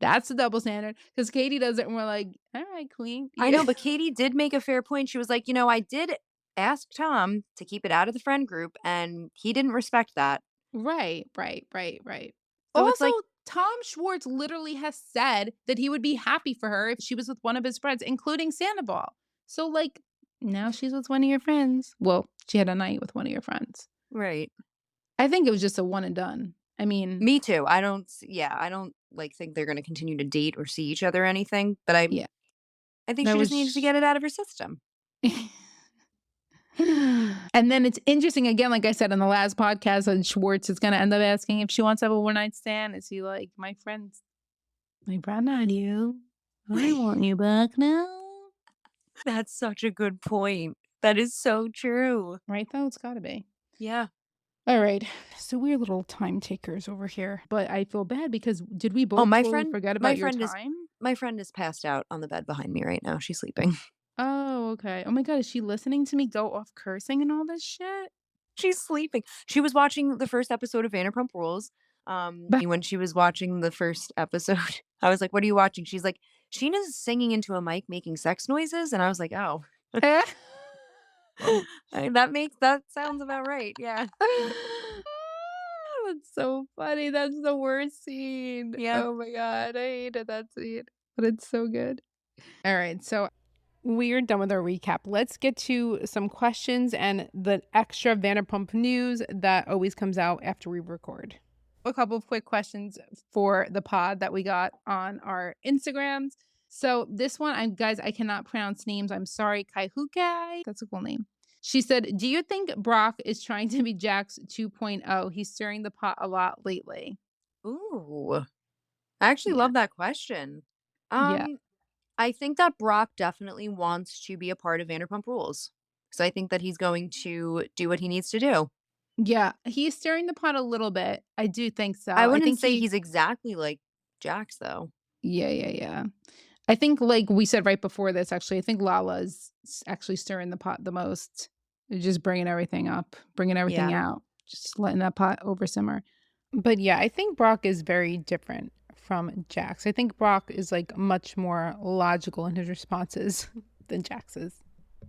That's the double standard because Katie does it, and we're like, "Alright, queen." I Yeah. know, but Katie did make a fair point. She was like, I did ask Tom to keep it out of the friend group, and he didn't respect that. Right, right, right, right. So it's Also, like, Tom Schwartz literally has said that he would be happy for her if she was with one of his friends, including Sandoval. So, like, now she's with one of your friends. Well, she had a night with one of your friends. right. I think it was just a one and done. I mean, Me too. I don't like think they're going to continue to date or see each other or anything, but I yeah, I think that she just needs to was. get it out of her system. And then it's interesting again, like I said in the last podcast, that Schwartz is going to end up asking if she wants to have a one night stand. Is he like, my friend had you. I want you back now. That's such a good point. That is so true. Right, though? It's gotta be. Yeah. All right. So we're little time takers over here, but I feel bad because did we Oh, both totally forget my about your friend is time? my friend is passed out on the bed behind me right now. She's sleeping. Oh, okay. Oh my god, is she listening to me go off cursing and all this shit? She's sleeping. She was watching the first episode of Vanderpump Rules. But When she was watching the first episode, I was like, "What are you watching?" She's like, "Sheena's singing into a mic, making sex noises," and I was like, "Oh, that sounds about right." Yeah, That's so funny. That's the worst scene. yeah. Oh my god, I hated that scene, but it's so good. All right, so we're done with our recap. Let's get to some questions and the extra Vanderpump news that always comes out after we record. A couple of quick questions for the pod that we got on our Instagrams. So this one, I cannot pronounce names. I'm sorry, Kaihukai. That's a cool name. She said, "Do you think Brock is trying to be Jax 2.0? He's stirring the pot a lot lately." Ooh, I actually Yeah. love that question. Yeah. Um, I think that Brock definitely wants to be a part of Vanderpump Rules. So I think that he's going to do what he needs to do. Yeah. He's stirring the pot a little bit. I do think so. I I wouldn't think say he he's exactly like Jax though. Yeah, yeah, yeah. I think, like we said right before this, actually, I think Lala is actually stirring the pot the most. They're just bringing everything up, bringing everything Yeah. out, just letting that pot over simmer. But yeah, I think Brock is very different from Jax. I think Brock is like much more logical in his responses than Jax is.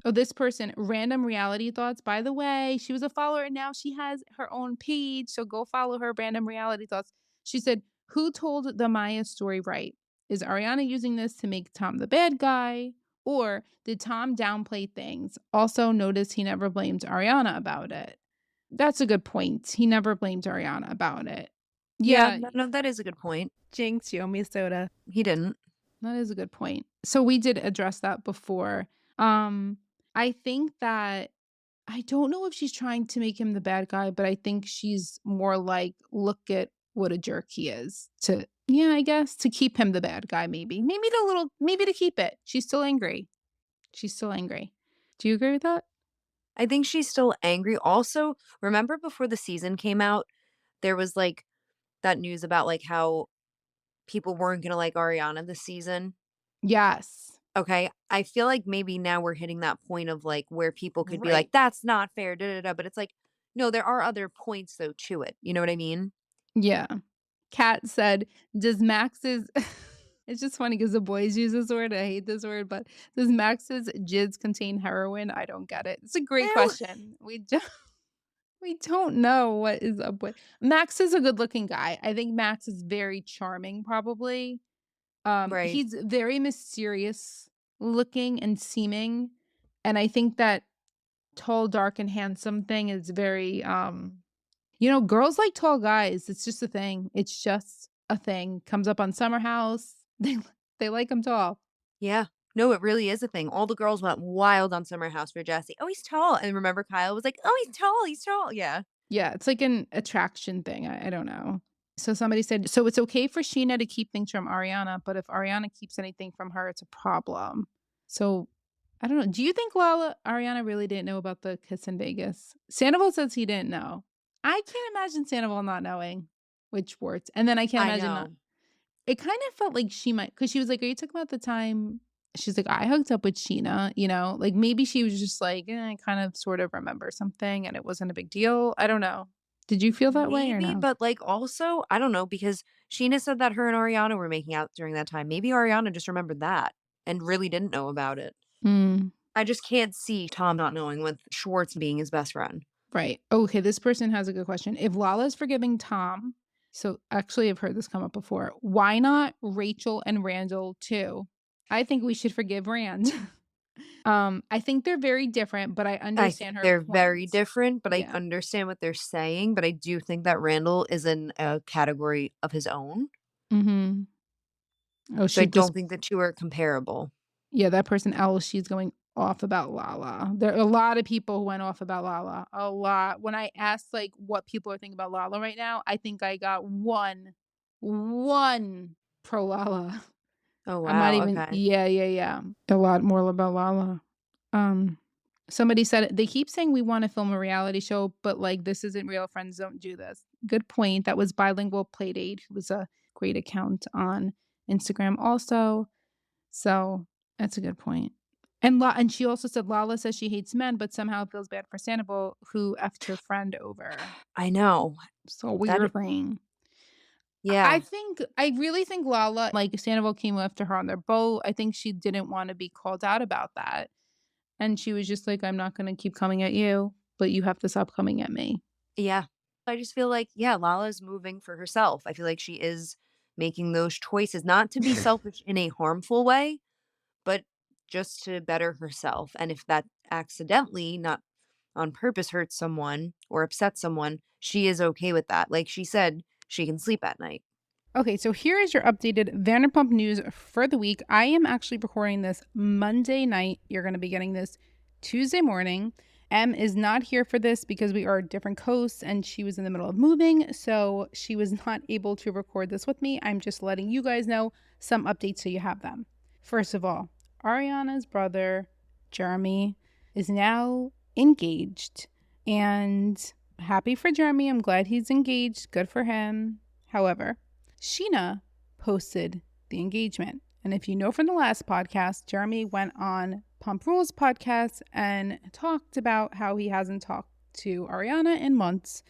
Oh, this person, random reality thoughts. By the way, she was a follower and now she has her own page. So go follow her, random reality thoughts. She said, "Who told the Maya story right? Is Ariana using this to make Tom the bad guy? Or did Tom downplay things? Also, notice he never blamed Ariana about it." That's a good point. He never blamed Ariana about it. Yeah, Yeah, no, that is a good point. Jinx, you owe me a soda. He didn't. That is a good point. So we did address that before. Um, I think that I don't know if she's trying to make him the bad guy, but I think she's more like, look at what a jerk he is to, yeah, I guess to keep him the bad guy, maybe. Maybe to keep it. She's still angry. She's still angry. Do you agree with that? I think she's still angry. Also, remember before the season came out, there was like that news about like how people weren't gonna like Ariana this season. Yes. Okay. I feel like maybe now we're hitting that point of like where people could be like, Right. that's not fair, da da da. But it's like, no, there are other points though to it. You know what I mean? Yeah. Kat said, does Max's it's just funny because the boys use this word. I hate this word, but does Max's jizz contain heroin? I don't get it. It's a great Ew. question. We don't know what is up with Max is a good-looking guy. I think Max is very charming, probably. Right. He's very mysterious looking and seeming, and I think that tall, dark, and handsome thing is very, girls like tall guys. It's just a thing. It's just a thing. Comes up on Summer House. They like him tall. Yeah. No, it really is a thing. All the girls went wild on Summer House for Jesse. Oh, he's tall. And remember Kyle was like, oh, he's tall. He's tall. Yeah. Yeah, it's like an attraction thing. I don't know. So somebody said, so it's okay for Scheana to keep things from Ariana, but if Ariana keeps anything from her, it's a problem. So I don't know. Do you think Ariana really didn't know about the kiss in Vegas? Sandoval says he didn't know. I can't imagine Sandoval not knowing with Schwartz. And then I can't I imagine not. know. It kind of felt like she might, because she was like, are you talking about the time? She's like, "I hooked up with Scheana," like, maybe she was just like, I kind of sort of remember something and it wasn't a big deal. I don't know. Did you feel that way or Maybe, no? but, like, also, I don't know, because Scheana said that her and Ariana were making out during that time. Maybe Ariana just remembered that and really didn't know about it. Mm, I just can't see Tom not knowing with Schwartz being his best friend. right. Okay, this person has a good question. If Lala's forgiving Tom, so actually I've heard this come up before, why not Rachel and Randall too? I think we should forgive Rand. I think they're very different, but I I think understand her they're very point. different, but I Yeah. understand what they're saying, but I do think that Randall is in a category of his own, Mhm. Oh, so I she just don't think the 2 are comparable. yeah, that person L, she's going off about Lala. There are a lot of people who went off about Lala, a lot. When I asked, like, what people are thinking about Lala right now, I think I got one pro Lala. Oh, I'm not wow, even okay. yeah, yeah, yeah. A lot more about Lala. Um, somebody said it they keep saying we wanna film a reality show, but, like, this isn't real, friends don't do this. Good point. That was Bilingual Playdate, who was a great account on Instagram also. So, that's a good point. And she also said Lala says she hates men, but somehow feels bad for Sandoval, who effed her friend over. I know. So That weird thing. I yeah. think I really think Lala like, Sandoval came after her on their boat. I think she didn't wanna be called out about that, and she was just like, "I'm not gonna keep coming at you, but you have to stop coming at me." Yeah. I just feel like, yeah, Lala's moving for herself. I feel like she is making those choices, not to be selfish in a harmful way, but just to better herself. And if that accidentally, not on purpose, hurts someone or upsets someone, she is okay with that. Like she said, she can sleep at night. Okay, so here is your updated Vanderpump news for the week. I am actually recording this Monday night. You're going to be getting this Tuesday morning. Em is not here for this because we are different coasts and she was in the middle of moving. So she was not able to record this with me. I'm just letting you guys know some updates so you have them. First of all, Ariana's brother, Jeremy, is now engaged. And happy for Jeremy. I'm glad he's engaged. Good for him. However, Scheana posted the engagement. And if you know from the last podcast, Jeremy went on Pump Rules podcast and talked about how he hasn't talked to Ariana in months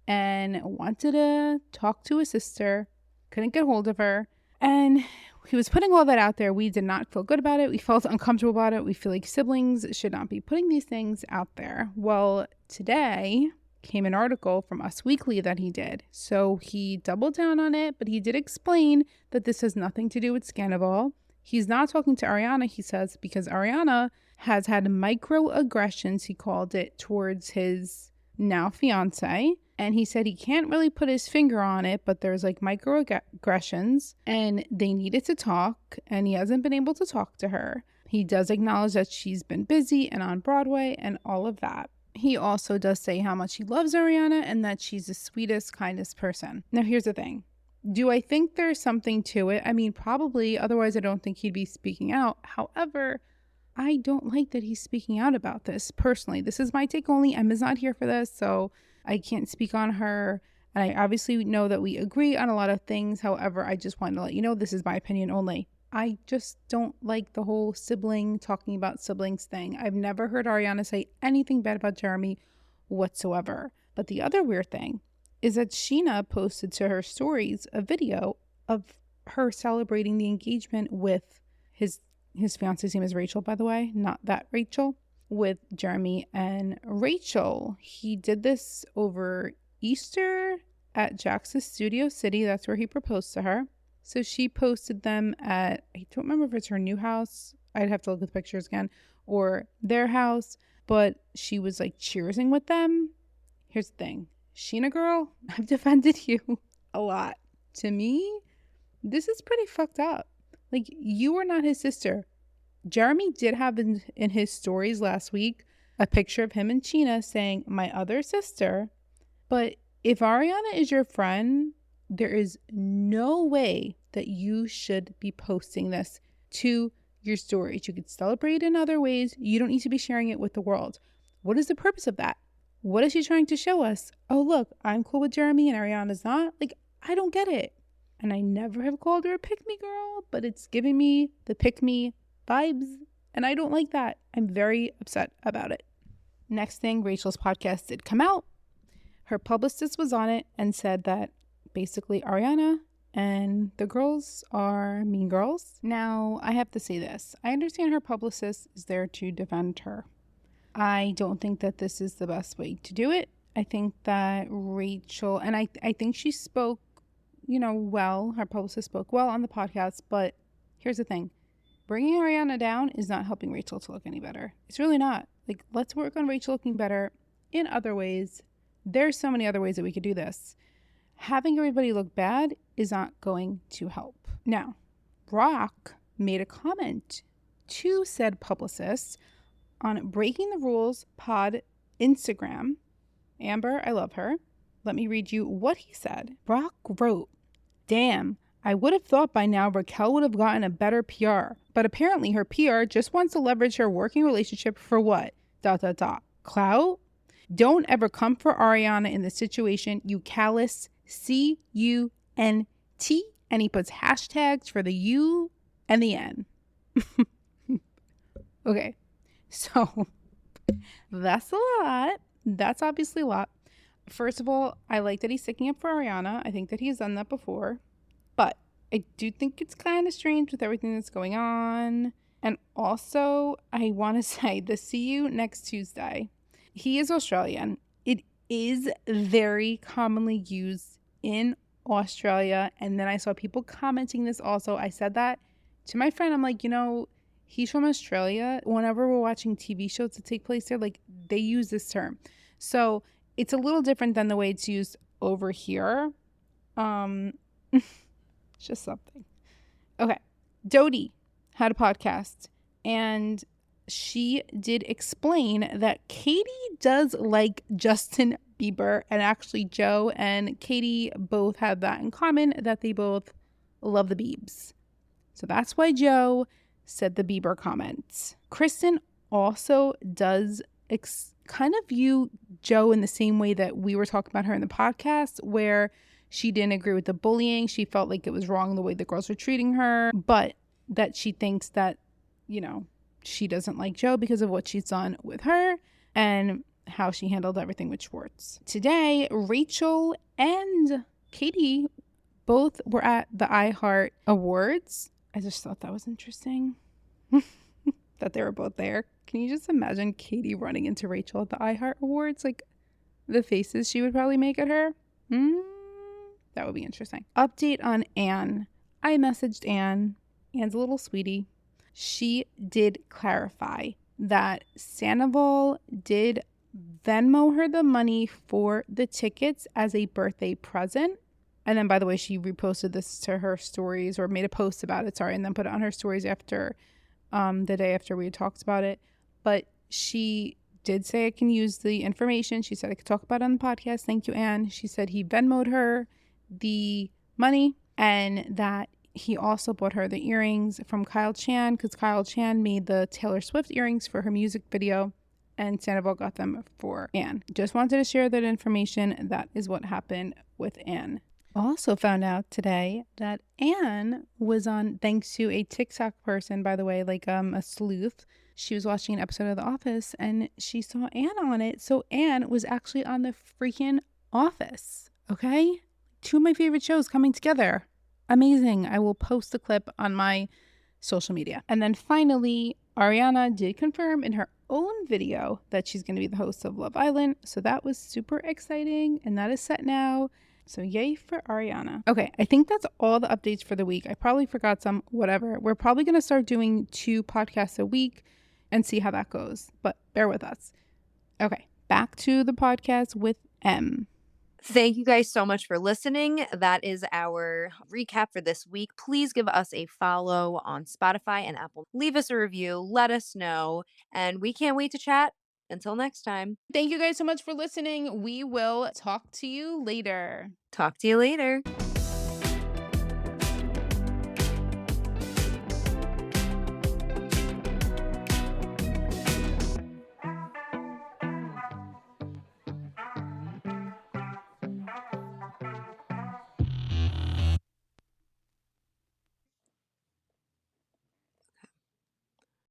and wanted to talk to his sister, couldn't get hold of her. And he was putting all that out there. We did not feel good about it. We felt uncomfortable about it. We feel like siblings should not be putting these things out there. Well, today came an article from Us Weekly that he did. So he doubled down on it, but he did explain that this has nothing to do with Sandoval. He's not talking to Ariana, he says, because Ariana has had microaggressions, he called it, towards his now fiance. And he said he can't really put his finger on it, but there's like microaggressions and they needed to talk, and he hasn't been able to talk to her. He does acknowledge that she's been busy and on Broadway and all of that. He also does say how much he loves Ariana and that she's the sweetest, kindest person. Now, here's the thing. Do I think there's something to it? I mean, probably. Otherwise, I don't think he'd be speaking out. However, I don't like that he's speaking out about this personally. This is my take only. Emma's not here for this, so I can't speak on her. And I obviously know that we agree on a lot of things. However, I just wanted to let you know this is my opinion only. I just don't like the whole sibling talking about siblings thing. I've never heard Ariana say anything bad about Jeremy whatsoever. But the other weird thing is that Scheana posted to her stories a video of her celebrating the engagement with his fiance's name is Rachel, by the way, not that Rachel, with Jeremy and Rachel. He did this over Easter at Jax's Studio City. That's where he proposed to her. So she posted them at, I don't remember if it's her new house. I'd have to look at the pictures again, or their house, but she was like cheersing with them. Here's the thing, Scheana girl, I've defended you a lot. To me, this is pretty fucked up. Like, you are not his sister. Jeremy did have in his stories last week a picture of him and Scheana saying, my other sister. But if Ariana is your friend, there is no way that you should be posting this to your stories. You could celebrate in other ways. You don't need to be sharing it with the world. What is the purpose of that? What is she trying to show us? Oh, look, I'm cool with Jeremy and Ariana's not. Like, I don't get it. And I never have called her a pick me girl, but it's giving me the pick me vibes. And I don't like that. I'm very upset about it. Next thing, Rachel's podcast did come out. Her publicist was on it and said that basically Ariana and the girls are mean girls. Now, I have to say this. I understand her publicist is there to defend her. I don't think that this is the best way to do it. I think that Rachel, and I think she spoke, well, her publicist spoke well on the podcast, but here's the thing. Bringing Ariana down is not helping Rachel to look any better. It's really not. Like, let's work on Rachel looking better in other ways. There's so many other ways that we could do this. Having everybody look bad is not going to help. Now, Brock made a comment to said publicist on Breaking the Rules pod Instagram. Amber, I love her. Let me read you what he said. Brock wrote, "Damn, I would have thought by now Raquel would have gotten a better PR, but apparently her PR just wants to leverage her working relationship for what? ... Clout? Don't ever come for Ariana in this situation, you callous CUNT." And he puts hashtags for the U and the N. Okay, so that's a lot. That's obviously a lot. First of all, I like that he's sticking up for Ariana. I think that he's done that before. But I do think it's kind of strange with everything that's going on. And also, I want to say the see you next Tuesday. He is Australian. It is very commonly used in Australia. And then I saw people commenting this also. I said that to my friend. I'm like, he's from Australia. Whenever we're watching TV shows that take place there, like, they use this term. So it's a little different than the way it's used over here. It's just something. Okay. Dodie had a podcast, and she did explain that Katie does like Justin Bieber, and actually Joe and Katie both have that in common, that they both love the Biebs. So that's why Joe said the Bieber comments. Kristen also does kind of view Joe in the same way that we were talking about her in the podcast, where she didn't agree with the bullying. She felt like it was wrong the way the girls were treating her, but that she thinks that, she doesn't like Joe because of what she's done with her and how she handled everything with Schwartz. Today, Rachel and Katie both were at the iHeart Awards. I just thought that was interesting that they were both there. Can you just imagine Katie running into Rachel at the iHeart Awards? Like, the faces she would probably make at her. That would be interesting. Update on Anne. I messaged Anne. Anne's a little sweetie. She did clarify that Sandoval did Venmo her the money for the tickets as a birthday present. And then, by the way, she reposted this to her stories, or made a post about it, and then put it on her stories after the day after we had talked about it. But she did say I can use the information. She said I could talk about it on the podcast. Thank you, Anne. She said he Venmo'd her the money, and that he also bought her the earrings from Kyle Chan, because Kyle Chan made the Taylor Swift earrings for her music video, and Sandoval got them for Anne. Just wanted to share that information. That is what happened with Anne. Also found out today that Anne was on, thanks to a TikTok person, by the way, like a sleuth. She was watching an episode of The Office and she saw Anne on it. So Anne was actually on the freaking Office. Okay? Two of my favorite shows coming together. Amazing. I will post the clip on my social media. And then finally, Ariana did confirm in her own video that she's going to be the host of Love Island. So that was super exciting, and that is set now. So yay for Ariana. Okay, I think that's all the updates for the week. I probably forgot some, whatever. We're probably going to start doing 2 podcasts a week and see how that goes, but bear with us. Okay, back to the podcast with M. Thank you guys so much for listening. That is our recap for this week. Please give us a follow on Spotify and Apple. Leave us a review. Let us know. And we can't wait to chat. Until next time. Thank you guys so much for listening. We will talk to you later. Talk to you later.